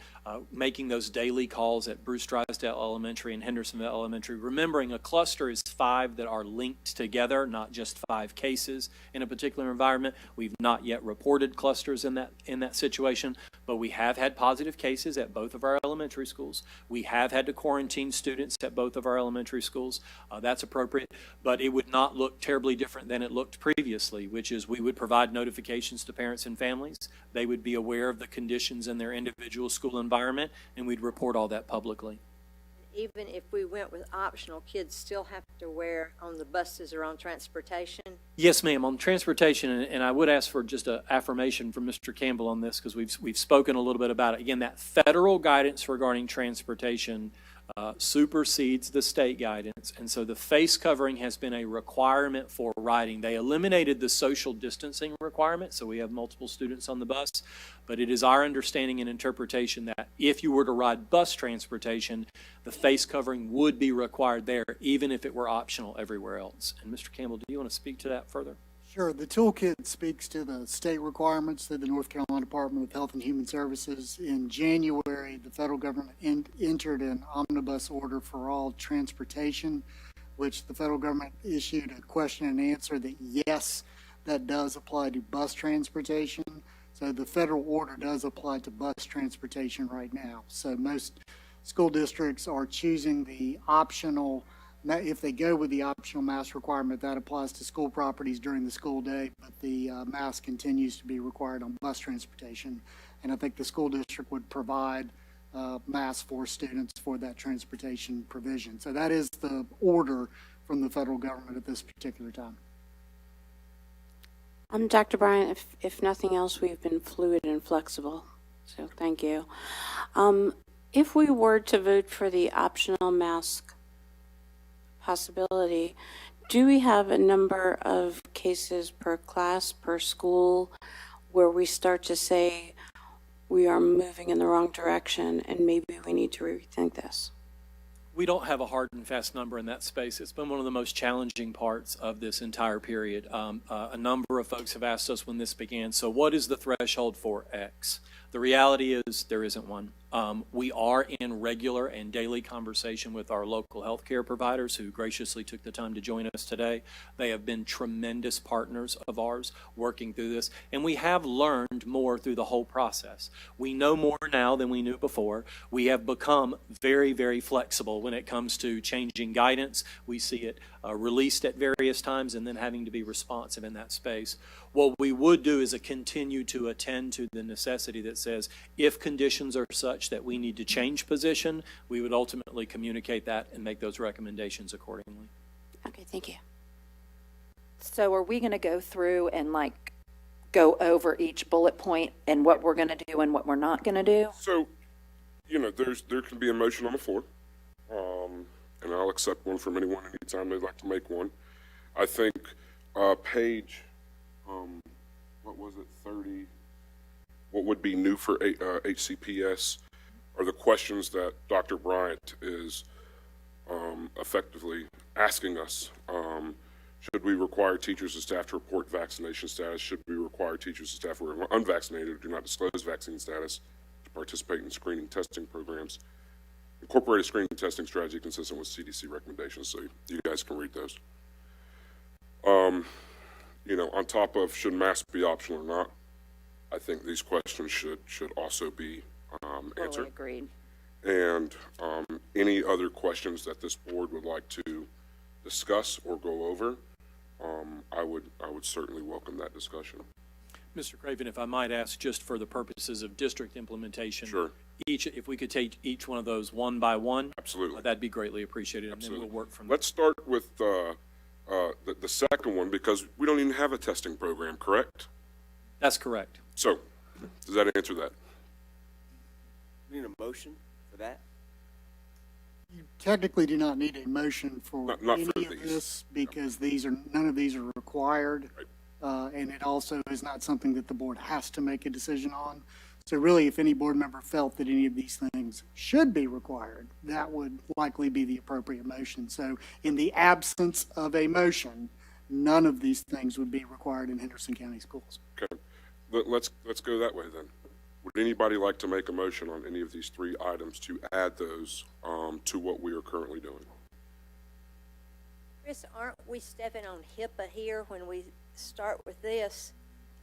[SPEAKER 23] making those daily calls at Bruce Drysdale Elementary and Hendersonville Elementary, remembering a cluster is 5 that are linked together, not just 5 cases in a particular environment. We've not yet reported clusters in that situation, but we have had positive cases at both of our elementary schools. We have had to quarantine students at both of our elementary schools. That's appropriate, but it would not look terribly different than it looked previously, which is we would provide notifications to parents and families. They would be aware of the conditions in their individual school environment, and we'd report all that publicly.
[SPEAKER 11] Even if we went with optional, kids still have to wear on the buses or on transportation?
[SPEAKER 23] Yes, ma'am. On transportation, and I would ask for just an affirmation from Mr. Campbell on this because we've spoken a little bit about it. Again, that federal guidance regarding transportation supersedes the state guidance, and so the face covering has been a requirement for riding. They eliminated the social distancing requirement, so we have multiple students on the bus, but it is our understanding and interpretation that if you were to ride bus transportation, the face covering would be required there, even if it were optional everywhere else. And Mr. Campbell, do you want to speak to that further?
[SPEAKER 9] Sure. The toolkit speaks to the state requirements that the North Carolina Department of Health and Human Services. In January, the federal government entered an omnibus order for all transportation, which the federal government issued a question and answer that yes, that does apply to bus transportation. So the federal order does apply to bus transportation right now. So most school districts are choosing the optional. If they go with the optional mask requirement, that applies to school properties during the school day, but the mask continues to be required on bus transportation. And I think the school district would provide masks for students for that transportation provision. So that is the order from the federal government at this particular time.
[SPEAKER 6] Dr. Bryant, if nothing else, we've been fluid and flexible, so thank you. If we were to vote for the optional mask possibility, do we have a number of cases per class, per school, where we start to say we are moving in the wrong direction and maybe we need to rethink this?
[SPEAKER 23] We don't have a hard and fast number in that space. It's been one of the most challenging parts of this entire period. A number of folks have asked us when this began, so what is the threshold for X? The reality is there isn't one. We are in regular and daily conversation with our local healthcare providers who graciously took the time to join us today. They have been tremendous partners of ours working through this, and we have learned more through the whole process. We know more now than we knew before. We have become very, very flexible when it comes to changing guidance. We see it released at various times and then having to be responsive in that space. What we would do is continue to attend to the necessity that says if conditions are such that we need to change position, we would ultimately communicate that and make those recommendations accordingly.
[SPEAKER 6] Okay, thank you.
[SPEAKER 3] So are we going to go through and go over each bullet point and what we're going to do and what we're not going to do?
[SPEAKER 1] So, there can be a motion on the floor, and I'll accept one from anyone anytime they'd like to make one. I think page, what was it, 30, what would be new for HCPS are the questions that Dr. Bryant is effectively asking us. Should we require teachers and staff to report vaccination status? Should we require teachers and staff who are unvaccinated or do not disclose vaccine status to participate in screening testing programs? Incorporate a screening testing strategy consistent with CDC recommendations, so you guys can read those. On top of should masks be optional or not, I think these questions should also be answered.
[SPEAKER 3] Agreed.
[SPEAKER 1] And any other questions that this board would like to discuss or go over, I would certainly welcome that discussion.
[SPEAKER 23] Mr. Craven, if I might ask, just for the purposes of district implementation,
[SPEAKER 1] sure.
[SPEAKER 23] If we could take each one of those one by one,
[SPEAKER 1] absolutely,
[SPEAKER 23] that'd be greatly appreciated,
[SPEAKER 1] absolutely.
[SPEAKER 23] And then we'll work from
[SPEAKER 1] there. Let's start with the second one, because we don't even have a testing program, correct?
[SPEAKER 23] That's correct.
[SPEAKER 1] So, does that answer that?
[SPEAKER 5] Need a motion for that?
[SPEAKER 9] You technically do not need a motion for
[SPEAKER 1] Not
[SPEAKER 9] any
[SPEAKER 1] for
[SPEAKER 9] of
[SPEAKER 1] these.
[SPEAKER 9] this because none of these are required. And it also is not something that the board has to make a decision on. So really, if any board member felt that any of these things should be required, that would likely be the appropriate motion. So in the absence of a motion, none of these things would be required in Henderson County Schools.
[SPEAKER 1] Okay. Let's go that way then. Would anybody like to make a motion on any of these three items to add those to what we are currently doing?
[SPEAKER 11] Chris, aren't we stepping on HIPAA here when we start with this?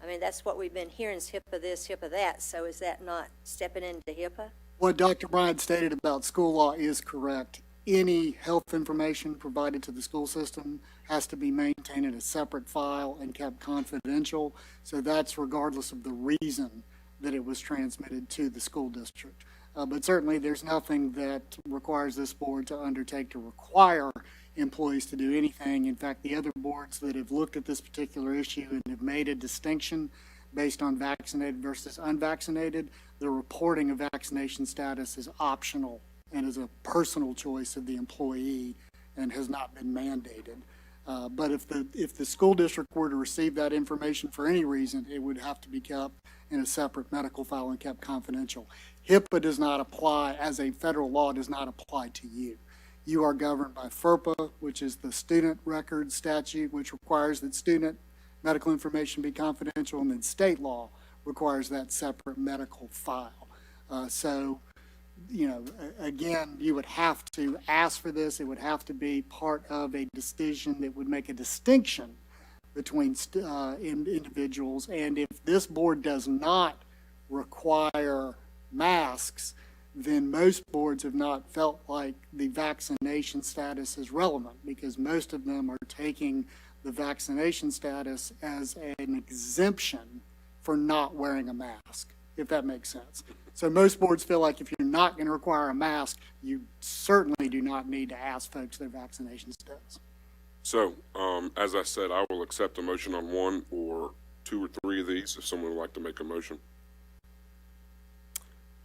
[SPEAKER 11] I mean, that's what we've been hearing is HIPAA this, HIPAA that. So is that not stepping into HIPAA?
[SPEAKER 9] What Dr. Bryan stated about school law is correct. Any health information provided to the school system has to be maintained in a separate file and kept confidential. So that's regardless of the reason that it was transmitted to the school district. But certainly there's nothing that requires this board to undertake to require employees to do anything. In fact, the other boards that have looked at this particular issue and have made a distinction based on vaccinated versus unvaccinated, the reporting of vaccination status is optional and is a personal choice of the employee and has not been mandated. But if the school district were to receive that information for any reason, it would have to be kept in a separate medical file and kept confidential. HIPAA does not apply, as a federal law, does not apply to you. You are governed by FERPA, which is the student record statute, which requires that student medical information be confidential, and then state law requires that separate medical file. So, you know, again, you would have to ask for this. It would have to be part of a decision that would make a distinction between individuals. And if this board does not require masks, then most boards have not felt like the vaccination status is relevant because most of them are taking the vaccination status as an exemption for not wearing a mask, if that makes sense. So most boards feel like if you're not going to require a mask, you certainly do not need to ask folks their vaccination status.
[SPEAKER 1] So, as I said, I will accept a motion on one or two or three of these if someone would like to make a motion.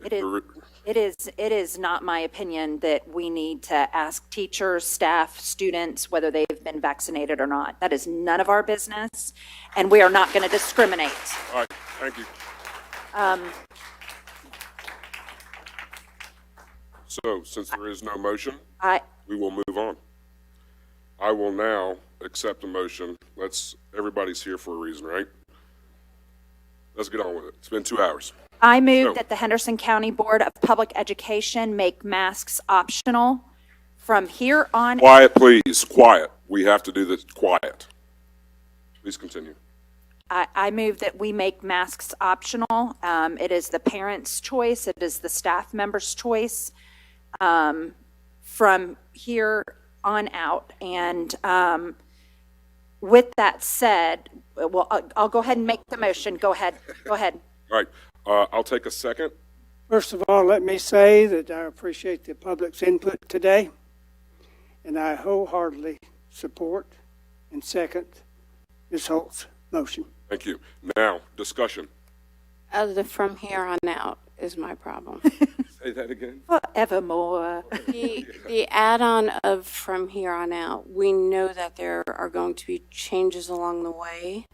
[SPEAKER 3] It is not my opinion that we need to ask teachers, staff, students whether they've been vaccinated or not. That is none of our business, and we are not going to discriminate.
[SPEAKER 1] All right, thank you. So, since there is no motion, we will move on. I will now accept a motion. Everybody's here for a reason, right? Let's get on with it. It's been 2 hours.
[SPEAKER 3] I move that the Henderson County Board of Public Education make masks optional from here on.
[SPEAKER 1] Quiet, please. Quiet. We have to do this quiet. Please continue.
[SPEAKER 3] I move that we make masks optional. It is the parents' choice. It is the staff members' choice from here on out. And with that said, well, I'll go ahead and make the motion. Go ahead. Go ahead.
[SPEAKER 1] All right. I'll take a second.
[SPEAKER 12] First of all, let me say that I appreciate the public's input today, and I wholeheartedly support and second Ms. Holt's motion.
[SPEAKER 1] Thank you. Now, discussion.
[SPEAKER 6] The from here on out is my problem.
[SPEAKER 1] Say that again.
[SPEAKER 3] Forevermore.
[SPEAKER 6] The add-on of from here on out, we know that there are going to be changes along the way,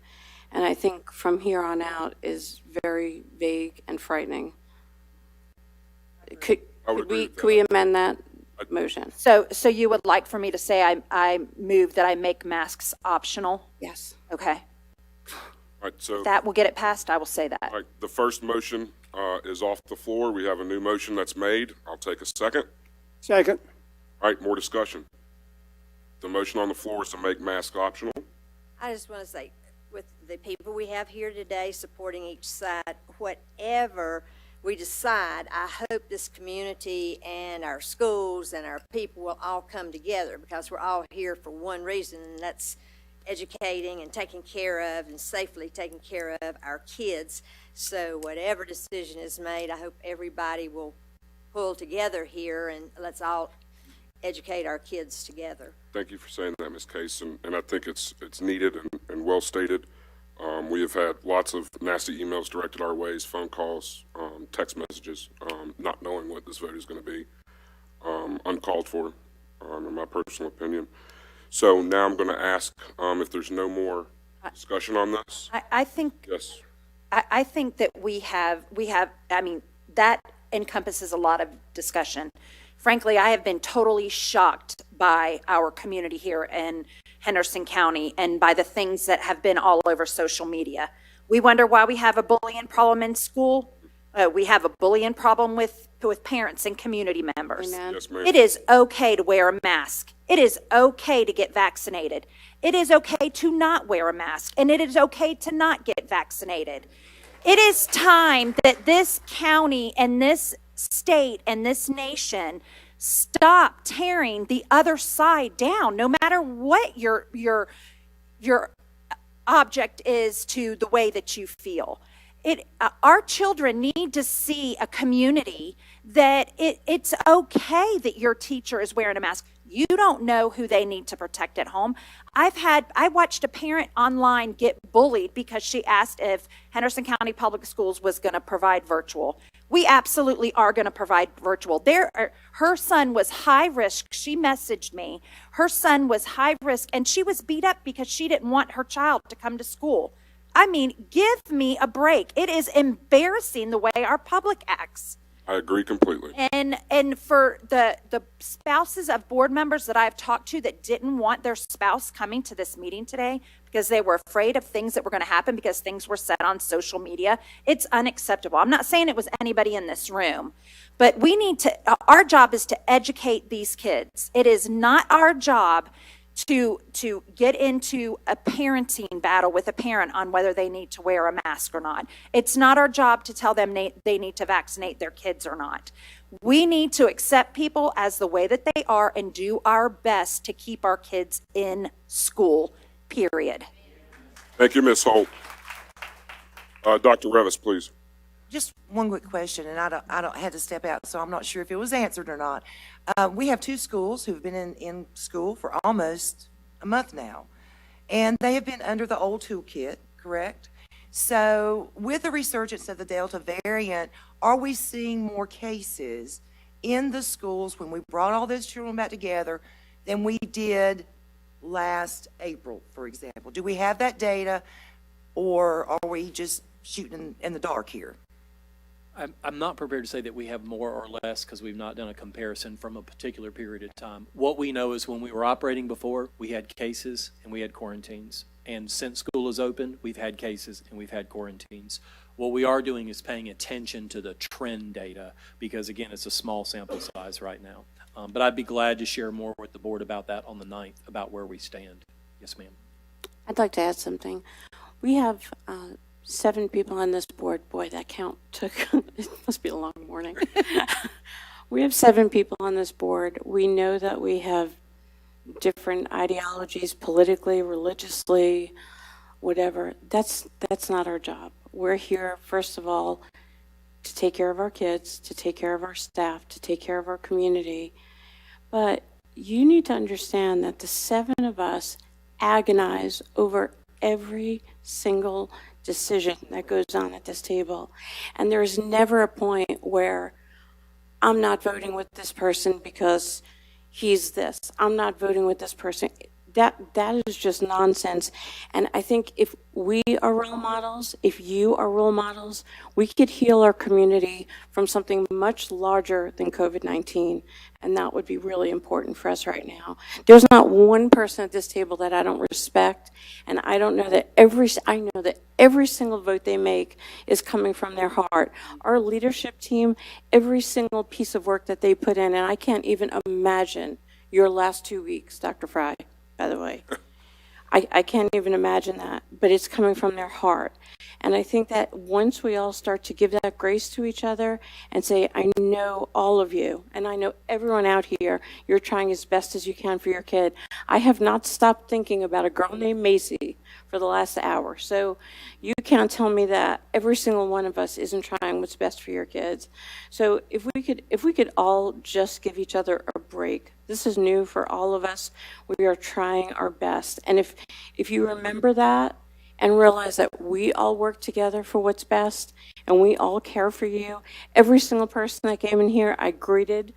[SPEAKER 6] and I think from here on out is very vague and frightening. Could we amend that motion?
[SPEAKER 3] So you would like for me to say I move that I make masks optional?
[SPEAKER 6] Yes.
[SPEAKER 3] Okay.
[SPEAKER 1] All right, so
[SPEAKER 3] That will get it passed. I will say that.
[SPEAKER 1] all right, the first motion is off the floor. We have a new motion that's made. I'll take a second.
[SPEAKER 12] Second.
[SPEAKER 1] All right, more discussion. The motion on the floor is to make masks optional.
[SPEAKER 11] I just want to say, with the people we have here today supporting each side, whatever we decide, I hope this community and our schools and our people will all come together because we're all here for one reason, and that's educating and taking care of and safely taking care of our kids. So whatever decision is made, I hope everybody will pull together here and let's all educate our kids together.
[SPEAKER 1] Thank you for saying that, Ms. Case, and I think it's needed and well stated. We have had lots of nasty emails directed our ways, phone calls, text messages, not knowing what this vote is going to be, uncalled for, in my personal opinion. So now I'm going to ask if there's no more discussion on this.
[SPEAKER 3] I think
[SPEAKER 1] Yes.
[SPEAKER 3] I think that we have, I mean, that encompasses a lot of discussion. Frankly, I have been totally shocked by our community here in Henderson County and by the things that have been all over social media. We wonder why we have a bullying problem in school. We have a bullying problem with parents and community members.
[SPEAKER 1] Yes, ma'am.
[SPEAKER 3] It is okay to wear a mask. It is okay to get vaccinated. It is okay to not wear a mask, and it is okay to not get vaccinated. It is time that this county and this state and this nation stop tearing the other side down, no matter what your object is to the way that you feel. Our children need to see a community that it's okay that your teacher is wearing a mask. You don't know who they need to protect at home. I watched a parent online get bullied because she asked if Henderson County Public Schools was going to provide virtual. We absolutely are going to provide virtual. Her son was high risk. She messaged me. Her son was high risk, and she was beat up because she didn't want her child to come to school. I mean, give me a break. It is embarrassing the way our public acts.
[SPEAKER 1] I agree completely.
[SPEAKER 3] And for the spouses of board members that I've talked to that didn't want their spouse coming to this meeting today because they were afraid of things that were going to happen because things were said on social media, it's unacceptable. I'm not saying it was anybody in this room, but we need to, our job is to educate these kids. It is not our job to get into a parenting battle with a parent on whether they need to wear a mask or not. It's not our job to tell them they need to vaccinate their kids or not. We need to accept people as the way that they are and do our best to keep our kids in school, period.
[SPEAKER 1] Thank you, Ms. Holt. Dr. Revis, please.
[SPEAKER 13] Just one quick question, and I don't had to step out, so I'm not sure if it was answered or not. We have two schools who've been in school for almost a month now, and they have been under the old Toolkit, correct? So with the resurgence of the Delta variant, are we seeing more cases in the schools when we brought all those children back together than we did last April, for example? Do we have that data, or are we just shooting in the dark here?
[SPEAKER 23] I'm not prepared to say that we have more or less because we've not done a comparison from a particular period of time. What we know is when we were operating before, we had cases and we had quarantines. And since school is open, we've had cases and we've had quarantines. What we are doing is paying attention to the trend data because, again, it's a small sample size right now. But I'd be glad to share more with the board about that on the 9th, about where we stand. Yes, ma'am.
[SPEAKER 6] I'd like to add something. We have 7 people on this board. Boy, that count took, it must be a long morning. We have 7 people on this board. We know that we have different ideologies, politically, religiously, whatever. That's not our job. We're here, first of all, to take care of our kids, to take care of our staff, to take care of our community. But you need to understand that the 7 of us agonize over every single decision that goes on at this table. And there's never a point where I'm not voting with this person because he's this. I'm not voting with this person. That is just nonsense. And I think if we are role models, if you are role models, we could heal our community from something much larger than COVID-19. And that would be really important for us right now. There's not one person at this table that I don't respect. And I know that every single vote they make is coming from their heart. Our leadership team, every single piece of work that they put in, and I can't even imagine your last 2 weeks, Dr. Fry, by the way. I can't even imagine that, but it's coming from their heart. And I think that once we all start to give that grace to each other and say, I know all of you, and I know everyone out here, you're trying as best as you can for your kid. I have not stopped thinking about a girl named Macy for the last hour. So you can't tell me that every single one of us isn't trying what's best for your kids. So if we could all just give each other a break. This is new for all of us. We are trying our best. And if you remember that and realize that we all work together for what's best and we all care for you, every single person that came in here, I greeted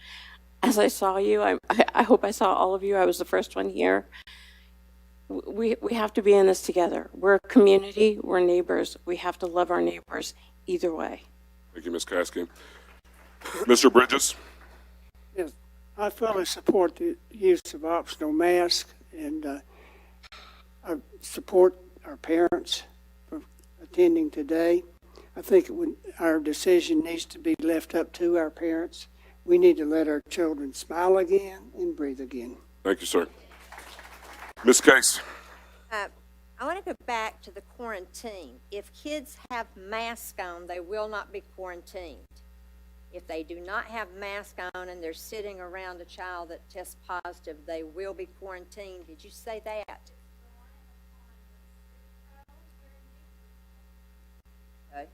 [SPEAKER 6] as I saw you. I hope I saw all of you. I was the first one here. We have to be in this together. We're a community. We're neighbors. We have to love our neighbors either way.
[SPEAKER 1] Thank you, Ms. Caskey. Mr. Bridges?
[SPEAKER 12] Yes, I fully support the use of optional masks, and I support our parents for attending today. I think our decision needs to be left up to our parents. We need to let our children smile again and breathe again.
[SPEAKER 1] Thank you, sir. Ms. Case?
[SPEAKER 11] I want to go back to the quarantine. If kids have masks on, they will not be quarantined. If they do not have masks on and they're sitting around a child that tests positive, they will be quarantined. Did you say that? Okay.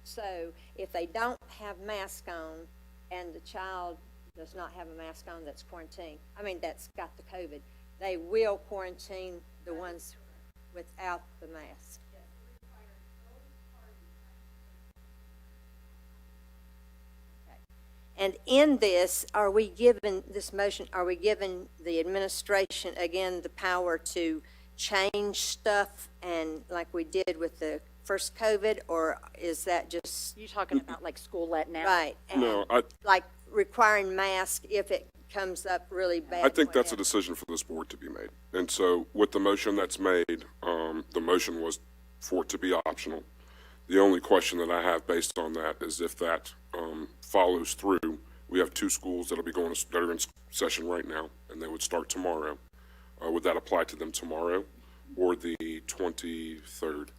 [SPEAKER 11] So if they don't have mask on and the child does not have a mask on that's quarantined, that's got the COVID, they will quarantine the ones without the mask. Okay. And in this, are we given the administration, again, the power to change stuff and like we did with the first COVID, or is that just...
[SPEAKER 3] You're talking about like school let now?
[SPEAKER 11] Right. And
[SPEAKER 1] No,
[SPEAKER 11] like requiring masks if it comes up really bad.
[SPEAKER 1] I think that's a decision for this board to be made. And so with the motion that's made, the motion was for it to be optional. The only question that I have based on that is if that follows through. We have two schools that are in session right now, and they would start tomorrow. Would that apply to them tomorrow or the 23rd?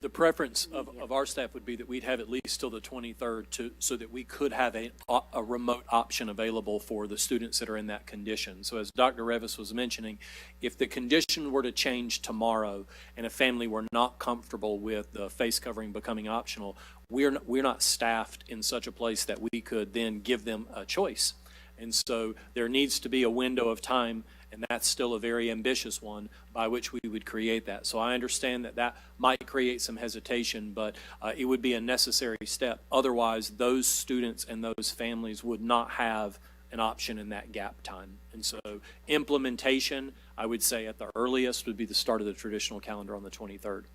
[SPEAKER 23] The preference of our staff would be that we'd have at least till the 23rd so that we could have a remote option available for the students that are in that condition. So as Dr. Revis was mentioning, if the condition were to change tomorrow and a family were not comfortable with the face covering becoming optional, we're not staffed in such a place that we could then give them a choice. And so there needs to be a window of time, and that's still a very ambitious one, by which we would create that. So I understand that might create some hesitation, but it would be a necessary step. Otherwise, those students and those families would not have an option in that gap time. And so implementation, I would say at the earliest, would be the start of the traditional calendar on the 23rd.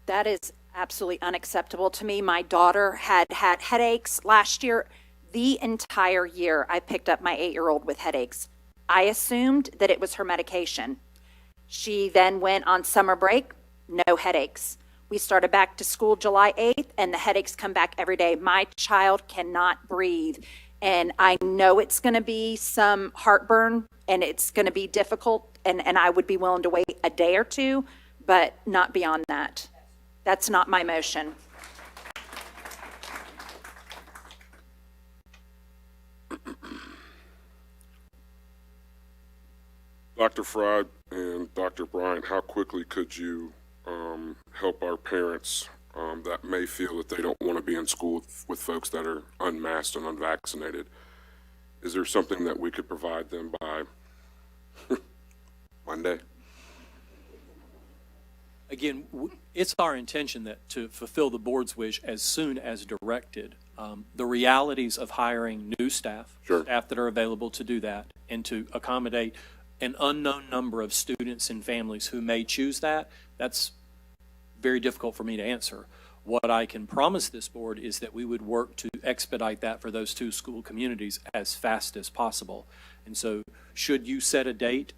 [SPEAKER 3] That is absolutely unacceptable to me. My daughter had headaches last year. The entire year, I picked up my 8-year-old with headaches. I assumed that it was her medication. She then went on summer break, no headaches. We started back to school July 8th, and the headaches come back every day. My child cannot breathe, and I know it's going to be some heartburn, and it's going to be difficult, and I would be willing to wait a day or two, but not beyond that. That's not my motion.
[SPEAKER 1] Dr. Fry and Dr. Bryant, how quickly could you help our parents that may feel that they don't want to be in school with folks that are unmasked and unvaccinated? Is there something that we could provide them by Monday?
[SPEAKER 23] Again, it's our intention that to fulfill the board's wish as soon as directed. The realities of hiring new staff, staff that are available to do that, and to accommodate an unknown number of students and families who may choose that's very difficult for me to answer. What I can promise this board is that we would work to expedite that for those two school communities as fast as possible. And so should you set a date,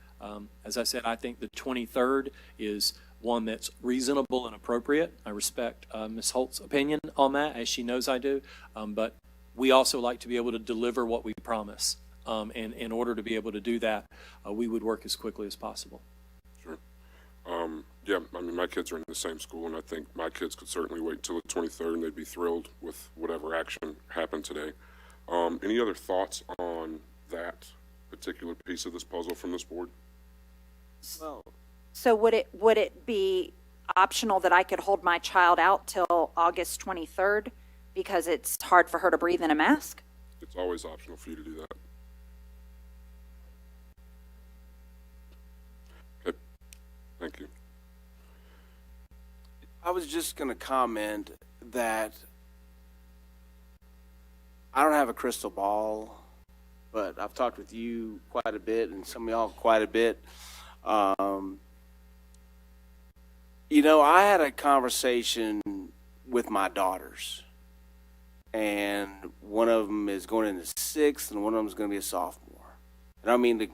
[SPEAKER 23] as I said, I think the 23rd is one that's reasonable and appropriate. I respect Ms. Holt's opinion on that, as she knows I do, but we also like to be able to deliver what we promise. And in order to be able to do that, we would work as quickly as possible.
[SPEAKER 1] Sure. Yeah, I mean, my kids are in the same school, and I think my kids could certainly wait till the 23rd, and they'd be thrilled with whatever action happened today. Any other thoughts on that particular piece of this puzzle from this board?
[SPEAKER 5] Well,
[SPEAKER 3] So would it be optional that I could hold my child out till August 23rd because it's hard for her to breathe in a mask?
[SPEAKER 1] It's always optional for you to do that. Okay, thank you.
[SPEAKER 5] I was just going to comment that I don't have a crystal ball, but I've talked with you quite a bit and some of y'all quite a bit. You know, I had a conversation with my daughters, and one of them is going into 6th, and one of them is going to be a sophomore. And I don't mean to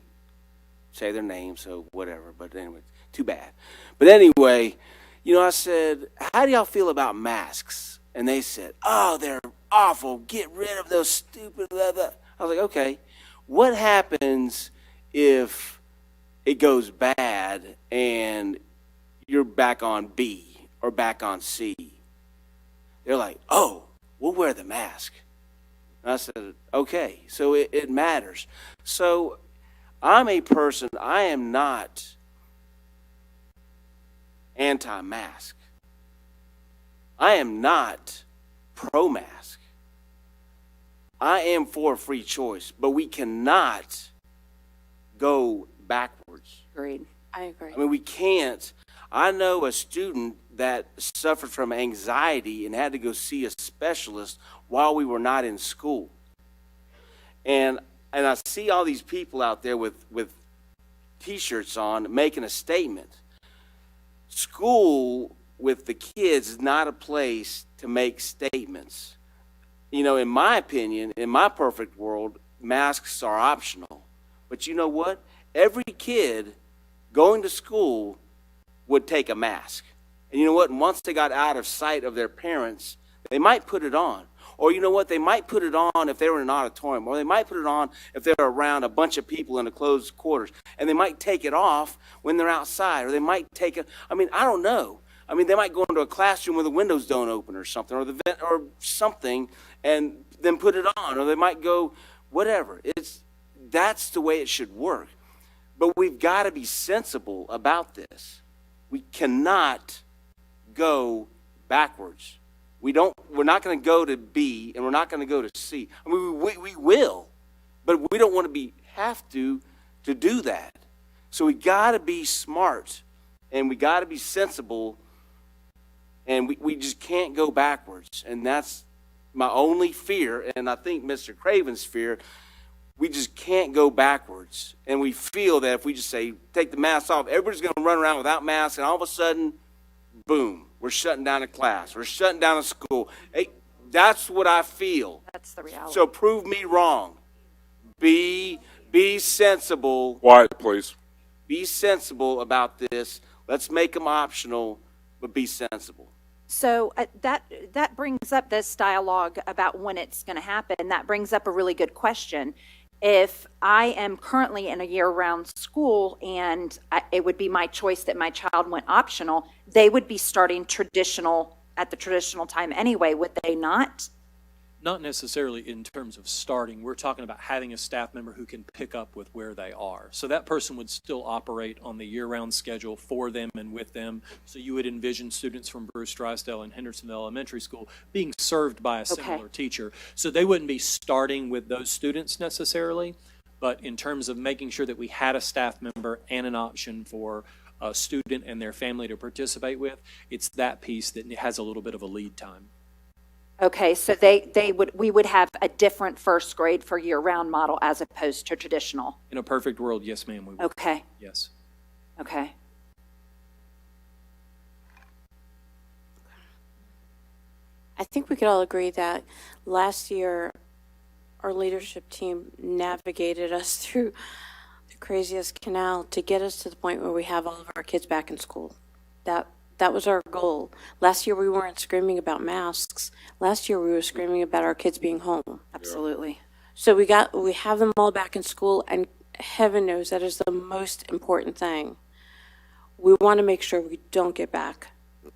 [SPEAKER 5] say their name, so whatever, but anyway, too bad. But anyway, you know, I said, how do y'all feel about masks? And they said, oh, they're awful. Get rid of those stupid blah, blah. I was like, okay, what happens if it goes bad and you're back on B or back on C? They're like, oh, we'll wear the mask. And I said, okay, so it matters. So I'm a person, I am not anti-mask. I am not pro-mask. I am for free choice, but we cannot go backwards.
[SPEAKER 3] Agreed.
[SPEAKER 6] I agree.
[SPEAKER 5] I mean, we can't. I know a student that suffered from anxiety and had to go see a specialist while we were not in school. And I see all these people out there with T-shirts on making a statement. School with the kids is not a place to make statements. You know, in my opinion, in my perfect world, masks are optional. But you know what? Every kid going to school would take a mask. And you know what? Once they got out of sight of their parents, they might put it on. Or you know what? They might put it on if they were in an auditorium. Or they might put it on if they're around a bunch of people in a closed quarters. And they might take it off when they're outside. Or they might take it, I mean, I don't know. I mean, they might go into a classroom where the windows don't open or something, or the vent or something, and then put it on. Or they might go, whatever. That's the way it should work. But we've got to be sensible about this. We cannot go backwards. We're not going to go to B, and we're not going to go to C. I mean, we will, but we don't want to have to do that. So we got to be smart, and we got to be sensible, and we just can't go backwards. And that's my only fear, and I think Mr. Craven's fear. We just can't go backwards. And we feel that if we just say, take the mask off, everybody's going to run around without masks, and all of a sudden, boom, we're shutting down a class. We're shutting down a school. Hey, that's what I feel.
[SPEAKER 3] That's the reality.
[SPEAKER 5] So prove me wrong. Be sensible.
[SPEAKER 1] Quiet, please.
[SPEAKER 5] Be sensible about this. Let's make them optional, but be sensible.
[SPEAKER 3] So that brings up this dialogue about when it's going to happen. That brings up a really good question. If I am currently in a year-round school and it would be my choice that my child went optional, they would be starting at the traditional time anyway, would they not?
[SPEAKER 23] Not necessarily in terms of starting. We're talking about having a staff member who can pick up with where they are. So that person would still operate on the year-round schedule for them and with them. So you would envision students from Bruce Drysdale and Hendersonville Elementary School being served by a similar teacher. So they wouldn't be starting with those students necessarily, but in terms of making sure that we had a staff member and an option for a student and their family to participate with, it's that piece that has a little bit of a lead time.
[SPEAKER 3] Okay, so we would have a different first grade for year-round model as opposed to traditional.
[SPEAKER 23] In a perfect world, yes, ma'am, we would.
[SPEAKER 3] Okay.
[SPEAKER 23] Yes.
[SPEAKER 3] Okay.
[SPEAKER 6] I think we could all agree that last year our leadership team navigated us through the craziest canal to get us to the point where we have all of our kids back in school. That was our goal. Last year we weren't screaming about masks. Last year we were screaming about our kids being home.
[SPEAKER 3] Absolutely.
[SPEAKER 6] So we have them all back in school, and heaven knows that is the most important thing. we want to make sure we don't get back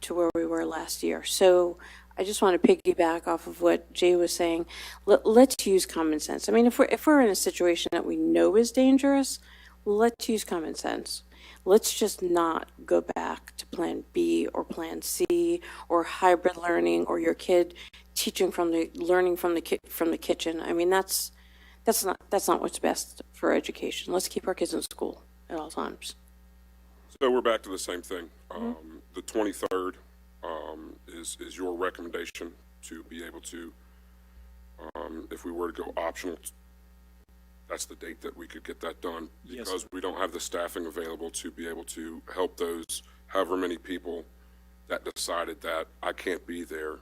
[SPEAKER 6] to where we were last year. So I just want to piggyback off of what Jay was saying. Let's use common sense. I mean, if we're in a situation that we know is dangerous, let's use common sense. Let's just not go back to plan B or plan C or hybrid learning or your kid teaching learning from the kitchen. I mean, that's not what's best for education. Let's keep our kids in school at all times.
[SPEAKER 1] So we're back to the same thing. The 23rd is your recommendation to be able to, if we were to go optional, that's the date that we could get that done, because we don't have the staffing available to be able to help those however many people that decided that I can't be there.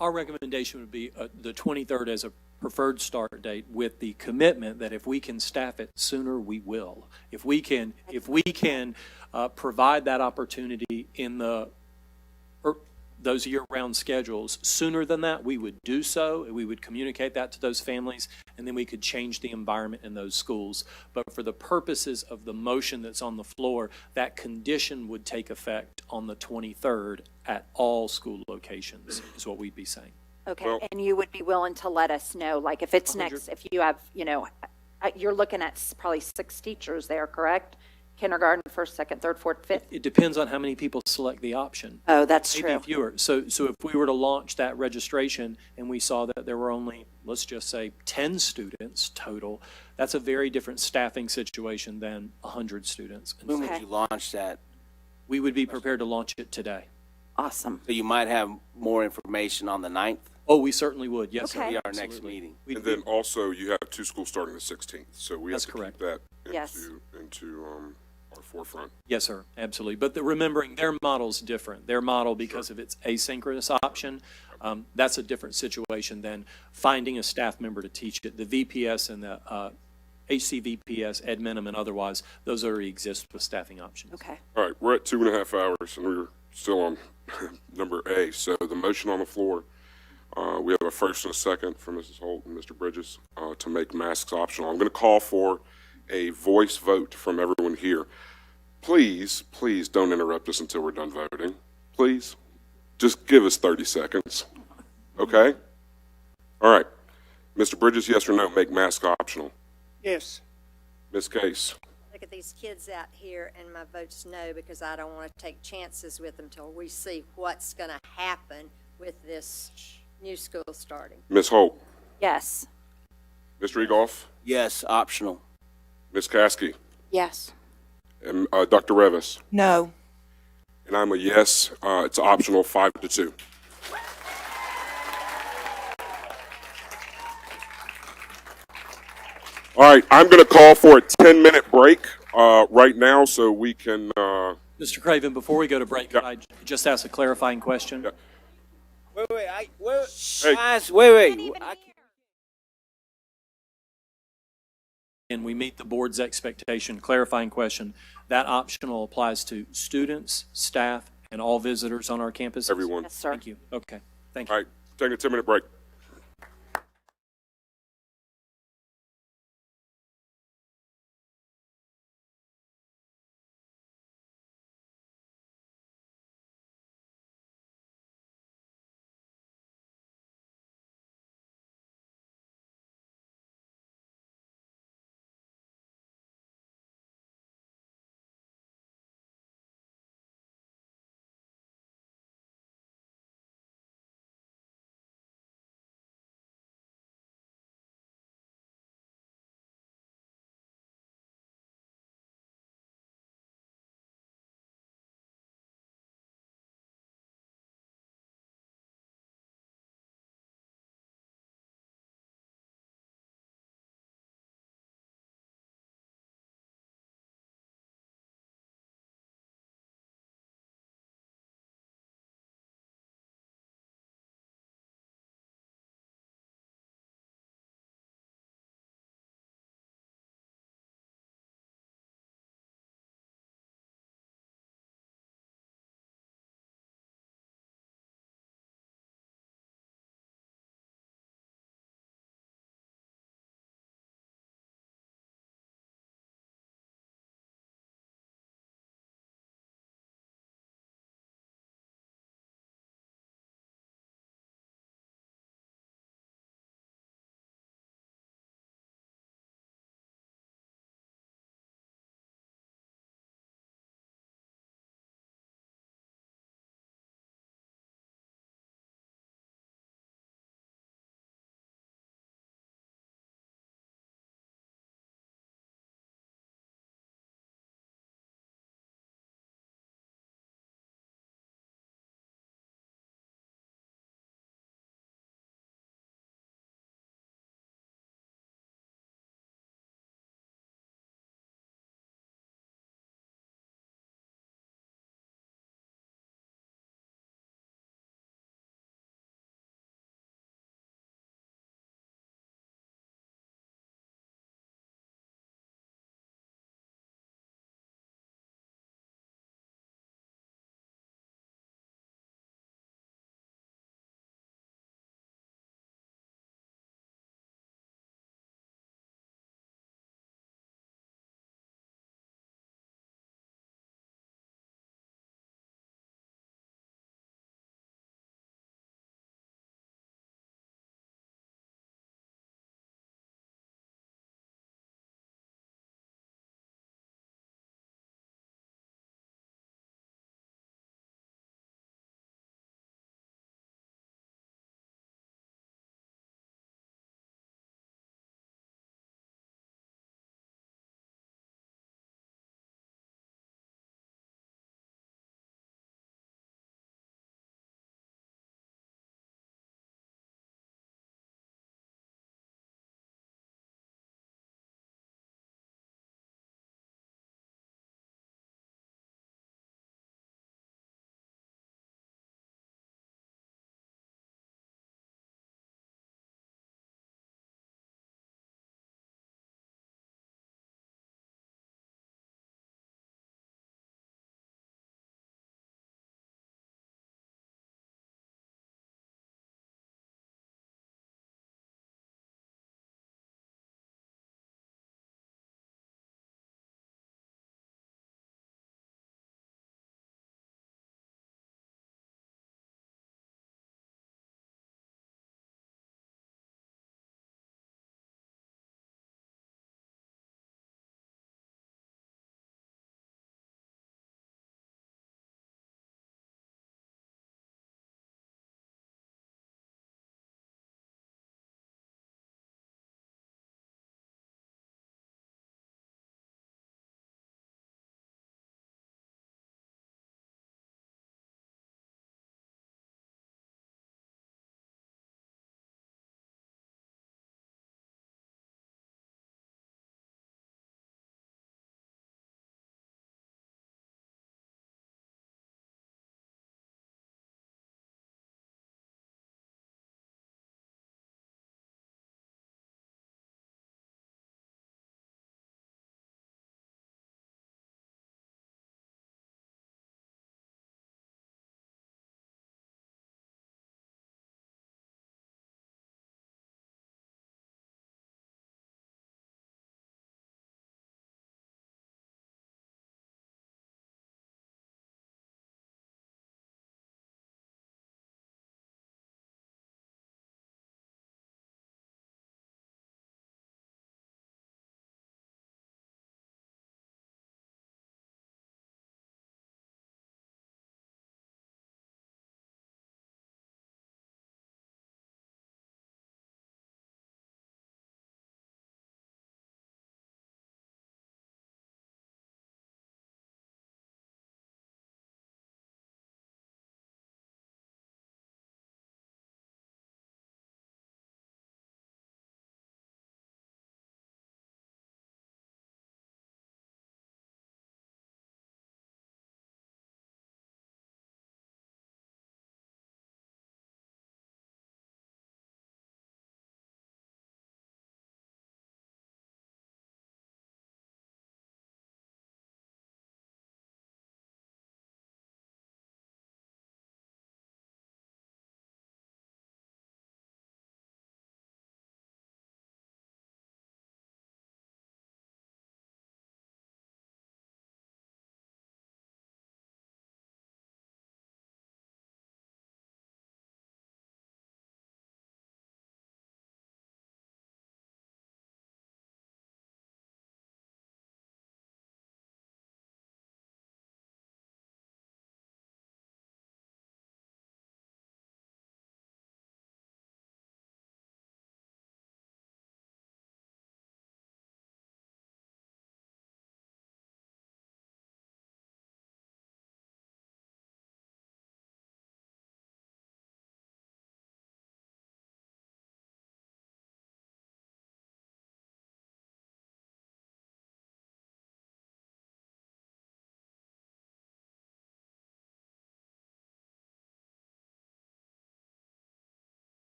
[SPEAKER 23] Our recommendation would be the 23rd as a preferred start date, with the commitment that if we can staff it sooner, we will. If we can provide that opportunity in those year-round schedules sooner than that, we would do so. We would communicate that to those families, and then we could change the environment in those schools. But for the purposes of the motion that's on the floor, that condition would take effect on the 23rd at all school locations, is what we'd be saying.
[SPEAKER 3] Okay, and you would be willing to let us know, like if it's next, if you have, you're looking at probably 6 teachers there, correct? Kindergarten, first, second, third, fourth, fifth?
[SPEAKER 23] It depends on how many people select the option.
[SPEAKER 3] Oh, that's true.
[SPEAKER 23] Maybe fewer. So if we were to launch that registration and we saw that there were only, let's just say, 10 students total, that's a very different staffing situation than 100 students.
[SPEAKER 5] When would you launch that?
[SPEAKER 23] We would be prepared to launch it today.
[SPEAKER 3] Awesome.
[SPEAKER 5] So you might have more information on the 9th?
[SPEAKER 23] Oh, we certainly would. Yes,
[SPEAKER 5] That'll
[SPEAKER 23] sir.
[SPEAKER 5] be our
[SPEAKER 23] Absolutely.
[SPEAKER 5] next meeting.
[SPEAKER 1] And then also you have 2 schools starting the 16th, so we have
[SPEAKER 23] That's
[SPEAKER 1] to
[SPEAKER 23] correct.
[SPEAKER 1] keep that
[SPEAKER 3] Yes.
[SPEAKER 1] into our forefront.
[SPEAKER 23] Yes, sir, absolutely. But remembering their model's different. Their model, because of its asynchronous option, that's a different situation than finding a staff member to teach it. The VPS and the HCVPS, Ed Minimum and otherwise, those already exist with staffing options.
[SPEAKER 3] Okay.
[SPEAKER 1] All right, we're at 2.5 hours, and we're still on number A. So the motion on the floor, we have a first and a second from Mrs. Holt and Mr. Bridges to make masks optional. I'm going to call for a voice vote from everyone here. Please don't interrupt us until we're done voting. Please. Just give us 30 seconds. Okay? All right. Mr. Bridges, yes or no, make mask optional?
[SPEAKER 12] Yes.
[SPEAKER 1] Ms. Case?
[SPEAKER 11] Look at these kids out here, and my vote's no, because I don't want to take chances with them till we see what's going to happen with this new school starting.
[SPEAKER 1] Ms. Holt?
[SPEAKER 3] Yes.
[SPEAKER 1] Mr. Egolf?
[SPEAKER 5] Yes, optional.
[SPEAKER 1] Ms. Caskey?
[SPEAKER 6] Yes.
[SPEAKER 1] And Dr. Revis?
[SPEAKER 13] No.
[SPEAKER 1] And I'm a yes. It's optional, 5-2. All right, I'm going to call for a 10-minute break right now so we can...
[SPEAKER 23] Mr. Craven, before we go to break, could I just ask a clarifying question?
[SPEAKER 5] Wait, guys, wait.
[SPEAKER 23] And we meet the board's expectation, clarifying question, that optional applies to students, staff, and all visitors on our campus?
[SPEAKER 1] Everyone.
[SPEAKER 3] Yes, sir.
[SPEAKER 23] Thank you. Okay. Thank you.
[SPEAKER 1] All right, taking a 10-minute break.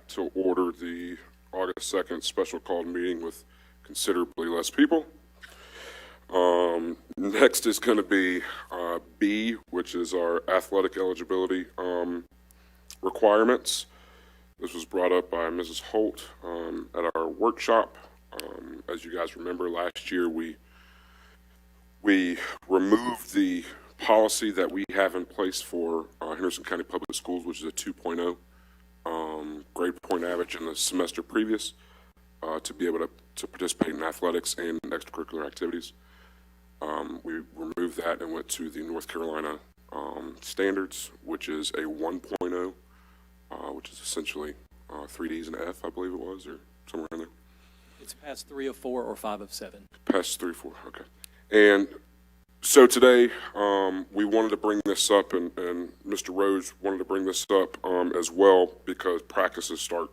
[SPEAKER 1] to order the August 2nd special called meeting with considerably less people. Next is going to be B, which is our athletic eligibility requirements. This was brought up by Mrs. Holt at our workshop. As you guys remember, last year we removed the policy that we have in place for Henderson County Public Schools, which is a 2.0 grade point average in the semester previous, to be able to participate in athletics and extracurricular activities. We removed that and went to the North Carolina standards, which is a 1.0, which is essentially 3 Ds and F, I believe it was, or somewhere in there.
[SPEAKER 23] It's past 3 of 4 or 5 of 7.
[SPEAKER 1] Past 3 or 4, okay. And so today, we wanted to bring this up, and Mr. Rose wanted to bring this up as well, because practices start.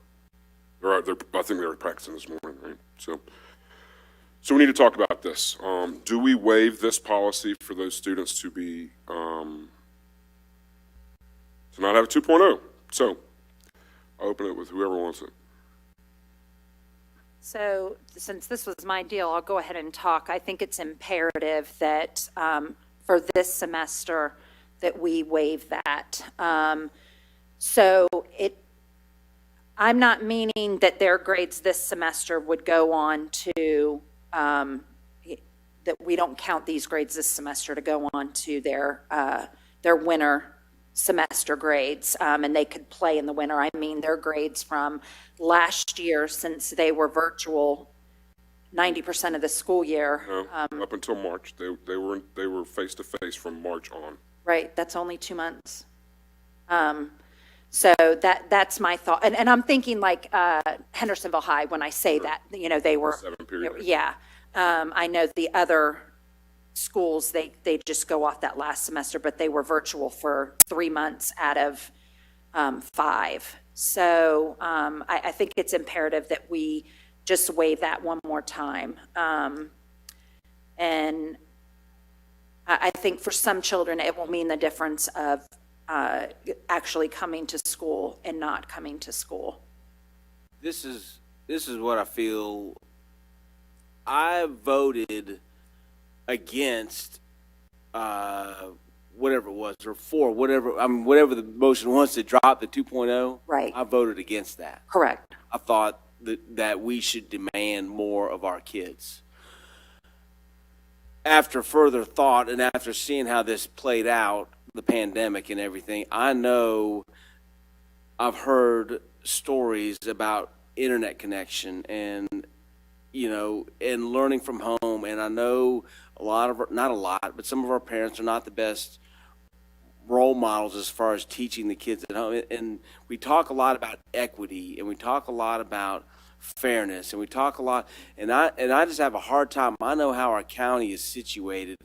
[SPEAKER 1] I think they were practicing this morning, right? So we need to talk about this. Do we waive this policy for those students to be to not have a 2.0? So I'll open it with whoever wants it.
[SPEAKER 3] So since this was my deal, I'll go ahead and talk. I think it's imperative that for this semester that we waive that. I'm not meaning that their grades this semester would go on to, that we don't count these grades this semester to go on to their winter semester grades, and they could play in the winter. I mean their grades from last year, since they were virtual 90% of the school year.
[SPEAKER 1] No, up until March. They were face-to-face from March on.
[SPEAKER 3] Right, that's only 2 months. So that's my thought. And I'm thinking like Hendersonville High when I say that, you know, they were,
[SPEAKER 1] 7 period.
[SPEAKER 3] yeah. I know the other schools, they just go off that last semester, but they were virtual for 3 months out of 5. So I think it's imperative that we just waive that one more time. And I think for some children, it will mean the difference of actually coming to school and not coming to school.
[SPEAKER 5] This is what I feel. I voted against whatever it was, or for whatever, whatever the motion was to drop the 2.0.
[SPEAKER 3] Right.
[SPEAKER 5] I voted against that.
[SPEAKER 3] Correct.
[SPEAKER 5] I thought that we should demand more of our kids. After further thought and after seeing how this played out, the pandemic and everything, I know I've heard stories about internet connection and, you know, and learning from home. And I know not a lot, but some of our parents are not the best role models as far as teaching the kids at home. And we talk a lot about equity, and we talk a lot about fairness, and we talk a lot, and I just have a hard time. I know how our county is situated,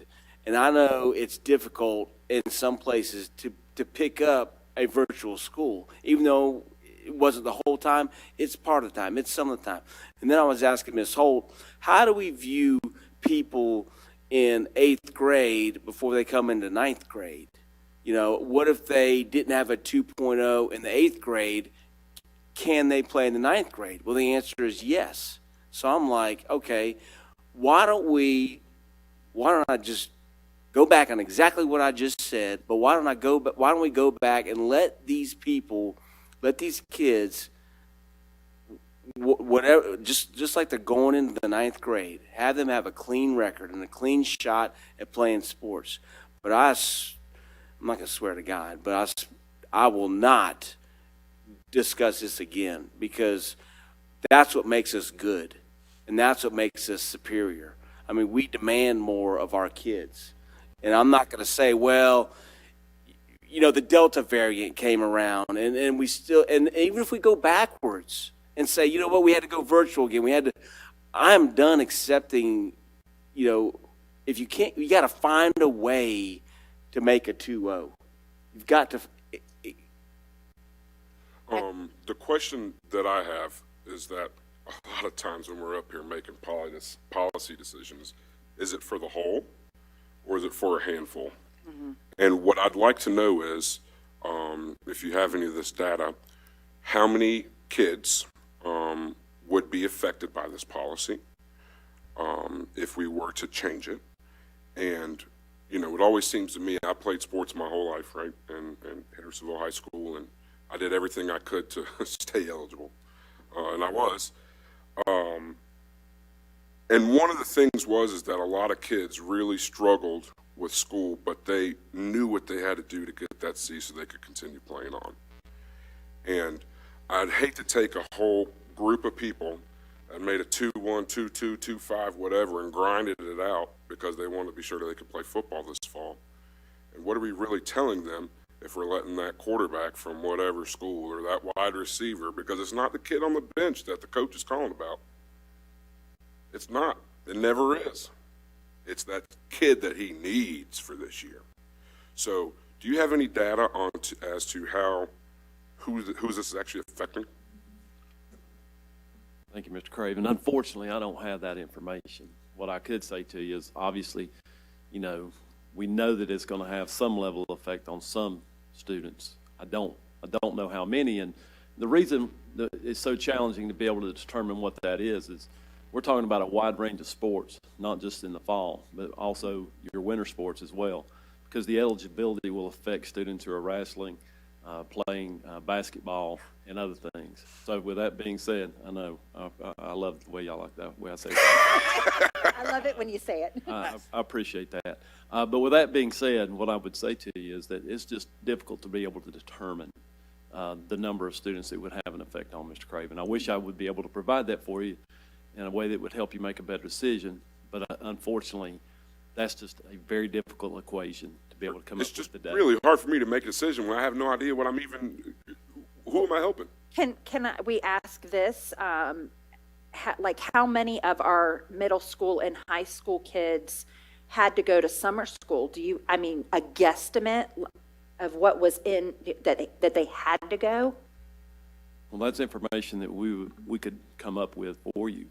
[SPEAKER 5] and I know it's difficult in some places to pick up a virtual school, even though it wasn't the whole time. It's part of the time. It's some of the time. And then I was asking Ms. Holt, how do we view people in 8th grade before they come into 9th grade? You know, what if they didn't have a 2.0 in the 8th grade? Can they play in the 9th grade? Well, the answer is yes. So I'm like, okay, why don't I just go back on exactly what I just said, but why don't we go back and let these kids, whatever, just like they're going into the 9th grade, have them have a clean record and a clean shot at playing sports. But I'm not going to swear to God, but I will not discuss this again, because that's what makes us good, and that's what makes us superior. I mean, we demand more of our kids. And I'm not going to say, well, you know, the Delta variant came around, and we still, and even if we go backwards and say, you know what, we had to go virtual again, I'm done accepting, you know, if you can't, you got to find a way to make a 2.0. You've got to.
[SPEAKER 1] The question that I have is that a lot of times when we're up here making policy decisions, is it for the whole or is it for a handful? Mm-hmm. And what I'd like to know is, if you have any of this data, how many kids would be affected by this policy if we were to change it. And, you know, it always seems to me, I played sports my whole life, right, in Hendersonville High School, and I did everything I could to stay eligible, and I was. And one of the things is that a lot of kids really struggled with school, but they knew what they had to do to get that C so they could continue playing on. And I'd hate to take a whole group of people and made a 2-1, 2-2, 2-5, whatever, and grinded it out because they wanted to be sure that they could play football this fall. And what are we really telling them if we're letting that quarterback from whatever school or that wide receiver, because it's not the kid on the bench that the coach is calling about. It's not. It never is. It's that kid that he needs for this year. So do you have any data as to who this is actually affecting?
[SPEAKER 14] Thank you, Mr. Craven. Unfortunately, I don't have that information. What I could say to you is, obviously, you know, we know that it's going to have some level of effect on some students. I don't know how many, and the reason that it's so challenging to be able to determine what that is we're talking about a wide range of sports, not just in the fall, but also your winter sports as well, because the eligibility will affect students who are wrestling, playing basketball, and other things. So with that being said, I know I love the way y'all like that, the way I say it.
[SPEAKER 3] I love it when you say it.
[SPEAKER 14] I appreciate that. But with that being said, what I would say to you is that it's just difficult to be able to determine the number of students that would have an effect on, Mr. Craven. I wish I would be able to provide that for you in a way that would help you make a better decision, but unfortunately, that's just a very difficult equation to be able to come up with today.
[SPEAKER 1] It's just really hard for me to make a decision when I have no idea what I'm even, who am I helping?
[SPEAKER 3] Can we ask this? Like, how many of our middle school and high school kids had to go to summer school? I mean, a guesstimate of what was in, that they had to go?
[SPEAKER 14] Well, that's information that we could come up with for you.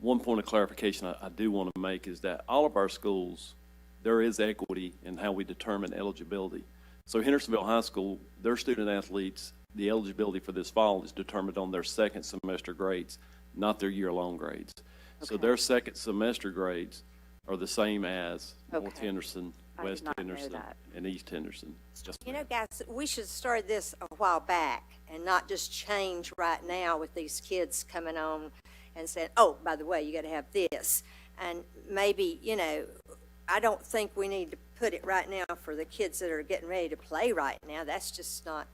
[SPEAKER 14] One point of clarification I do want to make is that all of our schools, there is equity in how we determine eligibility. So Hendersonville High School, their student athletes, the eligibility for this fall is determined on their second semester grades, not their year-long grades. Okay. So their second semester grades are the same as North Henderson, West Henderson, and East Henderson.
[SPEAKER 11] You know, guys, we should start this a while back and not just change right now with these kids coming on and saying, oh, by the way, you got to have this. And maybe, you know, I don't think we need to put it right now for the kids that are getting ready to play right now. That's just not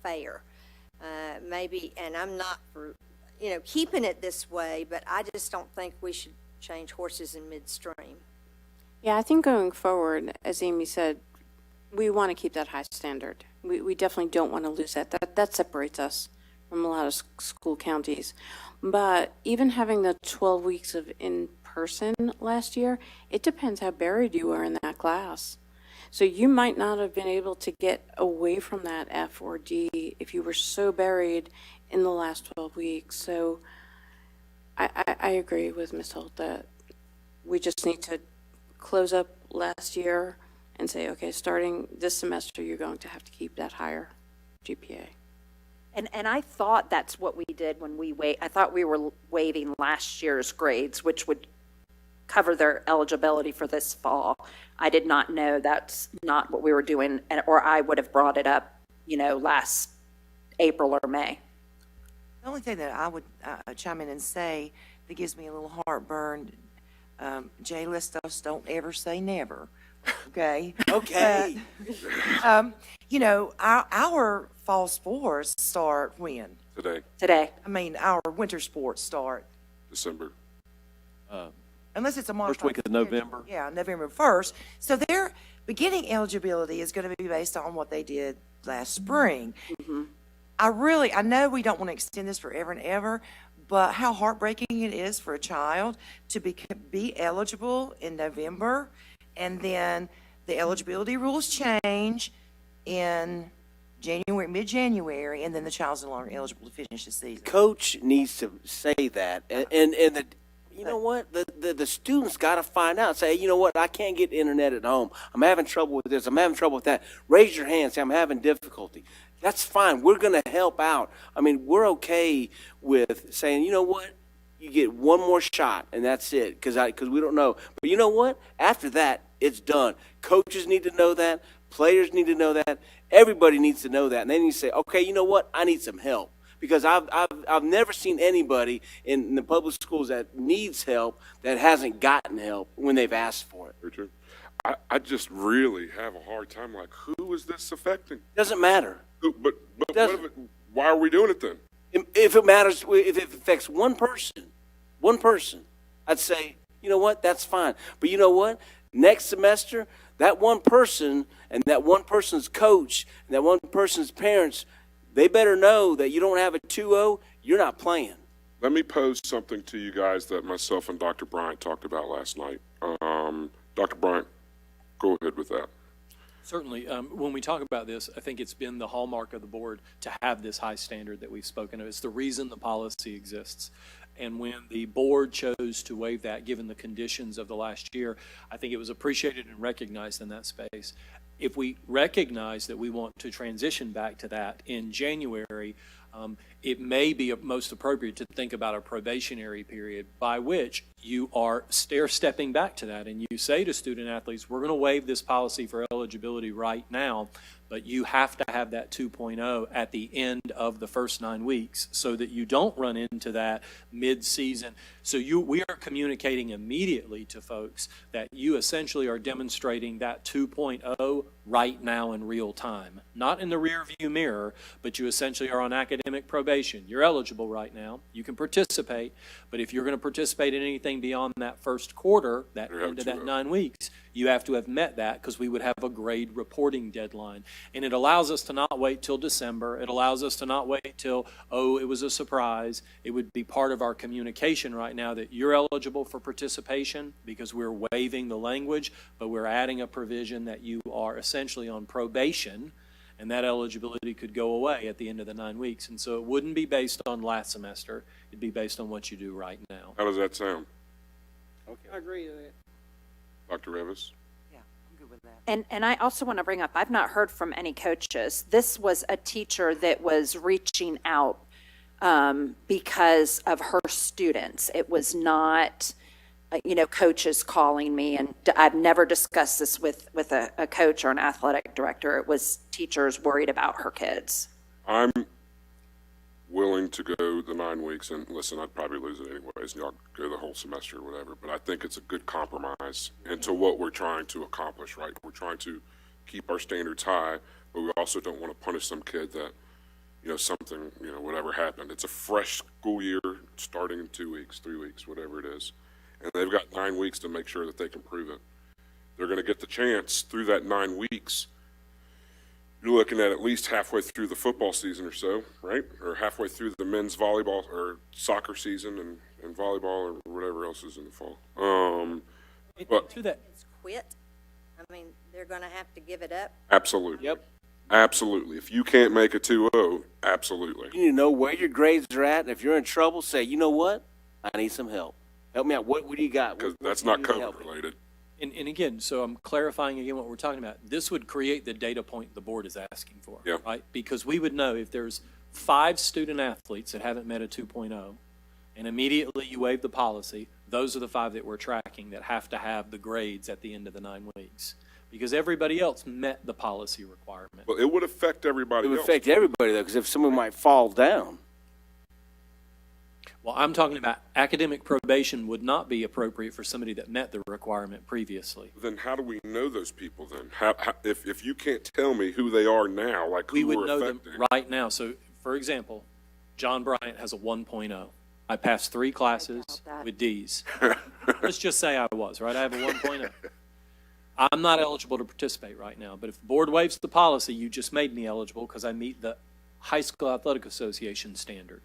[SPEAKER 11] fair. Maybe, and I'm not for, you know, keeping it this way, but I just don't think we should change horses in midstream.
[SPEAKER 6] Yeah, I think going forward, as Amy said, we want to keep that high standard. We definitely don't want to lose that. That separates us from a lot of school counties. But even having the 12 weeks of in-person last year, it depends how buried you are in that class. So you might not have been able to get away from that F or D if you were so buried in the last 12 weeks. So I agree with Ms. Holt that we just need to close up last year and say, okay, starting this semester, you're going to have to keep that higher GPA.
[SPEAKER 3] And I thought that's what we did when I thought we were waiving last year's grades, which would cover their eligibility for this fall. I did not know that's not what we were doing, or I would have brought it up, you know, last April or May.
[SPEAKER 13] The only thing that I would chime in and say that gives me a little heartburn, Jay Listos, don't ever say never, okay?
[SPEAKER 5] Okay.
[SPEAKER 13] You know, our fall sports start when?
[SPEAKER 1] Today.
[SPEAKER 13] I mean, our winter sports start.
[SPEAKER 1] December.
[SPEAKER 13] Unless it's a month.
[SPEAKER 14] First week of November.
[SPEAKER 13] Yeah, November 1st. So their beginning eligibility is going to be based on what they did last spring.
[SPEAKER 3] Mm-hmm.
[SPEAKER 13] I know we don't want to extend this forever and ever, but how heartbreaking it is for a child to be eligible in November, and then the eligibility rules change in January, mid-January, and then the child's no longer eligible to finish the season.
[SPEAKER 5] Coach needs to say that, and you know what? The students got to find out. Say, you know what? I can't get internet at home. I'm having trouble with this. I'm having trouble with that. Raise your hand. Say, I'm having difficulty. That's fine. We're going to help out. I mean, we're okay with saying, you know what? You get one more shot, and that's it, because we don't know. But you know what? After that, it's done. Coaches need to know that. Players need to know that. Everybody needs to know that. And they need to say, okay, you know what? I need some help. Because I've never seen anybody in the public schools that needs help that hasn't gotten help when they've asked for it.
[SPEAKER 1] Very true. I just really have a hard time, like, who is this affecting?
[SPEAKER 5] Doesn't matter.
[SPEAKER 1] But what if why are we doing it then?
[SPEAKER 5] If it matters, if it affects one person, I'd say, you know what, that's fine. But you know what? Next semester, that one person and that one person's coach and that one person's parents, they better know that you don't have a 2-0, you're not playing.
[SPEAKER 1] Let me pose something to you guys that myself and Dr. Bryant talked about last night. Dr. Bryant, go ahead with that.
[SPEAKER 23] Certainly. When we talk about this, I think it's been the hallmark of the board to have this high standard that we've spoken of. It's the reason the policy exists. And when the board chose to waive that, given the conditions of the last year, I think it was appreciated and recognized in that space. If we recognize that we want to transition back to that in January, it may be most appropriate to think about a probationary period by which you are stair-stepping back to that, and you say to student athletes, we're going to waive this policy for eligibility right now, but you have to have that 2.0 at the end of the first 9 weeks so that you don't run into that mid-season. So we are communicating immediately to folks that you essentially are demonstrating that 2.0 right now in real time. Not in the rear view mirror, but you essentially are on academic probation. You're eligible right now. You can participate, but if you're going to participate in anything beyond that first quarter, that end of that 9 weeks, you have to have met that because we would have a grade reporting deadline. And it allows us to not wait till December. It allows us to not wait till, oh, it was a surprise. It would be part of our communication right now that you're eligible for participation because we're waiving the language, but we're adding a provision that you are essentially on probation, and that eligibility could go away at the end of the 9 weeks. And so it wouldn't be based on last semester. It'd be based on what you do right now.
[SPEAKER 1] How does that sound?
[SPEAKER 12] Okay. I agree with that.
[SPEAKER 1] Dr. Revis?
[SPEAKER 13] Yeah, I'm good with that.
[SPEAKER 3] And I also want to bring up, I've not heard from any coaches. This was a teacher that was reaching out because of her students. It was not, coaches calling me, and I've never discussed this with a coach or an athletic director. It was teachers worried about her kids.
[SPEAKER 1] I'm willing to go the 9 weeks, and listen, I'd probably lose it anyways, and y'all go the whole semester or whatever, but I think it's a good compromise into what we're trying to accomplish, right? We're trying to keep our standards high, but we also don't want to punish some kid that, something, whatever happened. It's a fresh school year starting in 2 weeks, 3 weeks, whatever it is, and they've got 9 weeks to make sure that they can prove it. They're going to get the chance through that 9 weeks. You're looking at least halfway through the football season or so, right? Or halfway through the men's volleyball or soccer season and volleyball or whatever else is in the fall. But
[SPEAKER 23] to that,
[SPEAKER 11] It's quit. I mean, they're going to have to give it up.
[SPEAKER 1] absolutely.
[SPEAKER 5] Yep.
[SPEAKER 1] Absolutely. If you can't make a 2-0, absolutely.
[SPEAKER 5] You need to know where your grades are at, and if you're in trouble, say, you know what? I need some help. Help me out. What do you got?
[SPEAKER 1] Because that's
[SPEAKER 5] What
[SPEAKER 1] not
[SPEAKER 5] do you need help
[SPEAKER 1] COVID
[SPEAKER 5] with?
[SPEAKER 1] related.
[SPEAKER 23] and again, so I'm clarifying again what we're talking about. This would create the data point the board is asking for,
[SPEAKER 1] Yeah.
[SPEAKER 23] right? Because we would know if there's 5 student athletes that haven't met a 2.0, and immediately you waive the policy, those are the 5 that we're tracking that have to have the grades at the end of the 9 weeks. Because everybody else met the policy requirement.
[SPEAKER 1] Well, it would affect everybody
[SPEAKER 5] It would
[SPEAKER 1] else.
[SPEAKER 5] affect everybody, though, because if someone might fall down.
[SPEAKER 23] Well, I'm talking about academic probation would not be appropriate for somebody that met the requirement previously.
[SPEAKER 1] Then how do we know those people then? If you can't tell me who they are now, like
[SPEAKER 23] We
[SPEAKER 1] who
[SPEAKER 23] would
[SPEAKER 1] we're
[SPEAKER 23] know them
[SPEAKER 1] affecting.
[SPEAKER 23] right now. So, for example, John Bryant has a 1.0. I passed 3 classes with D's. Let's just say I was, right? I have a 1.0. I'm not eligible to participate right now, but if the board waives the policy, you just made me eligible because I meet the High School Athletic Association standard.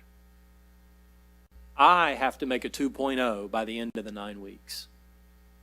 [SPEAKER 23] I have to make a 2.0 by the end of the 9 weeks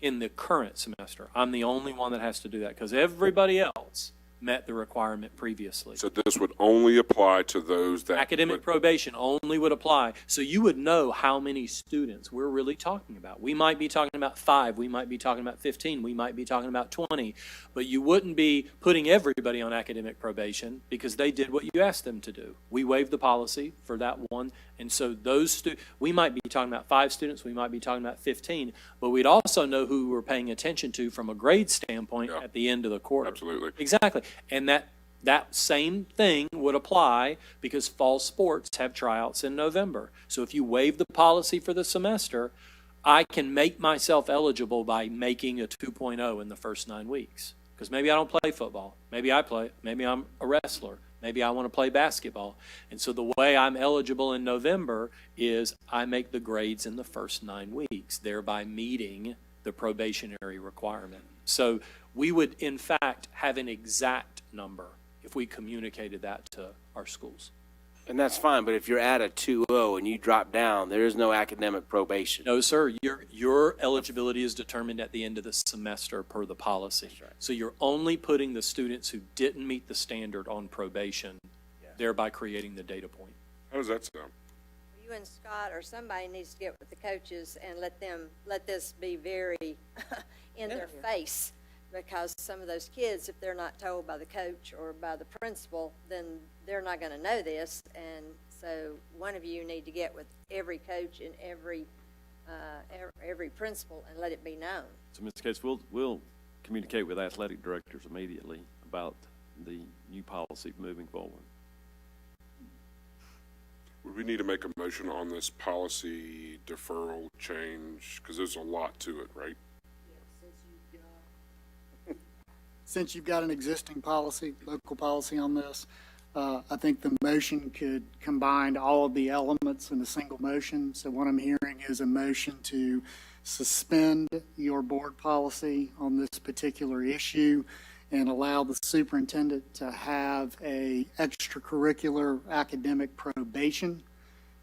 [SPEAKER 23] in the current semester. I'm the only one that has to do that because everybody else met the requirement previously.
[SPEAKER 1] So this would only apply to those that.
[SPEAKER 23] Academic probation only would apply, so you would know how many students we're really talking about. We might be talking about 5, we might be talking about 15, we might be talking about 20, but you wouldn't be putting everybody on academic probation because they did what you asked them to do. We waived the policy for that one, and so those we might be talking about 5 students, we might be talking about 15, but we'd also know who we're paying attention to from a grade standpoint at the end of the quarter.
[SPEAKER 1] Absolutely.
[SPEAKER 23] Exactly. And that same thing would apply because fall sports have tryouts in November. So if you waive the policy for the semester, I can make myself eligible by making a 2.0 in the first 9 weeks. Because maybe I don't play football. Maybe I'm a wrestler. Maybe I want to play basketball. And so the way I'm eligible in November is I make the grades in the first 9 weeks, thereby meeting the probationary requirement. So we would, in fact, have an exact number if we communicated that to our schools.
[SPEAKER 5] And that's fine, but if you're at a 2.0 and you drop down, there is no academic probation.
[SPEAKER 23] No, sir. Your eligibility is determined at the end of the semester per the policy.
[SPEAKER 5] Right.
[SPEAKER 23] So you're only putting the students who didn't meet the standard on probation, thereby creating the data point.
[SPEAKER 1] How does that sound?
[SPEAKER 11] You and Scott or somebody needs to get with the coaches and let this be very in their face, because some of those kids, if they're not told by the coach or by the principal, then they're not going to know this. And so one of you need to get with every coach and every principal and let it be known.
[SPEAKER 14] So, Mr. Case, we'll communicate with athletic directors immediately about the new policy moving forward.
[SPEAKER 1] Would we need to make a motion on this policy deferral change? Because there's a lot to it, right?
[SPEAKER 9] Since you've got an existing policy, local policy on this, I think the motion could combine all of the elements in a single motion. So what I'm hearing is a motion to suspend your board policy on this particular issue and allow the superintendent to have a extracurricular academic probation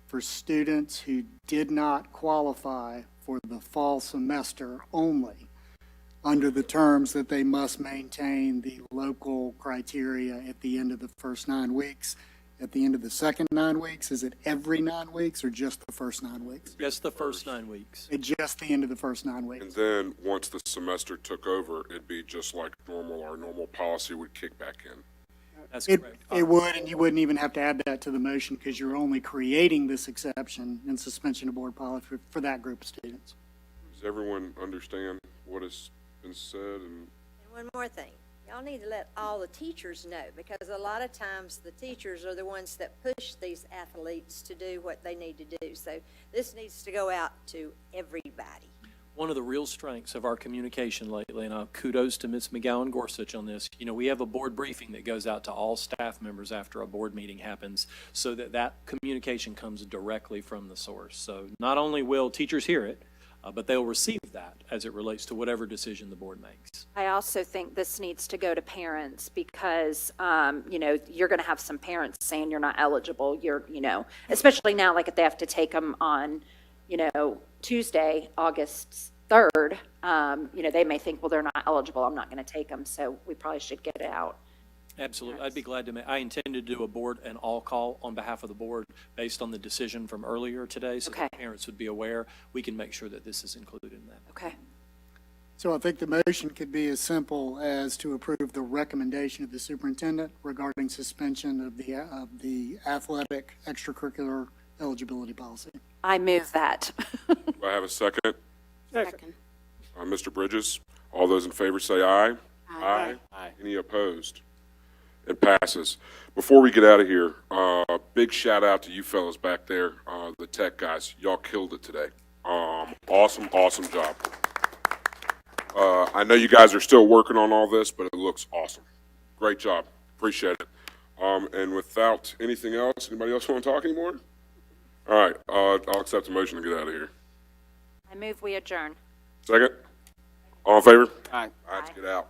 [SPEAKER 9] for students who did not qualify for the fall semester only, under the terms that they must maintain the local criteria at the end of the first 9 weeks. At the end of the second 9 weeks, is it every 9 weeks or just the first 9 weeks?
[SPEAKER 23] Just the first 9 weeks.
[SPEAKER 9] At just the end of the first 9 weeks.
[SPEAKER 1] And then once the semester took over, it'd be just like normal. Our normal policy would kick back in.
[SPEAKER 23] That's correct.
[SPEAKER 9] It would, and you wouldn't even have to add that to the motion because you're only creating this exception in suspension of board policy for that group of students.
[SPEAKER 1] Does everyone understand what has been said? And
[SPEAKER 11] one more thing. Y'all need to let all the teachers know, because a lot of times the teachers are the ones that push these athletes to do what they need to do. So this needs to go out to everybody.
[SPEAKER 23] One of the real strengths of our communication lately, and kudos to Ms. McGowan Gorsuch on this, we have a board briefing that goes out to all staff members after a board meeting happens so that communication comes directly from the source. So not only will teachers hear it, but they'll receive that as it relates to whatever decision the board makes.
[SPEAKER 3] I also think this needs to go to parents because, you're going to have some parents saying you're not eligible. Especially now, like if they have to take them on, Tuesday, August 3rd, they may think, well, they're not eligible. I'm not going to take them. So we probably should get it out.
[SPEAKER 23] Absolutely. I'd be glad to I intended to do a board and all call on behalf of the board based on the decision from earlier today, so that parents would be aware. We can make sure that this is included in that.
[SPEAKER 3] Okay.
[SPEAKER 9] So I think the motion could be as simple as to approve the recommendation of the superintendent regarding suspension of the athletic extracurricular eligibility policy.
[SPEAKER 3] I move that.
[SPEAKER 1] do I have a second?
[SPEAKER 11] Second.
[SPEAKER 1] Mr. Bridges, all those in favor say aye.
[SPEAKER 11] Aye.
[SPEAKER 5] Aye.
[SPEAKER 1] Any opposed? It passes. Before we get out of here, big shout out to you fellas back there, the tech guys. Y'all killed it today. Awesome job. I know you guys are still working on all this, but it looks awesome. Great job. Appreciate it. And without anything else, anybody else want to talk anymore? All right, I'll accept the motion to get out of here.
[SPEAKER 3] I move we adjourn.
[SPEAKER 1] Second? All in favor?
[SPEAKER 5] Aye.
[SPEAKER 1] All right, let's get out.